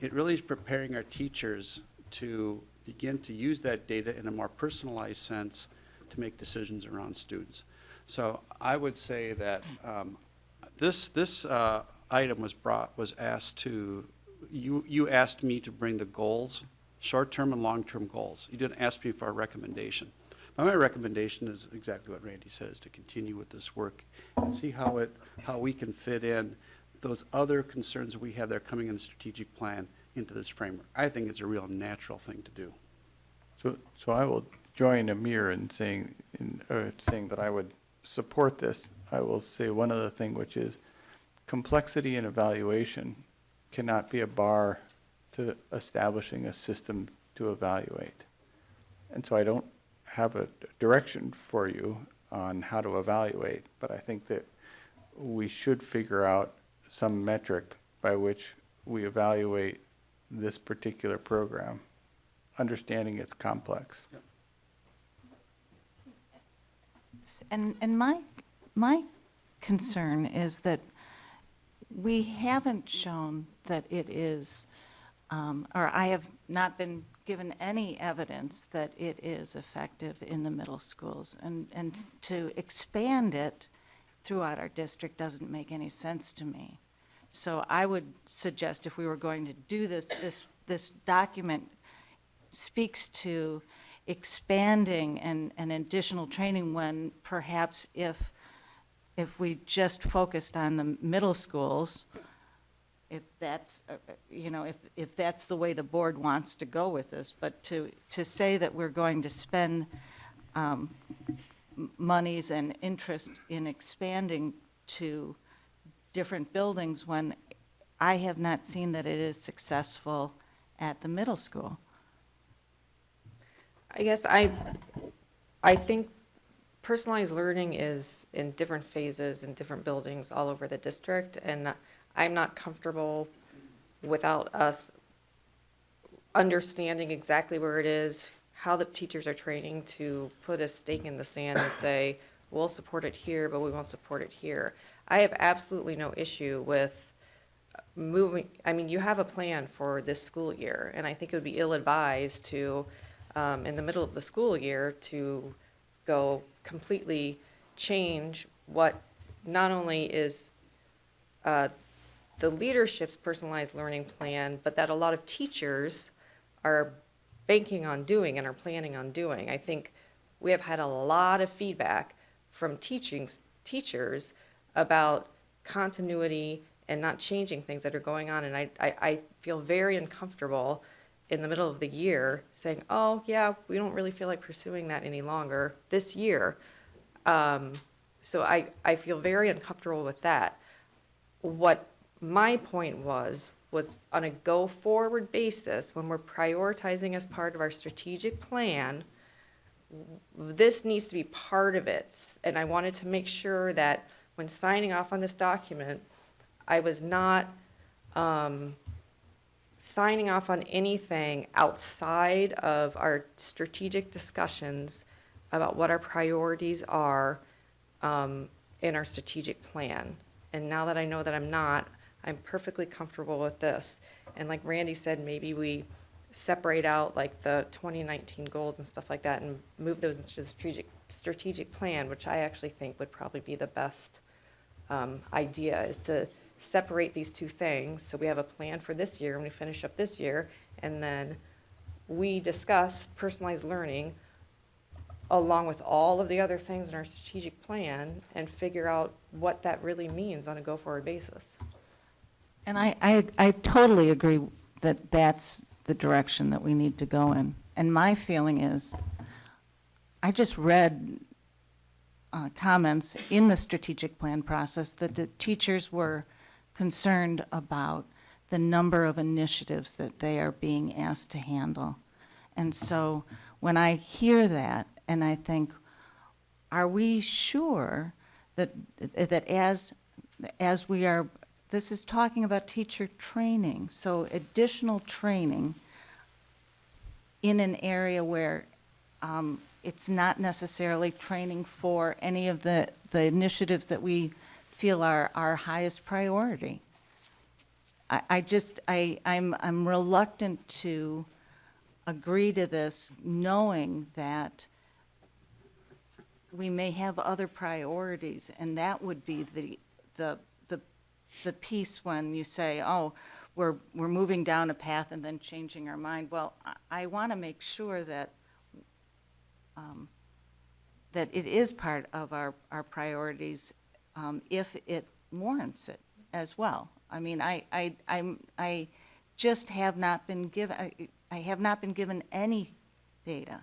it really is preparing our teachers to begin to use that data in a more personalized sense to make decisions around students. So I would say that this item was asked to, you asked me to bring the goals, short-term and long-term goals. You didn't ask me for a recommendation. But my recommendation is exactly what Randy says, to continue with this work and see how we can fit in those other concerns that we have that are coming in the strategic plan into this framework. I think it's a real natural thing to do. So I will join Amir in saying that I would support this. I will say one other thing, which is complexity in evaluation cannot be a bar to establishing a system to evaluate. And so I don't have a direction for you on how to evaluate, but I think that we should figure out some metric by which we evaluate this particular program, understanding it's complex. Yep. And my concern is that we haven't shown that it is, or I have not been given any evidence that it is effective in the middle schools. And to expand it throughout our district doesn't make any sense to me. So I would suggest if we were going to do this document speaks to expanding and additional training when perhaps if we just focused on the middle schools, if that's, if that's the way the board wants to go with this, but to say that we're going to spend monies and interest in expanding to different buildings when I have not seen that it is successful at the middle school. I guess I think personalized learning is in different phases in different buildings all over the district, and I'm not comfortable without us understanding exactly where it is, how the teachers are training to put a stake in the sand and say, we'll support it here, but we won't support it here. I have absolutely no issue with moving, I mean, you have a plan for this school year, and I think it would be ill-advised to, in the middle of the school year, to go completely change what not only is the leadership's personalized learning plan, but that a lot of teachers are banking on doing and are planning on doing. I think we have had a lot of feedback from teachers about continuity and not changing things that are going on. And I feel very uncomfortable in the middle of the year saying, oh, yeah, we don't really feel like pursuing that any longer this year. So I feel very uncomfortable with that. What my point was on a go-forward basis, when we're prioritizing as part of our strategic plan, this needs to be part of it. And I wanted to make sure that when signing off on this document, I was not signing off on anything outside of our strategic discussions about what our priorities are in our strategic plan. And now that I know that I'm not, I'm perfectly comfortable with this. And like Randy said, maybe we separate out like the 2019 goals and stuff like that and move those into the strategic plan, which I actually think would probably be the best idea, is to separate these two things. So we have a plan for this year and we finish up this year, and then we discuss personalized learning along with all of the other things in our strategic plan and figure out what that really means on a go-forward basis. And I totally agree that that's the direction that we need to go in. And my feeling is, I just read comments in the strategic plan process that the teachers were concerned about the number of initiatives that they are being asked to handle. And so when I hear that, and I think, are we sure that as we are, this is talking about teacher training, so additional training in an area where it's not necessarily training for any of the initiatives that we feel are our highest priority. I'm reluctant to agree to this, knowing that we may have other priorities, and that would be the piece when you say, oh, we're moving down a path and then changing our mind. Well, I want to make sure that that it is part of our priorities if it warrants it as well. I mean, I just have not been given, I have not been given any data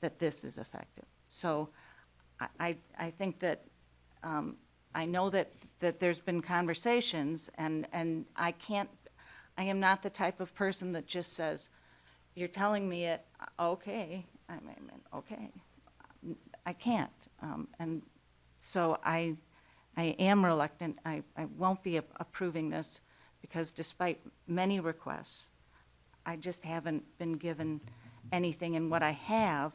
that this is effective. So I think that, I know that there's been conversations, and I am not the type of person that just says, you're telling me it, okay, okay. I can't. And so I am reluctant. I won't be approving this because despite many requests, I just haven't been given anything, and what I have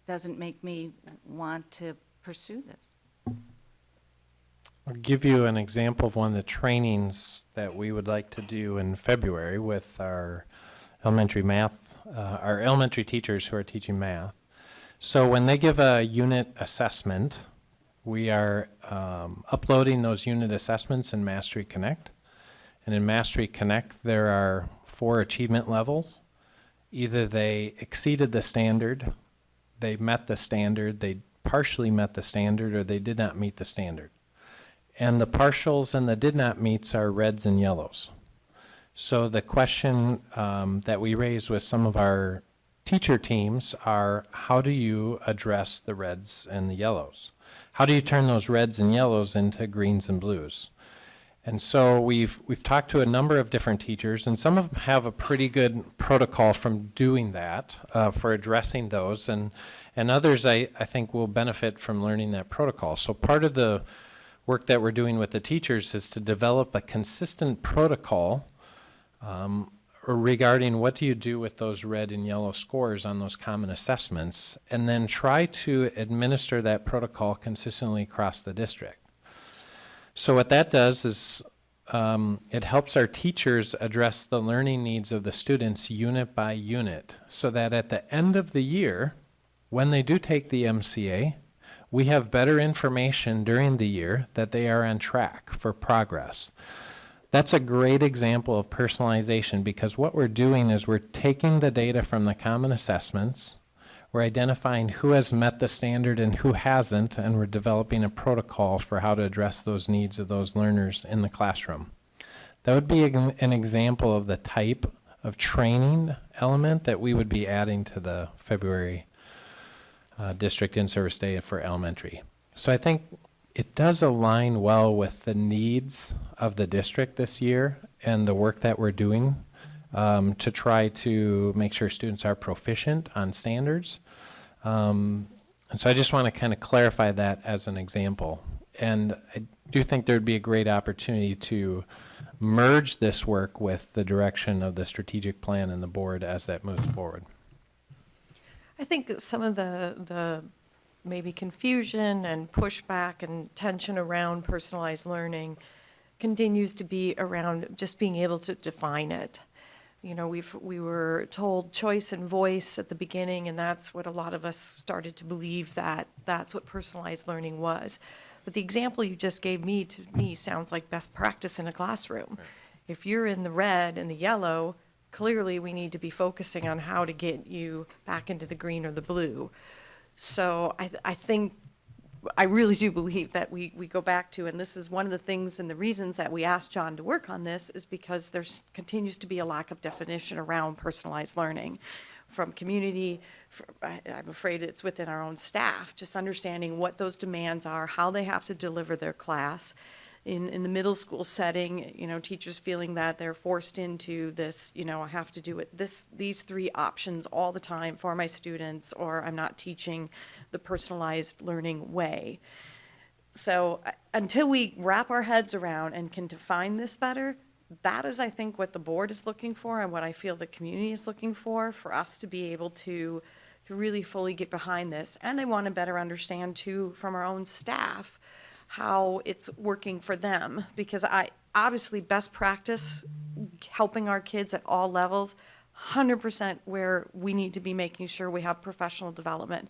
doesn't make me want to pursue this. I'll give you an example of one of the trainings that we would like to do in February with our elementary math, our elementary teachers who are teaching math. So when they give a unit assessment, we are uploading those unit assessments in Mastery Connect. And in Mastery Connect, there are 4 achievement levels. Either they exceeded the standard, they met the standard, they partially met the standard, or they did not meet the standard. And the partials and the did not meets are reds and yellows. So the question that we raised with some of our teacher teams are, how do you address the reds and the yellows? How do you turn those reds and yellows into greens and blues? And so we've talked to a number of different teachers, and some of them have a pretty good protocol from doing that for addressing those, and others I think will benefit from learning that protocol. So part of the work that we're doing with the teachers is to develop a consistent protocol regarding what do you do with those red and yellow scores on those common assessments, and then try to administer that protocol consistently across the district. So what that does is it helps our teachers address the learning needs of the students unit by unit, so that at the end of the year, when they do take the MCA, we have better information during the year that they are on track for progress. That's a great example of personalization, because what we're doing is we're taking the data from the common assessments, we're identifying who has met the standard and who hasn't, and we're developing a protocol for how to address those needs of those learners in the classroom. That would be an example of the type of training element that we would be adding to the February District in-service day for elementary. So I think it does align well with the needs of the district this year and the work that we're doing to try to make sure students are proficient on standards. And so I just want to kind of clarify that as an example. And I do think there'd be a great opportunity to merge this work with the direction of the strategic plan and the board as that moves forward. I think some of the maybe confusion and pushback and tension around personalized learning continues to be around just being able to define it. You know, we were told choice and voice at the beginning, and that's what a lot of us started to believe, that that's what personalized learning was. But the example you just gave me, to me, sounds like best practice in a classroom. Right. If you're in the red and the yellow, clearly we need to be focusing on how to get you back into the green or the blue. So I think, I really do believe that we go back to, and this is one of the things and the reasons that we asked John to work on this, is because there continues to be a lack of definition around personalized learning. from community. I'm afraid it's within our own staff, just understanding what those demands are, how they have to deliver their class. In the middle school setting, teachers feeling that they're forced into this, I have to do these 3 options all the time for my students, or I'm not teaching the personalized learning way. So until we wrap our heads around and can define this better, that is, I think, what the board is looking for and what I feel the community is looking for us to be able to really fully get behind this. And I want to better understand, too, from our own staff, how it's working for them, because obviously best practice, helping our kids at all levels, 100% where we need to be making sure we have professional development.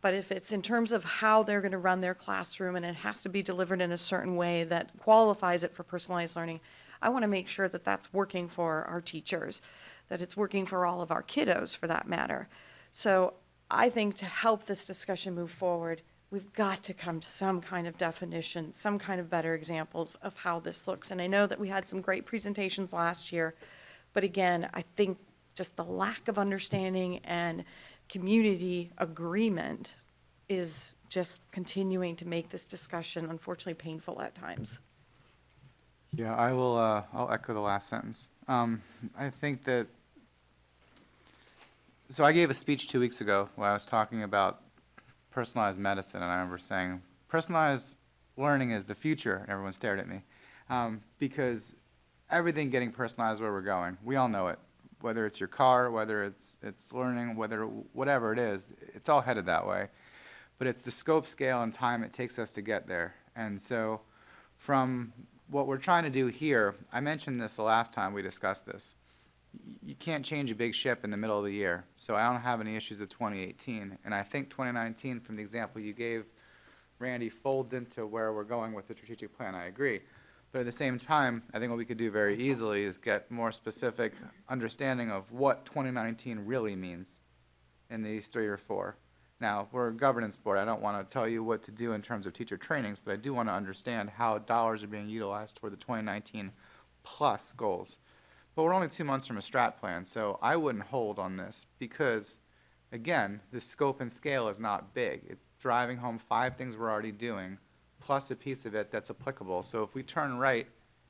But if it's in terms of how they're going to run their classroom and it has to be delivered in a certain way that qualifies it for personalized learning, I want to make sure that that's working for our teachers, that it's working for all of our kiddos for that matter. So I think to help this discussion move forward, we've got to come to some kind of definition, some kind of better examples of how this looks. And I know that we had some great presentations last year, but again, I think just the lack of understanding and community agreement is just continuing to make this discussion unfortunately painful at times. Yeah, I'll echo the last sentence. I think that, so I gave a speech 2 weeks ago where I was talking about personalized medicine, and I remember saying, personalized learning is the future, and everyone stared at me, because everything getting personalized where we're going. We all know it, whether it's your car, whether it's learning, whatever it is, it's all headed that way. But it's the scope, scale, and time it takes us to get there. And so from what we're trying to do here, I mentioned this the last time we discussed this. You can't change a big ship in the middle of the year, so I don't have any issues with 2018. And I think 2019, from the example you gave, Randy, folds into where we're going with the strategic plan. I agree. But at the same time, I think what we could do very easily is get more specific understanding of what 2019 really means in these 3 or 4. Now, we're a governance board. I don't want to tell you what to do in terms of teacher trainings, but I do want to understand how dollars are being utilized toward the 2019 plus goals. But we're only 2 months from a strat plan, so I wouldn't hold on this because, again, the scope and scale is not big. It's driving home 5 things we're already doing, plus a piece of it that's applicable. So if we turn right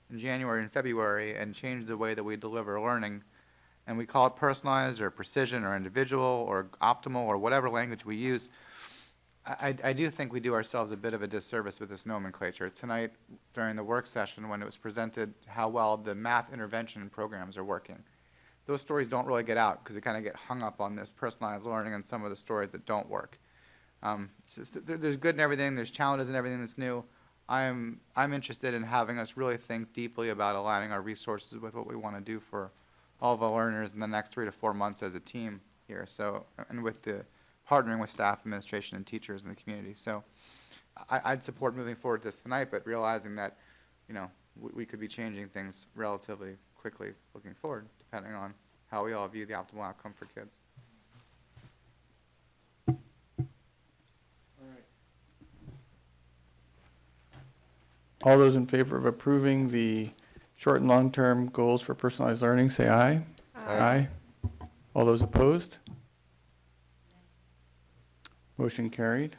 in January and February and change the way that we deliver learning, and we call it personalized or precision or individual or optimal or whatever language we use, I do think we do ourselves a bit of a disservice with this nomenclature. Tonight, during the work session, when it was presented how well the math intervention programs are working, those stories don't really get out because we kind of get hung up on this personalized learning and some of the stories that don't work. There's good in everything. There's challenges in everything that's new. I'm interested in having us really think deeply about aligning our resources with what we want to do for all of our learners in the next 3 to 4 months as a team here. So, and with the partnering with staff, administration, and teachers in the community. So I'd support moving forward this tonight, but realizing that, we could be changing things relatively quickly looking forward, depending on how we all view the optimal outcome for kids. All those in favor of approving the short and long-term goals for personalized learning, say aye. Aye. All those opposed? Motion carried.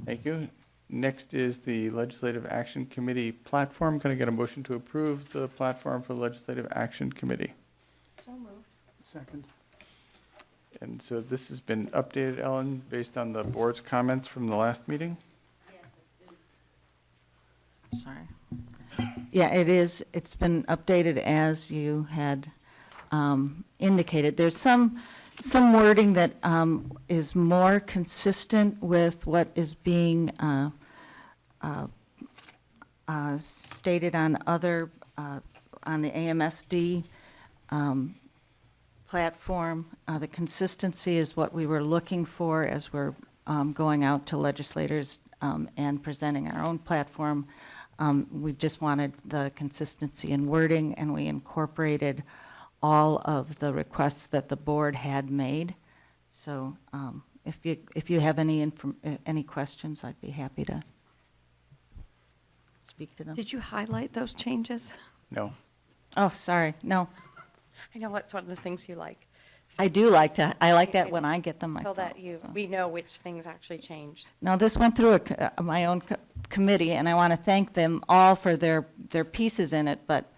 Thank you. Next is the Legislative Action Committee platform. Can I get a motion to approve the platform for the Legislative Action Committee? So moved. Second. And so this has been updated, Ellen, based on the board's comments from the last meeting? Sorry. Yeah, it is. It's been updated as you had indicated. There's some wording that is more consistent with what is being stated on other, on the AMSD platform. The consistency is what we were looking for as we're going out to legislators and presenting our own platform. We just wanted the consistency in wording, and we incorporated all of the requests that the board had made. So if you have any questions, I'd be happy to speak to them. Did you highlight those changes? No. Oh, sorry, no. I know that's one of the things you like. I do like to, I like that when I get them So myself. that we know which things actually changed. Now, this went through my own committee, and I want to thank them all for their pieces in it, but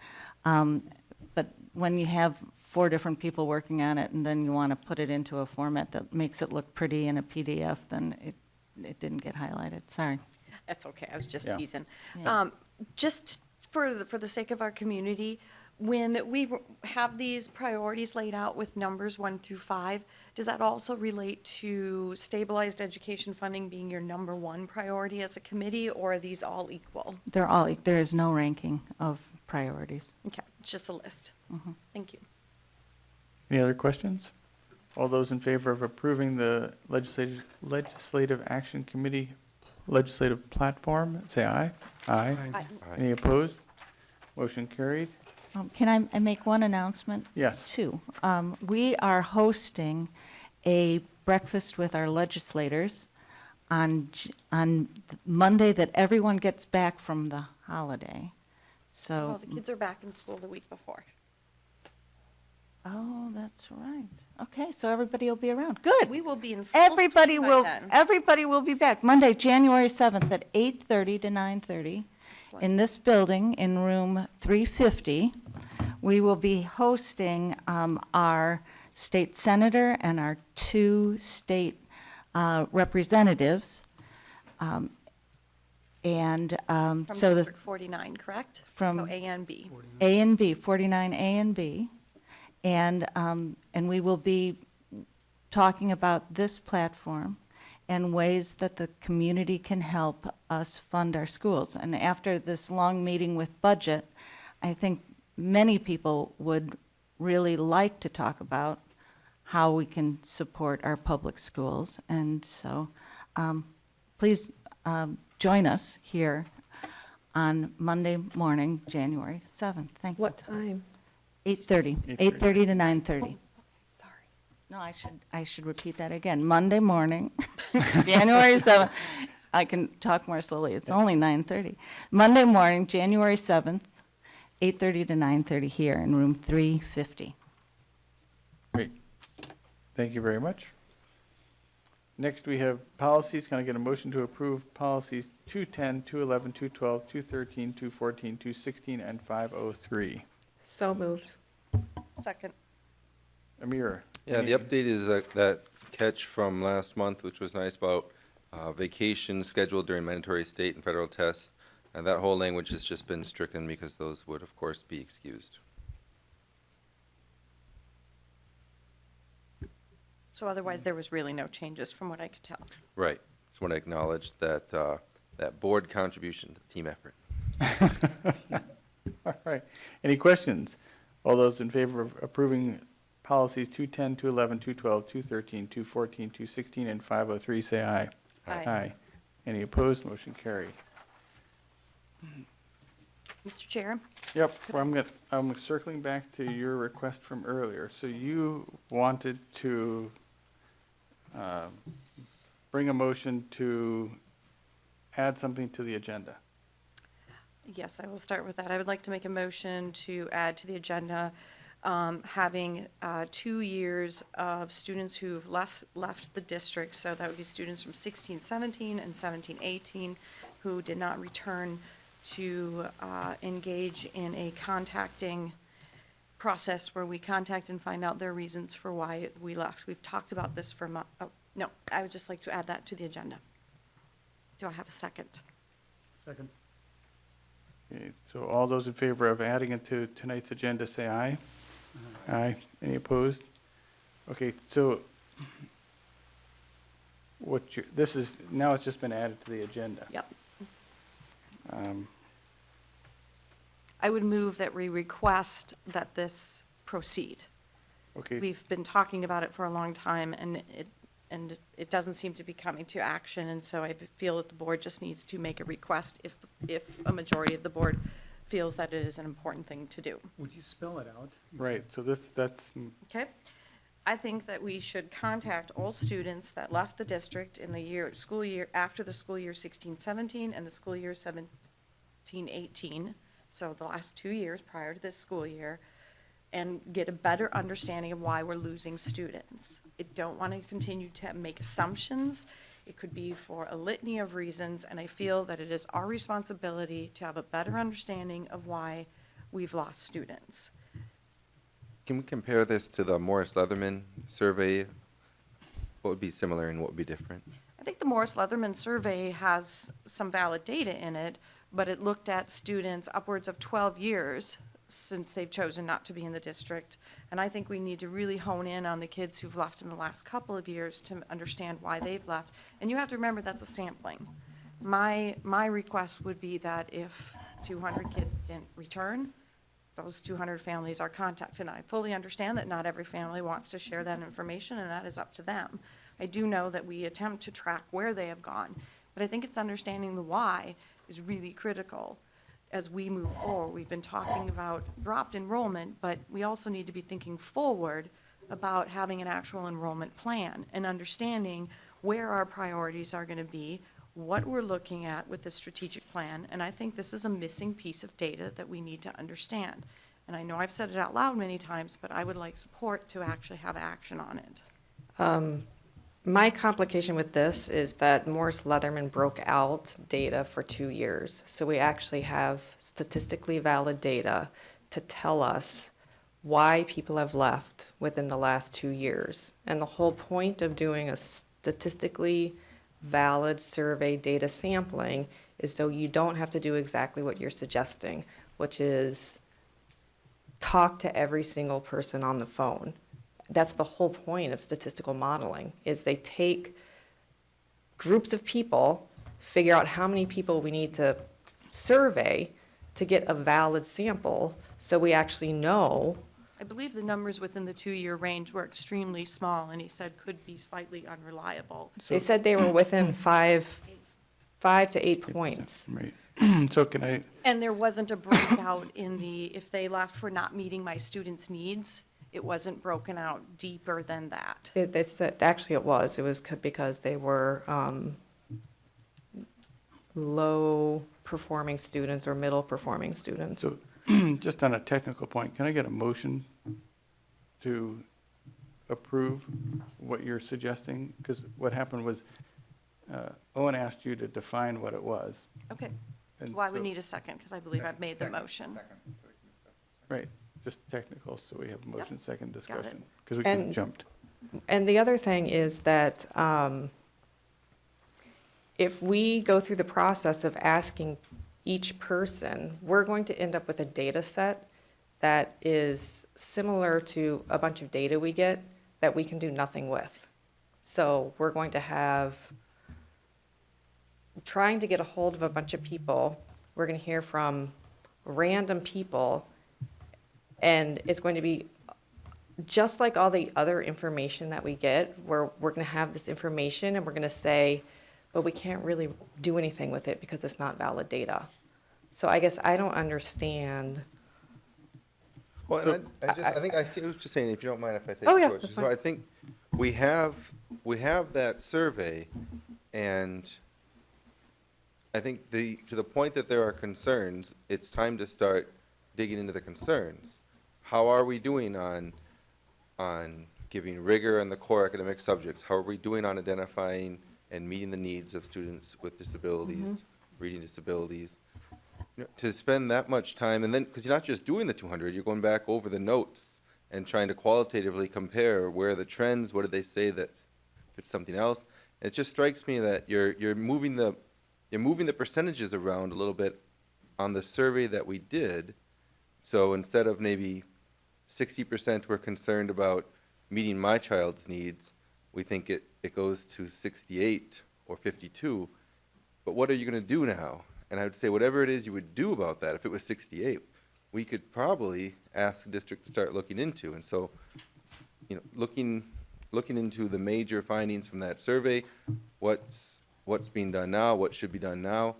when you have 4 different people working on it, and then you want to put it into a format that makes it look pretty in a PDF, then it didn't get highlighted, sorry. That's okay, I was just Yeah. teasing. Yeah. Just for the sake of our community, when we have these priorities laid out with numbers 1 through 5, does that also relate to stabilized education funding being your number 1 priority as a committee, or are these all equal? They're all, there is no ranking of priorities. Okay, it's just a list. Mhm. Thank you. Any other questions? All those in favor of approving the Legislative Action Committee legislative platform, say aye. Aye. Aye. Any opposed? Motion carried. Can I make one announcement? Yes. 2. We are hosting a breakfast with our legislators on Monday that everyone gets back from the holiday. So. Well, the kids are back in school the week before. Oh, that's right. Okay, so everybody will be around. Good. We will be in full Everybody swing by will, then. everybody will be back. Monday, January 7th at 8:30 to 9:30 in this building in room 350. We will be hosting our state senator and our 2 state representatives. From So the District 49, correct? From So A and B. A and B, 49A and B. And we will be talking about this platform and ways that the community can help us fund our schools. And after this long meeting with budget, I think many people would really like to talk about how we can support our public schools. And so please join us here on Monday morning, January 7th. Thank you. What time? 8:30, 8:30 to 9:30. Sorry. No, I should repeat that again. Monday morning, January 7th. I can talk more slowly. It's only 9:30. Monday morning, January 7th, 8:30 to 9:30 here in room 350. Great. Thank you very much. Next, we have policies. Can I get a motion to approve policies 210, 211, 212, 213, 214, 216, and 503? So moved. Second. Amir? Yeah, the update is that catch from last month, which was nice, about vacation scheduled during mandatory state and federal tests. And that whole language has just been stricken because those would, of course, be excused. So otherwise, there was really no changes from what I could tell. Right. Just want to acknowledge that, that board contribution to the team effort. All right. Any questions? All those in favor of approving policies 210, 211, 212, 213, 214, 216, and 503, say aye. Aye. Any opposed? Motion carried. Mr. Chair? Yep, well, I'm circling back to your request from earlier. So you wanted to bring a motion to add something to the agenda. Yes, I will start with that. I would like to make a motion to add to the agenda having 2 years of students who've left the district. So that would be students from 16-17 and 17-18 who did not return to engage in a contacting process where we contact and find out their reasons for why we left. We've talked about this for no, I would just like to add that to the agenda. Do I have a second? Second. Okay, so all those in favor of adding it to tonight's agenda, say aye. Aye. Any opposed? Okay, so this is, now it's just been added to the agenda. Yep. I would move that we request that this proceed. Okay. We've been talking about it for a long time, and it doesn't seem to be coming to action, and so I feel that the board just needs to make a request if a majority of the board feels that it is an important thing to do. Would you spell it out? Right, so that's, Okay? I think that we should contact all students that left the district in the school year, after the school year 16-17 and the school year 17-18, so the last 2 years prior to this school year, and get a better understanding of why we're losing students. I don't want to continue to make assumptions. It could be for a litany of reasons, and I feel that it is our responsibility to have a better understanding of why we've lost students. Can we compare this to the Morris Leatherman survey? What would be similar and what would be different? I think the Morris Leatherman survey has some valid data in it, but it looked at students upwards of 12 years since they've chosen not to be in the district. And I think we need to really hone in on the kids who've left in the last couple of years to understand why they've left. And you have to remember that's a sampling. My request would be that if 200 kids didn't return, those 200 families are contacted. And I fully understand that not every family wants to share that information, and that is up to them. I do know that we attempt to track where they have gone, but I think it's understanding the why is really critical as we move forward. We've been talking about dropped enrollment, but we also need to be thinking forward about having an actual enrollment plan and understanding where our priorities are going to be, what we're looking at with the strategic plan, and I think this is a missing piece of data that we need to understand. And I know I've said it out loud many times, but I would like support to actually have action on it. My complication with this is that Morris Leatherman broke out data for 2 years. So we actually have statistically valid data to tell us why people have left within the last 2 years. And the whole point of doing a statistically valid survey data sampling is so you don't have to do exactly what you're suggesting, which is talk to every single person on the phone. That's the whole point of statistical modeling, is they take groups of people, figure out how many people we need to survey to get a valid sample, so we actually know. I believe the numbers within the 2-year range were extremely small, and he said could be slightly unreliable. They said they were within 5 to 8 points. Right. So can I, And there wasn't a breakout in the, if they left for not meeting my students' needs, it wasn't broken out deeper than that. Actually, it was. It was because they were low-performing students or middle-performing students. so just on a technical point, can I get a motion to approve what you're suggesting? Because what happened was Owen asked you to define what it was. Okay. And Well, I would so- need a second, because I believe I've made the motion. Right, just technical, so we have motion, second Got it. discussion. Because we could have And- jumped. And the other thing is that if we go through the process of asking each person, we're going to end up with a data set that is similar to a bunch of data we get that we can do nothing with. So we're going to have, trying to get a hold of a bunch of people, we're going to hear from random people, and it's going to be just like all the other information that we get, where we're going to have this information and we're going to say, but we can't really do anything with it because it's not valid data. So I guess I don't understand. Well, and I think I was just saying, if you don't mind if I take Oh, the yeah, torch. that's So fine. I think we have that survey, and I think to the point that there are concerns, it's time to start digging into the concerns. How are we doing on giving rigor in the core academic subjects? How are we doing on identifying and meeting the needs of students with disabilities, reading disabilities? You know, to spend that much time, and then, because you're not just doing the 200, you're going back over the notes and trying to qualitatively compare where are the trends, what did they say that fits something else. And it just strikes me that you're moving the percentages around a little bit on the survey that we did. So instead of maybe 60% were concerned about meeting my child's needs, we think it goes to 68 or 52. But what are you going to do now? And I would say whatever it is you would do about that, if it was 68, we could probably ask the district to start looking into. And so, you know, looking into the major findings from that survey, what's being done now, what should be done now.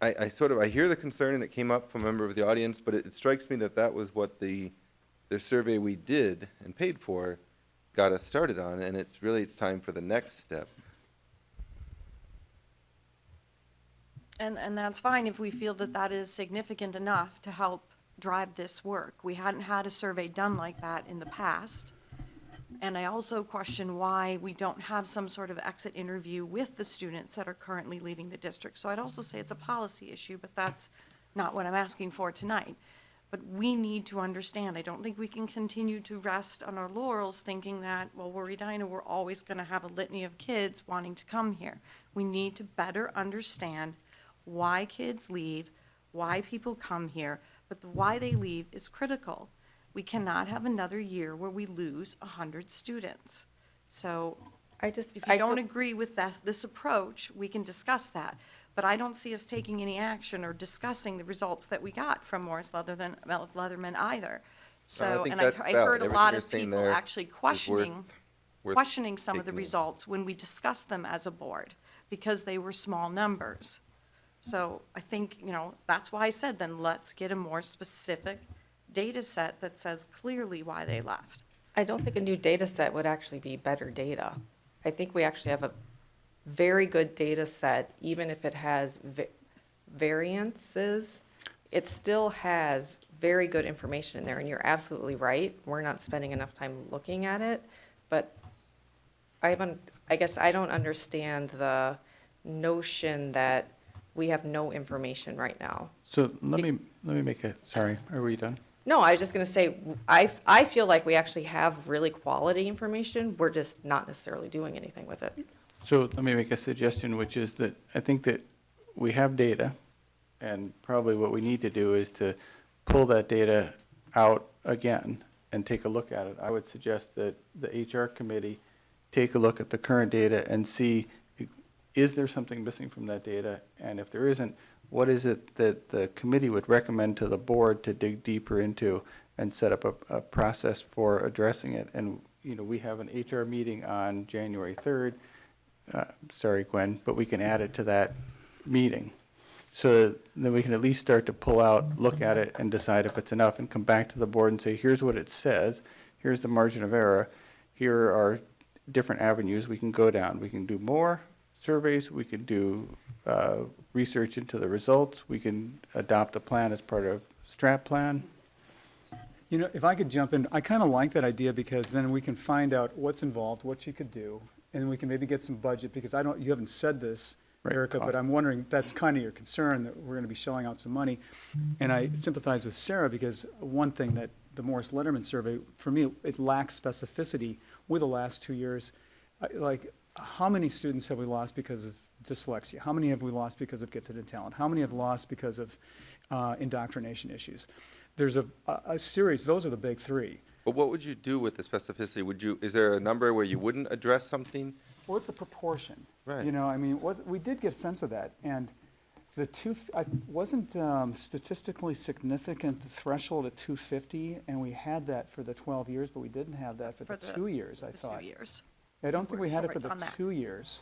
I hear the concern, and it came up from a member of the audience, but it strikes me that was what the survey we did and paid for got us started on, and it's time for the next step. And that's fine if we feel that that is significant enough to help drive this work. We hadn't had a survey done like that in the past. And I also question why we don't have some sort of exit interview with the students that are currently leaving the district. So I'd also say it's a policy issue, but that's not what I'm asking for tonight. But we need to understand, I don't think we can continue to rest on our laurels thinking that, well, we're Edina, we're always going to have a litany of kids wanting to come here. We need to better understand why kids leave, why people come here, but the why they leave is critical. We cannot have another year where we lose 100 students. So if you don't agree with this approach, we can discuss that. But I don't see us taking any action or discussing the results that we got from Morris Leatherman either. So, and I heard a lot of people actually questioning some of the results when we discussed them as a board because they were small numbers. So I think, that's why I said then let's get a more specific data set that says clearly why they left. I don't think a new data set would actually be better data. I think we actually have a very good data set, even if it has variances, it still has very good information in there, and you're absolutely right. We're not spending enough time looking at it, but I guess I don't understand the notion that we have no information right now. So let me make sorry, are we done? No, I was just going to say, I feel like we actually have really quality information. We're just not necessarily doing anything with it. So let me make a suggestion, which is that I think that we have data, and probably what we need to do is to pull that data out again and take a look at it. I would suggest that the HR committee take a look at the current data and see, is there something missing from that data? And if there isn't, what is it that the committee would recommend to the board to dig deeper into and set up a process for addressing it? And, we have an HR meeting on January 3rd. Sorry, Gwen, but we can add it to that meeting. So then we can at least start to pull out, look at it, and decide if it's enough, and come back to the board and say, here's what it says, here's the margin of error, here are different avenues we can go down. We can do more surveys, we can do research into the results, we can adopt a plan as part of strat plan. If I could jump in, I kind of like that idea because then we can find out what's involved, what you could do, and we can maybe get some budget, because you haven't said this, Right, Erica, but cost. I'm wondering, that's kind of your concern, that we're going to be shelling out some money. And I sympathize with Sarah, because one thing that the Morris Letterman survey, for me, it lacks specificity with the last 2 years. Like, how many students have we lost because of dyslexia? How many have we lost because of gifted and talent? How many have lost because of indoctrination issues? There's a series, those are the big three. But what would you do with the specificity? Is there a number where you wouldn't address something? What's the proportion? Right. We did get a sense of that, and wasn't statistically significant the threshold at 250, and we had that for the 12 years, but we didn't have that for the 2 years, I thought. 2 years. I don't think we had it for short the on that. 2 years.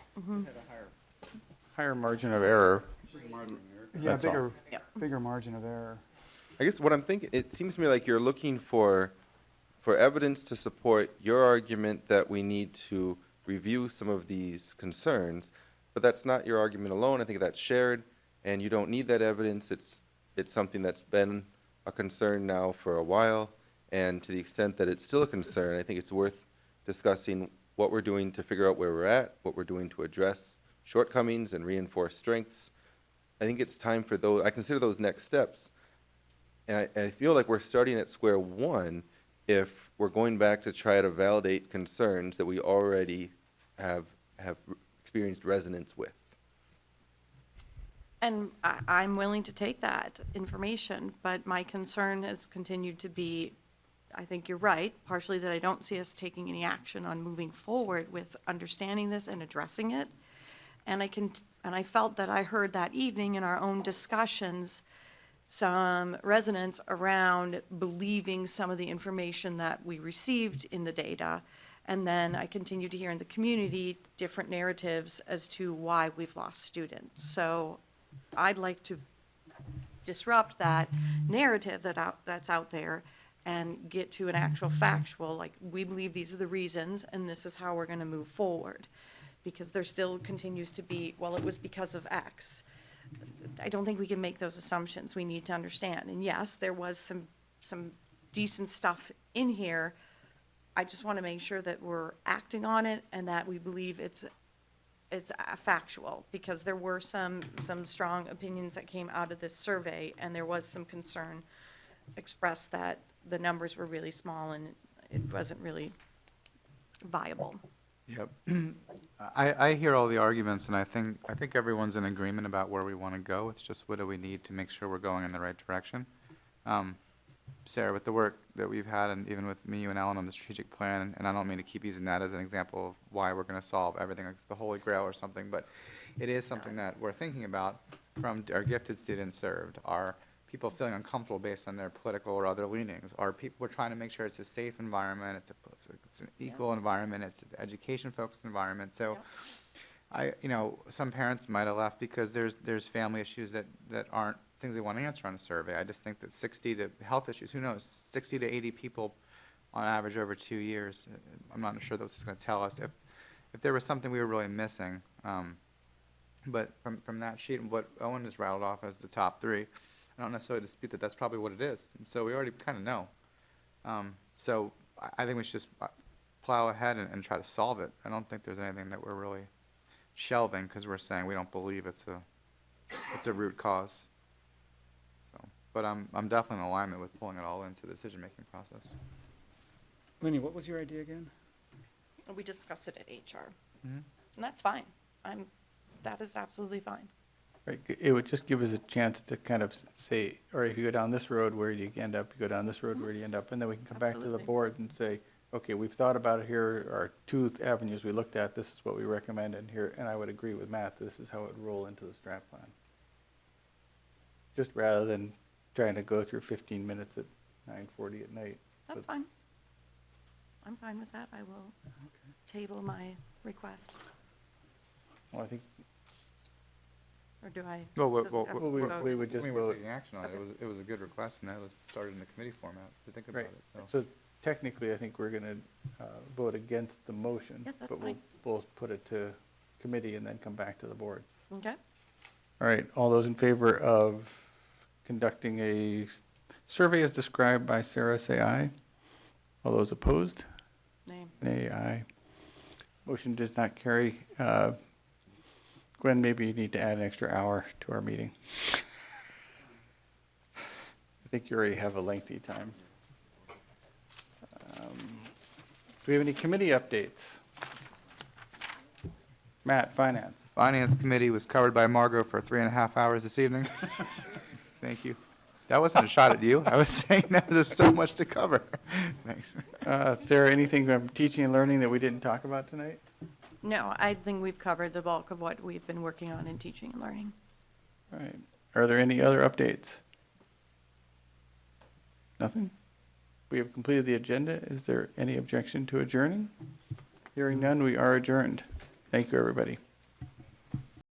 Higher margin of error. Yeah, That's all. bigger margin of error. I guess what I'm thinking, it seems to me like you're looking for evidence to support your argument that we need to review some of these concerns, but that's not your argument alone. I think that's shared, and you don't need that evidence. It's something that's been a concern now for a while, and to the extent that it's still a concern, I think it's worth discussing what we're doing to figure out where we're at, what we're doing to address shortcomings and reinforce strengths. I think it's time for those, I consider those next steps. And I feel like we're starting at square one if we're going back to try to validate concerns that we already have experienced resonance with. And I'm willing to take that information, but my concern has continued to be, I think you're right, partially that I don't see us taking any action on moving forward with understanding this and addressing it. And I felt that I heard that evening in our own discussions some resonance around believing some of the information that we received in the data. And then I continue to hear in the community different narratives as to why we've lost students. So I'd like to disrupt that narrative that's out there and get to an actual factual, like, we believe these are the reasons and this is how we're going to move forward. Because there still continues to be, well, it was because of X. I don't think we can make those assumptions. We need to understand. And yes, there was some decent stuff in here. I just want to make sure that we're acting on it and that we believe it's factual, because there were some strong opinions that came out of this survey, and there was some concern expressed that the numbers were really small and it wasn't really viable. Yep. I hear all the arguments, and I think everyone's in agreement about where we want to go. It's just what do we need to make sure we're going in the right direction. Sarah, with the work that we've had, and even with me, you and Ellen on the strategic plan, and I don't mean to keep using that as an example of why we're going to solve everything, like it's the Holy Grail or something, but it is something that we're thinking about from our gifted students served, our people feeling uncomfortable based on their political or other leanings, our people, we're trying to make sure it's a safe environment, it's an equal environment, it's an education-focused environment. So some parents might have left because there's family issues that aren't things they want to answer on a survey. I just think that 60 to health issues, who knows, 60 to 80 people on average over 2 years. I'm not sure that's going to tell us if there was something we were really missing. But from that sheet, what Owen has rattled off as the top 3, I don't necessarily dispute that that's probably what it is. And so we already kind of know. So I think we should just plow ahead and try to solve it. I don't think there's anything that we're really shelving because we're saying we don't believe it's a root cause. But I'm definitely in alignment with pulling it all into the decision-making process. Lenny, what was your idea again? We discussed it at HR, Mhm. and that's fine. That is absolutely fine. Right, it would just give us a chance to kind of say, all right, if you go down this road, where do you end up? You go down this road, where do you end up? And then we can come back to the Absolutely. board and say, okay, we've thought about it, here are 2 avenues we looked at, this is what we recommend, and here, and I would agree with Matt, this is how it would roll into the strat plan. Just rather than trying to go through 15 minutes at 9:40 at night. That's fine. I'm fine with that. I will table my request. Well, I think, Or do I? Well, does it have to we vote? would just we were vote. taking action on it. Okay. It was a good request, and that was started in the committee format to think about Right, it. So so technically, I think we're going to vote against the motion. Yeah, that's But fine. we'll put it to committee and then come back to the board. Okay. All right, all those in favor of conducting a survey as described by Sarah, say aye. All those opposed? Name. Nay, aye. Motion does not carry. Gwen, maybe you need to add an extra hour to our meeting. I think you already have a lengthy time. Do we have any committee updates? Matt, Finance. Finance Committee was covered by Margo for 3.5 hours this evening. Thank you. That wasn't a shot at you. I was saying that there's so much to cover. Thanks. Sarah, anything from teaching and learning that we didn't talk about tonight? No, I think we've covered the bulk of what we've been working on in teaching and learning. All right. Are there any other updates? Nothing? We have completed the agenda. Is there any objection to adjourning? Hearing none, we are adjourned. Thank you, everybody.